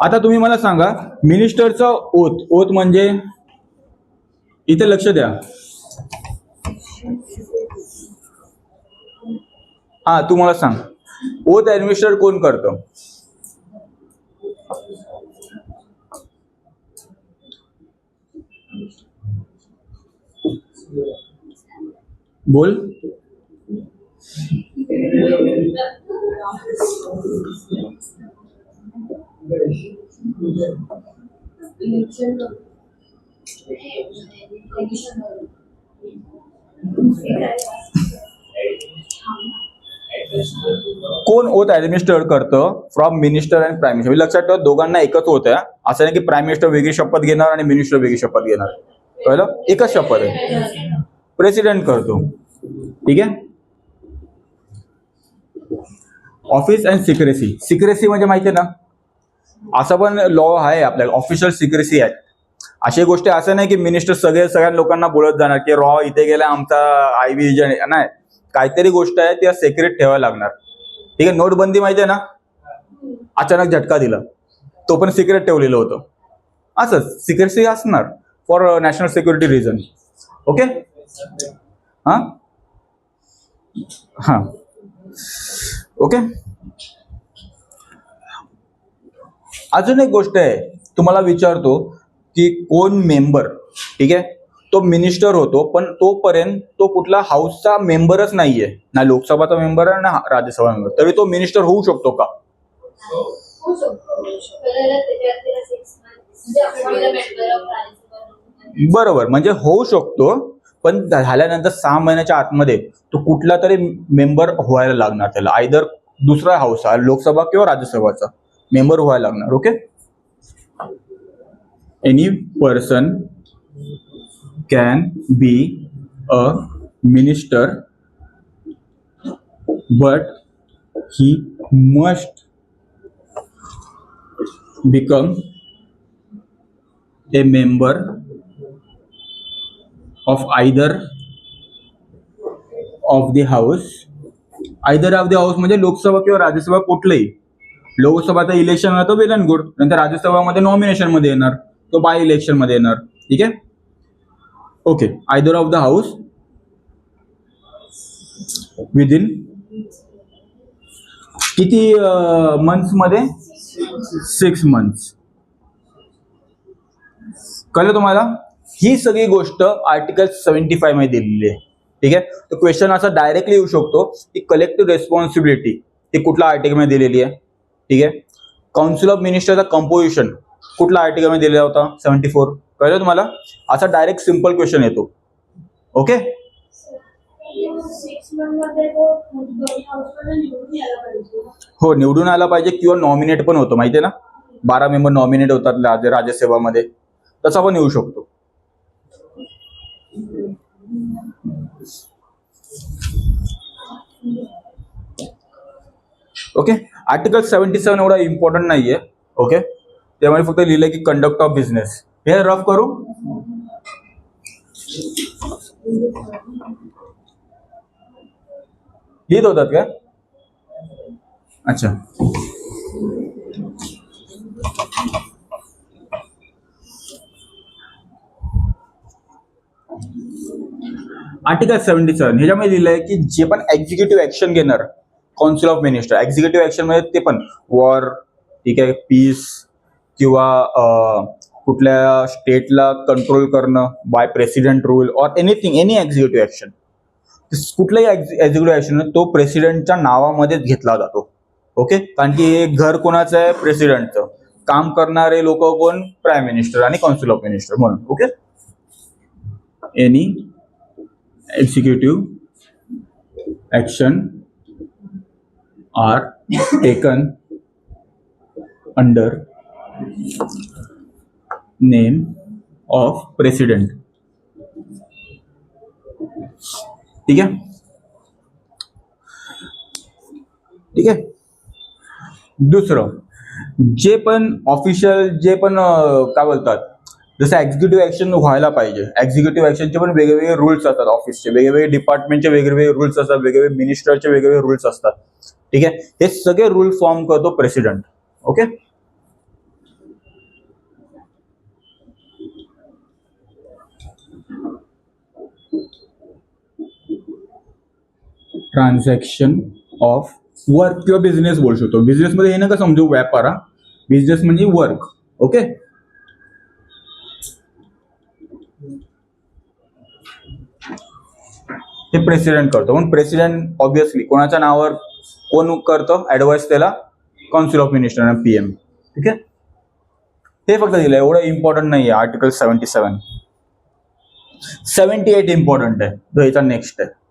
आता तुम्ही मला सांगा मिनिस्टरचं ओथ म्हणजे, इथे लक्ष द्या. हा तू मला सांग ओथ ऍडमिनिस्टर कोण करतं. बोल. कोण ओथ ऍडमिनिस्टर करतं from minister and prime minister. लक्षात ठेवा दोघांना एकच होत आहे, असं नाही की प्राईम मिनिस्टर वेगळी शपथ घेणार आणि मिनिस्टर वेगळी शपथ घेणार. कळलं? एकच शपथ आहे, प्रेसिडेंट करतो. ठीक आहे. Office and secrecy. सिक्रेसी म्हणजे माहिती आहे ना, असं पण लॉ आहे आपल्याला, ऑफिशियल सिक्रेसी ऍक्ट. अशी गोष्टी असं नाही की मिनिस्टर सगळ्या लोकांना बोलत जाणार की रॉ इथे गेला आमचा आयबी एजंट. नाही, काहीतरी गोष्ट आहे त्या सिक्रेट ठेवायला लागणार. ठीक आहे. नोटबंदी माहिती आहे ना, अचानक झटका दिला, तो पण सिक्रेट ठेवलेलं होतं. असंच सिक्रेसी असणार for national security reason. Okay. हा हा ओके. अजून एक गोष्ट आहे, तुम्हाला विचारतो की कोण मेंबर, ठीक आहे, तो मिनिस्टर होतो पण तोपर्यंत तो कुठला हाऊसचा मेंबरच नाहीये, ना लोकसभाचा मेंबर आहे ना राज्यसभा मेंबर, तरी तो मिनिस्टर होऊ शकतो का? बरोबर, म्हणजे होऊ शकतो, पण झाल्यानंतर 6 महिन्याच्या आतमध्ये तो कुठला तरी मेंबर व्हायला लागणार त्याला, आयदर दुसरा हाऊस लोकसभा किंवा राज्यसभाचा मेंबर व्हायला लागणार. Okay. Any person can be a minister but he must become a member of either of the house. either of the house म्हणजे लोकसभा किंवा राज्यसभा कुठलंही. लोकसभाचं इलेक्शन तो वेल अँड गुड, नंतर राज्यसभामध्ये नॉमिनेशन मध्ये येणार, तो बाय इलेक्शन मध्ये येणार. ठीक आहे. Okay. Either of the house within किती मंथ्स मध्ये? 6 मंथ्स. कळलं तुम्हाला? ही सगळी गोष्ट आर्टिकल 75 मध्ये दिलेली आहे. ठीक आहे. तर क्वेश्चन असा डायरेक्टली येऊ शकतो की कलेक्टिव्ह रेस्पॉन्सिबिलिटी ही कुठल्या आर्टिकल मध्ये दिलेली आहे. ठीक आहे. काउन्सिल ऑफ मिनिस्टरचा कंपोजिशन कुठल्या आर्टिकल मध्ये दिलेला होता? 74. कळलं तुम्हाला? असा डायरेक्ट सिंपल क्वेश्चन येतो. ओके. हो, निवडून आला पाहिजे किंवा नॉमिनेट पण होतो, माहितीये ना, 12 मेंबर नॉमिनेट होतात राज्यसभामध्ये, तसा पण येऊ शकतो. ओके. आर्टिकल 77 एवढा इम्पॉर्टंट नाहीये. ओके. त्यामुळे फक्त लिहिलंय की कंडक्ट ऑफ बिझनेस. हे रफ करू. लिहित होतात का? अच्छा. आर्टिकल 77 ह्याच्यामध्ये लिहिलंय की जे पण एक्झिक्युटिव्ह ऍक्शन घेणार council of minister, executive action मध्ये ते पण वॉर, ठीक आहे, पीस किंवा कुठल्या स्टेटला कंट्रोल करणं बाय प्रेसिडेंट रूल और एनिथिंग, एनी एक्झिक्युटिव्ह ऍक्शन, कुठलाही एक्झिक्युटिव्ह ऍक्शन तो प्रेसिडेंटच्या नावामध्येच घेतला जातो. ओके. कारण की घर कोणाचं आहे? प्रेसिडेंटचं. काम करणारे लोक कोण? प्राईम मिनिस्टर आणि काउन्सिल ऑफ मिनिस्टर म्हणून. Okay. Any executive action are taken under name of president. ठीक आहे. ठीक आहे. दुसरं, जे पण ऑफिशियल जे पण काय बोलतात, जसं एक्झिक्युटिव्ह ऍक्शन व्हायला पाहिजे, एक्झिक्युटिव्ह ऍक्शनचे पण वेगवेगळे रूल्स असतात, ऑफिसचे वेगवेगळे, डिपार्टमेंटचे वेगवेगळे रूल्स असतात, वेगवेगळे मिनिस्टरचे वेगवेगळे रूल्स असतात. ठीक आहे. हे सगळे रूल फॉर्म करतो president. Okay. Transaction of work किंवा बिझनेस बोलू शकतो. बिझनेस मध्ये हे नका समजू व्यापार, बिझनेस म्हणजे वर्क. ओके. हे प्रेसिडेंट करतो. पण प्रेसिडेंट ऑब्विसली कोणाच्या नावावर कोण करतो ऍडवाइस? त्याला काउन्सिल ऑफ मिनिस्टर आणि PM. ठीक आहे. हे फक्त दिलं, एवढं इम्पॉर्टंट नाही आहे. आर्टिकल 77. 78 इम्पॉर्टंट आहे, जो याचा नेक्स्ट आहे.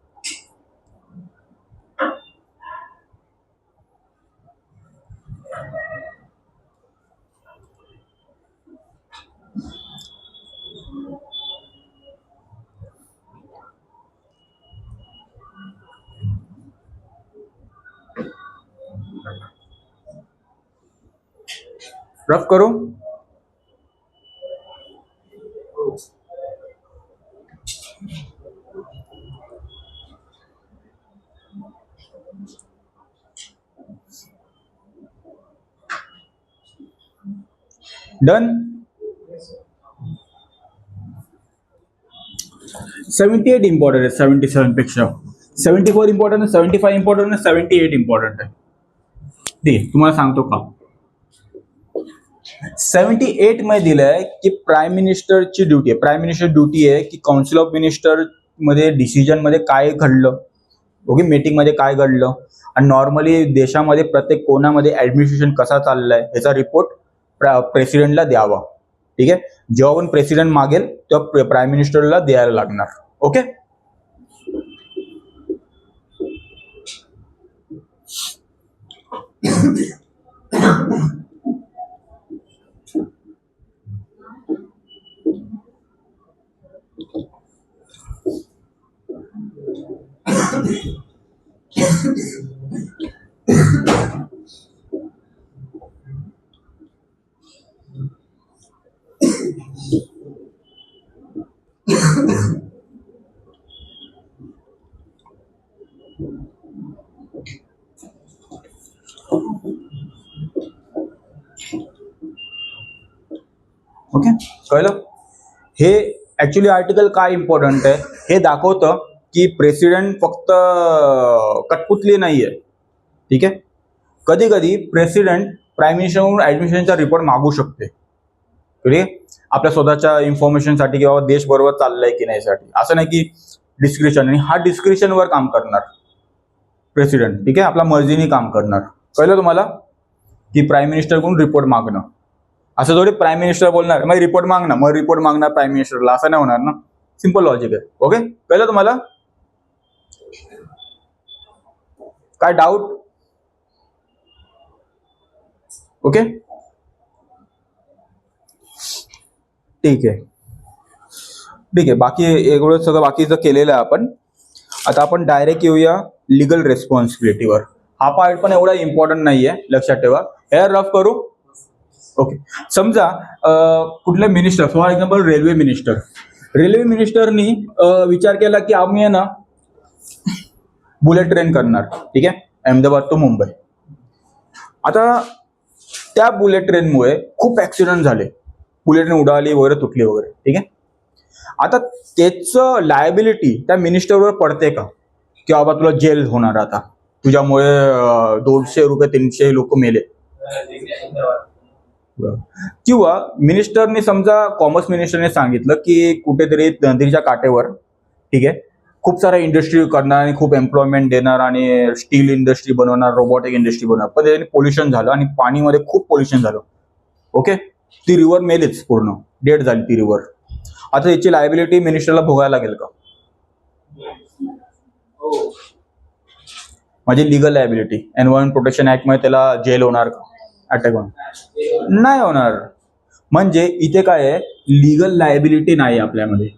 रफ करू. डन. 78 इम्पॉर्टंट आहे 77 पेक्षा. 74 इम्पॉर्टंट आहे, 75 इम्पॉर्टंट आहे, 78 इम्पॉर्टंट आहे. ते तुम्हाला सांगतो का. 78 मध्ये दिलंय की प्राईम मिनिस्टरची ड्युटी आहे. प्राईम मिनिस्टर ड्युटी आहे की काउन्सिल ऑफ मिनिस्टर मध्ये डिसिजन मध्ये काय घडलं, ओके, मीटिंग मध्ये काय घडलं, आणि नॉर्मली देशामध्ये प्रत्येक कोणामध्ये ऍडमिनिस्ट्रेशन कसा चाललंय याचा रिपोर्ट प्रेसिडेंटला द्यावा. ठीक आहे. जेव्हा पण प्रेसिडेंट मागेल तेव्हा प्राईम मिनिस्टरला द्यायला लागणार. ओके. ओके, कळलं. हे ऍक्च्युली आर्टिकल काय इम्पॉर्टंट आहे हे दाखवतं की प्रेसिडेंट फक्त कठपुतली नाहीये. ठीक आहे. कधी कधी प्रेसिडेंट प्राईम मिनिस्टरकडून ऍडमिनिस्ट्रेशनचा रिपोर्ट मागू शकते. ठीक आहे. आपल्या स्वतःच्या इन्फॉर्मेशनसाठी किंवा देश बरोबर चाललंय की नाही साठी. असं नाही की डिस्क्रिप्शन, आणि हा डिस्क्रिप्शनवर काम करणार प्रेसिडेंट. ठीक आहे. आपल्या मर्जीने काम करणार. कळलं तुम्हाला की प्राईम मिनिस्टरकडून रिपोर्ट मागणं. असं थोडी प्राईम मिनिस्टर बोलणार मग रिपोर्ट मागणार, मग रिपोर्ट मागणार प्राईम मिनिस्टरला, असं नाही होणार ना. सिंपल लॉजिक आहे. ओके, कळलं तुम्हाला. काय डाऊट. ओके, ठीक आहे. ठीक आहे. बाकी एवढं सगळं बाकीचं केलेलं आहे आपण. आता आपण डायरेक्ट येऊया लिगल रेस्पॉन्सिबिलिटीवर. हा पार्ट पण एवढा इम्पॉर्टंट नाहीये, लक्षात ठेवा. हे रफ करू. ओके. समजा कुठले minister, for example railway minister. Railway मिनिस्टरनी विचार केला की आम्ही आहे ना बुलेट ट्रेन करणार. ठीक आहे. अहमदाबाद टू मुंबई. आता त्या बुलेट ट्रेनमुळे खूप ऍक्सिडेंट झाले, बुलेट ट्रेन उडाली वगैरे, तुटली वगैरे. ठीक आहे. आता त्याचं लायबिलिटी त्या मिनिस्टरवर पडते का, की बाबा तुला जेल होणार, आता तुझ्यामुळे 200 रुपये 300 लोक मेले. किंवा मिनिस्टरने, समजा कॉमर्स मिनिस्टरने सांगितलं की कुठेतरी नदीच्या काठेवर, ठीक आहे, खूप साऱ्या इंडस्ट्री करणार आणि खूप एम्प्लॉयमेंट देणार आणि स्टील इंडस्ट्री बनवणार, रोबोटिक इंडस्ट्री बनवणार, पण त्याने पोल्युशन झालं आणि पाणीमध्ये खूप पोल्युशन झालं. ओके. ती रिव्हर मेलीच, पूर्ण डेड झाली ती रिव्हर. आता याची लायबिलिटी मिनिस्टरला भोगायला लागेल का. माझी legal liability, environment protection act मध्ये त्याला जेल होणार का, अटॅक होणार नाही होणार. म्हणजे इथे काय आहे, लिगल लायबिलिटी नाही आपल्यामध्ये.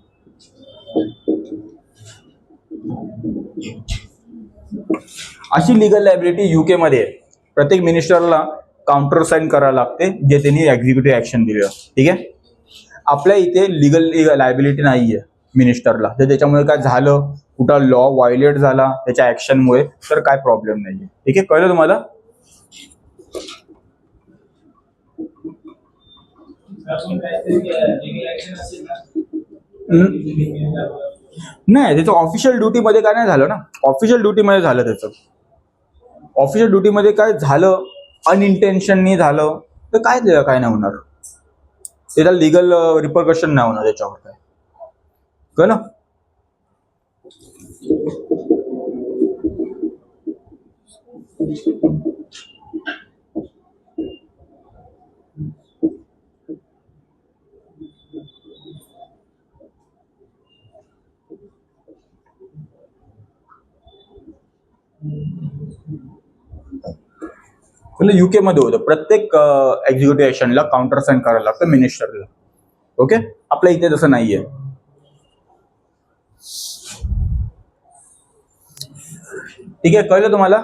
अशी लिगल लायबिलिटी युके मध्ये आहे. प्रत्येक मिनिस्टरला काउंटर साइन करायला लागते जे त्यांनी एक्झिक्युटिव्ह ऍक्शन दिलं. ठीक आहे. आपल्या इथे लिगल लायबिलिटी नाहीये मिनिस्टरला. तर त्याच्यामुळे काय झालं, कुठं लॉ व्हायोलेट झाला त्याच्या ऍक्शनमुळे, तर काय प्रॉब्लेम नाहीये. ठीक आहे, कळलं तुम्हाला. नाही, त्याचं ऑफिशियल ड्युटी मध्ये काय नाही झालं ना. ऑफिशियल ड्युटी मध्ये झालं त्याचं. ऑफिशियल ड्युटी मध्ये काय झालं, अनइंटेन्शननी झालं, तर काय नाही होणार. त्याला लिगल रिपरकशन नाही होणार त्याच्यावर. काय कळलं. युके मध्ये होतं, प्रत्येक एक्झिक्युटिव्ह ऍक्शनला काउंटर साइन करायला लागतं मिनिस्टरला. ओके. आपल्या इथे तसं नाहीये. ठीक आहे, कळलं तुम्हाला.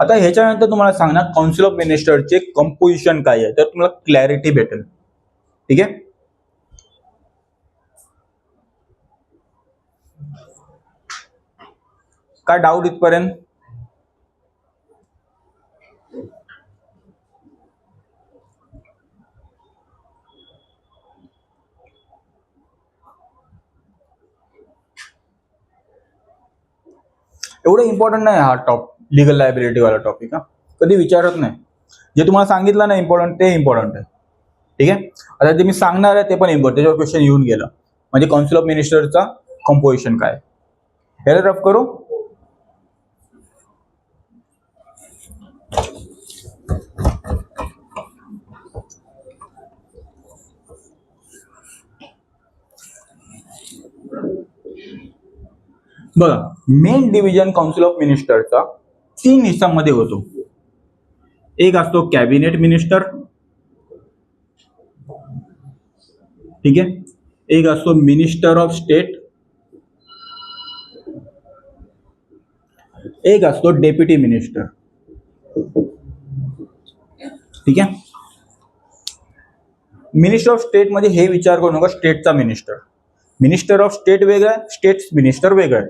आता ह्याच्यानंतर तुम्हाला सांगणार काउन्सिल ऑफ मिनिस्टरचे कंपोजिशन काय आहे, तर तुम्हाला क्लॅरिटी भेटेल. ठीक आहे. काय डाऊट इथपर्यंत? एवढं इम्पॉर्टंट नाही हा लिगल लायबिलिटी वाला टॉपिक. हा कधी विचारत नाही. जे तुम्हाला सांगितलं ना इम्पॉर्टंट, ते इम्पॉर्टंट आहे. ठीक आहे. आता जे मी सांगणार आहे ते पण इम्पॉर्टंट, त्याच्यावर क्वेश्चन येऊन गेलं. म्हणजे काउन्सिल ऑफ मिनिस्टरचा कंपोजिशन काय. याला रफ करू. बघा, मेन डिव्हिजन काउन्सिल ऑफ मिनिस्टरचा 3 हिस्सामध्ये होतो. एक असतो कॅबिनेट मिनिस्टर. ठीक आहे. एक असतो मिनिस्टर ऑफ स्टेट. एक असतो डेप्युटी मिनिस्टर. ठीक आहे. मिनिस्टर ऑफ स्टेट मध्ये हे विचार करू नका स्टेटचा मिनिस्टर. मिनिस्टर ऑफ स्टेट वेगळा, स्टेट मिनिस्टर वेगळा.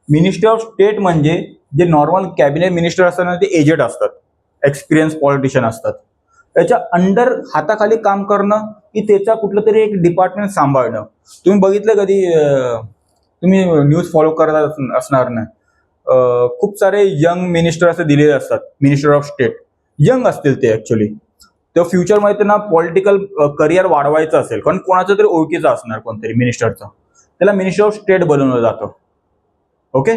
मिनिस्टर ऑफ स्टेट म्हणजे जे नॉर्मल कॅबिनेट मिनिस्टर असतात ना, ते एजेड असतात, एक्सपिरियन्स पॉलिटिशियन असतात. त्याच्या अंडर हाताखाली काम करणं की त्याचा कुठलं तरी एक डिपार्टमेंट सांभाळणं. तुम्ही बघितलं कधी, तुम्ही न्यूज फॉलो करत असणार ना, खूप सारे यंग मिनिस्टर असे दिलेले असतात. मिनिस्टर ऑफ स्टेट यंग असतील ते ऍक्च्युली. तर फ्युचरमध्ये त्यांना पॉलिटिकल करिअर वाढवायचं असेल, कारण कोणाचं तरी ओळखीचं असणार कोणतरी मिनिस्टरचं, त्याला मिनिस्टर ऑफ स्टेट बनवलं जातं. ओके.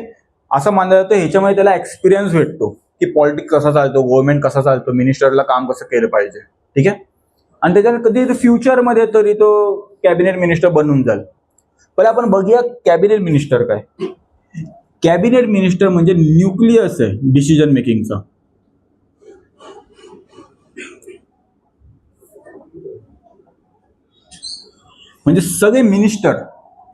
असं मानलं जातं ह्याच्यामध्ये त्याला एक्सपिरियन्स भेटतो की पॉलिटिक्स कसा चालतो, गव्हर्नमेंट कसा चालतो, मिनिस्टरला काम कसं केलं पाहिजे. ठीक आहे. आणि त्याच्यात कधी फ्युचरमध्ये तरी तो कॅबिनेट मिनिस्टर बनून जाईल. पण आपण बघूया कॅबिनेट मिनिस्टर काय. कॅबिनेट मिनिस्टर म्हणजे न्यूक्लियस आहे डिसिजन मेकिंगचा. म्हणजे सगळे मिनिस्टर,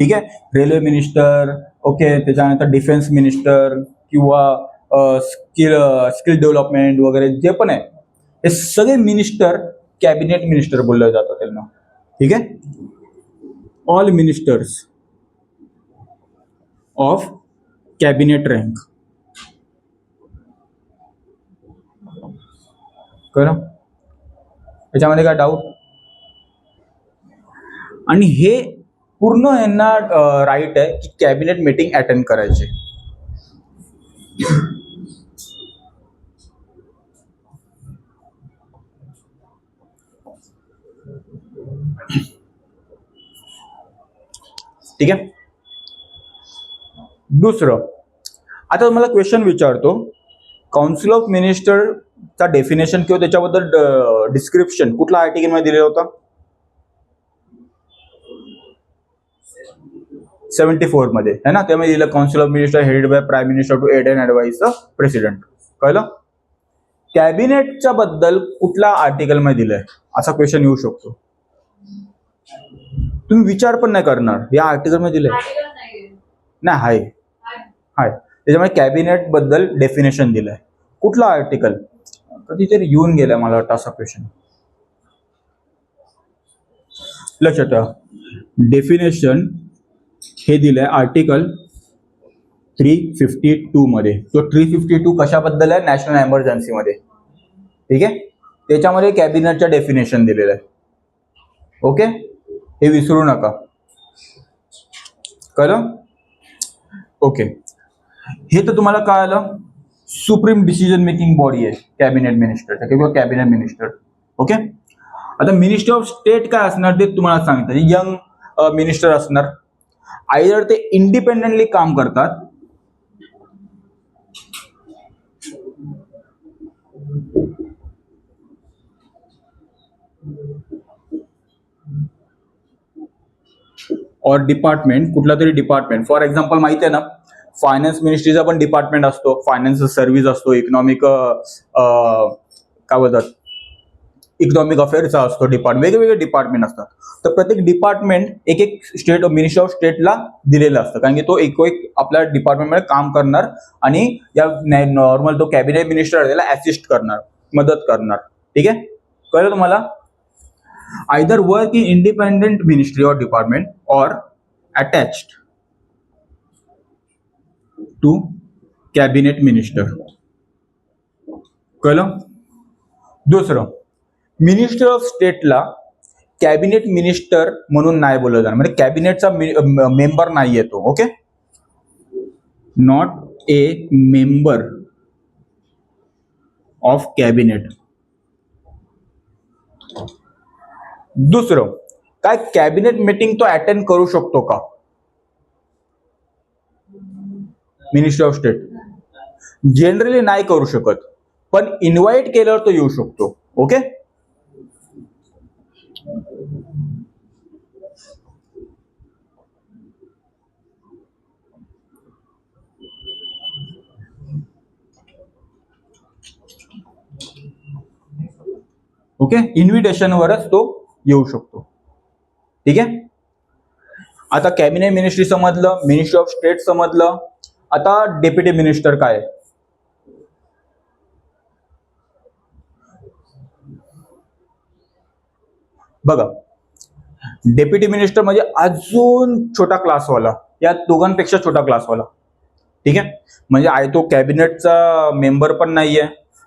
ठीक आहे, रेल्वे मिनिस्टर, ओके, त्याच्यानंतर डिफेन्स मिनिस्टर किंवा स्किल डेव्हलपमेंट वगैरे जे पण आहे, हे सगळे मिनिस्टर कॅबिनेट मिनिस्टर बोलले जातात त्यांना. ठीक आहे. All ministers of cabinet rank. कळलं? याच्यामध्ये काय डाऊट? आणि हे पूर्ण यांना राईट आहे की कॅबिनेट मीटिंग अटेंड करायचे. ठीक आहे. दुसरं, आता तुम्हाला क्वेश्चन विचारतो, काउन्सिल ऑफ मिनिस्टरचा डेफिनेशन किंवा त्याच्याबद्दल डिस्क्रिप्शन कुठल्या आर्टिकल मध्ये दिलेला होता? 74 मध्ये है ना. त्यामध्ये दिलं council of minister headed by prime minister to aid and advice the president. कळलं? कॅबिनेटच्या बद्दल कुठल्या आर्टिकल मध्ये दिलंय असा क्वेश्चन येऊ शकतो. तुम्ही विचार पण नाही करणार या आर्टिकल मध्ये दिलंय नाही. हाय हाय त्याच्यामध्ये कॅबिनेट बद्दल डेफिनेशन दिलंय. कुठला आर्टिकल? कधीतरी येऊन गेलाय मला वाटतं असा क्वेश्चन. लक्षात ठेवा, डेफिनेशन हे दिलंय आर्टिकल 352 मध्ये. तो 352 कशाबद्दल आहे? नॅशनल एमर्जन्सी मध्ये. ठीक आहे. त्याच्यामध्ये कॅबिनेटच्या डेफिनेशन दिलेलं आहे. ओके, हे विसरू नका. कळलं? ओके. हे तर तुम्हाला कळालं, सुप्रीम डिसिजन मेकिंग बॉडी आहे कॅबिनेट मिनिस्टरचा किंवा कॅबिनेट मिनिस्टर. ओके. आता मिनिस्टर ऑफ स्टेट काय असणार ते तुम्हाला सांगितलं. यंग मिनिस्टर असणार. आयदर ते इंडिपेंडेंटली काम करतात और डिपार्टमेंट, कुठला तरी डिपार्टमेंट. फॉर एक्झाम्पल माहिती आहे ना, फायनान्स मिनिस्ट्रीचा पण डिपार्टमेंट असतो, फायनान्स सर्व्हिस असतो, इकॉनॉमिक काय बोलतात, इकॉनॉमिक अफेअर्सचा असतो डिपार्टमेंट, वेगवेगळे डिपार्टमेंट असतात. तर प्रत्येक डिपार्टमेंट एक एक स्टेट मिनिस्ट्री ऑफ स्टेटला दिलेलं असतं, कारण की तो एक आपल्या डिपार्टमेंटमध्ये काम करणार आणि या नॉर्मल तो कॅबिनेट मिनिस्टर त्याला असिस्ट करणार, मदत करणार. ठीक आहे, कळलं तुम्हाला? Either work in independent ministry और डिपार्टमेंट और अटॅच्ड टू कॅबिनेट मिनिस्टर. कळलं? दुसरं, मिनिस्टर ऑफ स्टेटला कॅबिनेट मिनिस्टर म्हणून नाही बोललं जाणार, म्हणजे कॅबिनेटचा मेंबर नाही येतो. Okay, not a member of cabinet. दुसरं, काय कॅबिनेट मीटिंग तो अटेंड करू शकतो का मिनिस्टर ऑफ स्टेट? जनरली नाही करू शकत, पण इन्व्हाइट केल्यावर तो येऊ शकतो. ओके, ओके, इन्व्हिटेशनवरच तो येऊ शकतो. ठीक आहे, आता कॅबिनेट मिनिस्ट्री समजलं, मिनिस्ट्री ऑफ स्टेट समजलं. आता डेप्युटी मिनिस्टर काय आहे? बघा, डेप्युटी मिनिस्टर म्हणजे अजून छोटा क्लासवाला, या दोघांपेक्षा छोटा क्लासवाला. ठीक आहे, म्हणजे तो कॅबिनेटचा मेंबर पण नाहीये,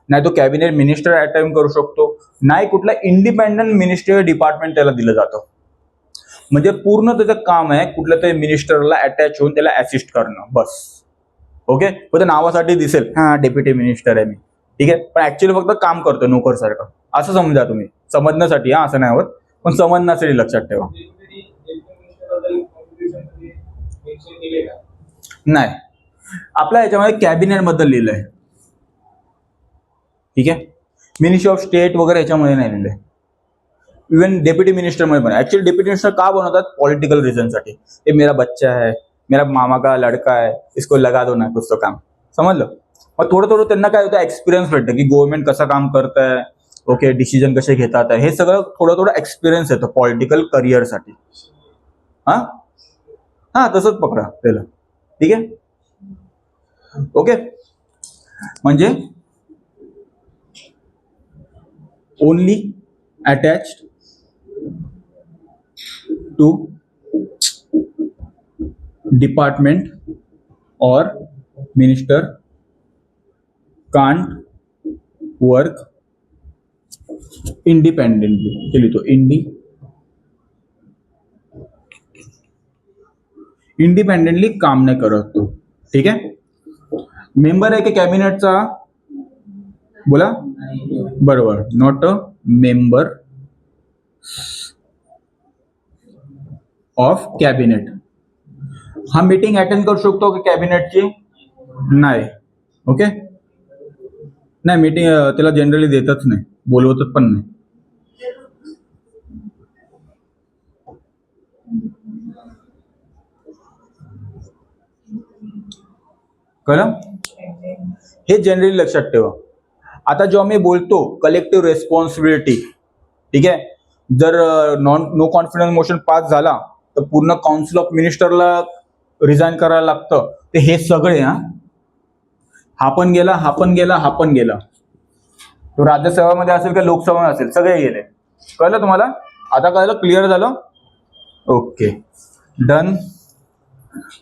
नाही तो कॅबिनेट मिनिस्टर अटेंड करू शकतो, नाही कुठला इंडिपेंडंट मिनिस्ट्रियल डिपार्टमेंट त्याला दिलं जातं. म्हणजे पूर्ण त्याचं काम आहे कुठल्या तरी मिनिस्टरला अटॅच होऊन त्याला असिस्ट करणं, बस. ओके, फक्त नावासाठी दिसेल हा डेप्युटी मिनिस्टर आहे मी, ठीक आहे, पण ऍक्च्युअली फक्त काम करतो नोकर सारखं, असं समजा तुम्ही, समजण्यासाठी. हा, असं नाही होत, पण समजण्यासाठी लक्षात ठेवा. नाही, आपल्या याच्यामध्ये कॅबिनेट बद्दल लिहिलंय. ठीक आहे, मिनिस्ट्री ऑफ स्टेट वगैरे याच्यामध्ये नाही लिहिलंय. इवन डेप्युटी मिनिस्टर मध्ये पण. ऍक्च्युअली डेप्युटी मिनिस्टर का बनवतात? पॉलिटिकल रिझन साठी. ये मेरा बच्चा है, मेरा मामा का लड़का है, इसको लगा दो ना कुछ तो काम. समजलं? मग थोडं थोडं त्यांना काय होतं, एक्सपिरियन्स भेटतं की गव्हर्नमेंट कसं काम करत आहे, ओके, डिसिजन कसे घेतात आहे, हे सगळं थोडं थोडं एक्सपिरियन्स येतं पॉलिटिकल करिअरसाठी. हा हा, तसंच पकडा त्याला. ठीक आहे, ओके, म्हणजे only attached to department or minister can't work independently. चलिए तो इंडिपेंडेंटली काम नाही करत तो. ठीक आहे, मेंबर आहे की कॅबिनेटचा? बोला बरोबर, not a member of cabinet. हा मीटिंग अटेंड करू शकतो की कॅबिनेटची? नाही. ओके, नाही, मीटिंग त्याला जनरली देतच नाही, बोलवतच पण नाही. कळलं? हे जनरली लक्षात ठेवा. आता जेव्हा मी बोलतो कलेक्टिव्ह रेस्पॉन्सिबिलिटी, ठीक आहे, जर नो कॉन्फिडन्स मोशन पास झाला तर पूर्ण काउन्सिल ऑफ मिनिस्टरला रिझाईन करायला लागतं. ते हे सगळे, हा पण गेला, हा पण गेला, हा पण गेला. तो राज्यसभामध्ये असेल किंवा लोकसभा असेल, सगळे गेले. कळलं तुम्हाला? आता कळलं? क्लिअर झालं? Okay, done.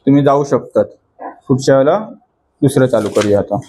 तुम्ही जाऊ शकतात. पुढच्या वेळेला दुसरं चालू करूया आता.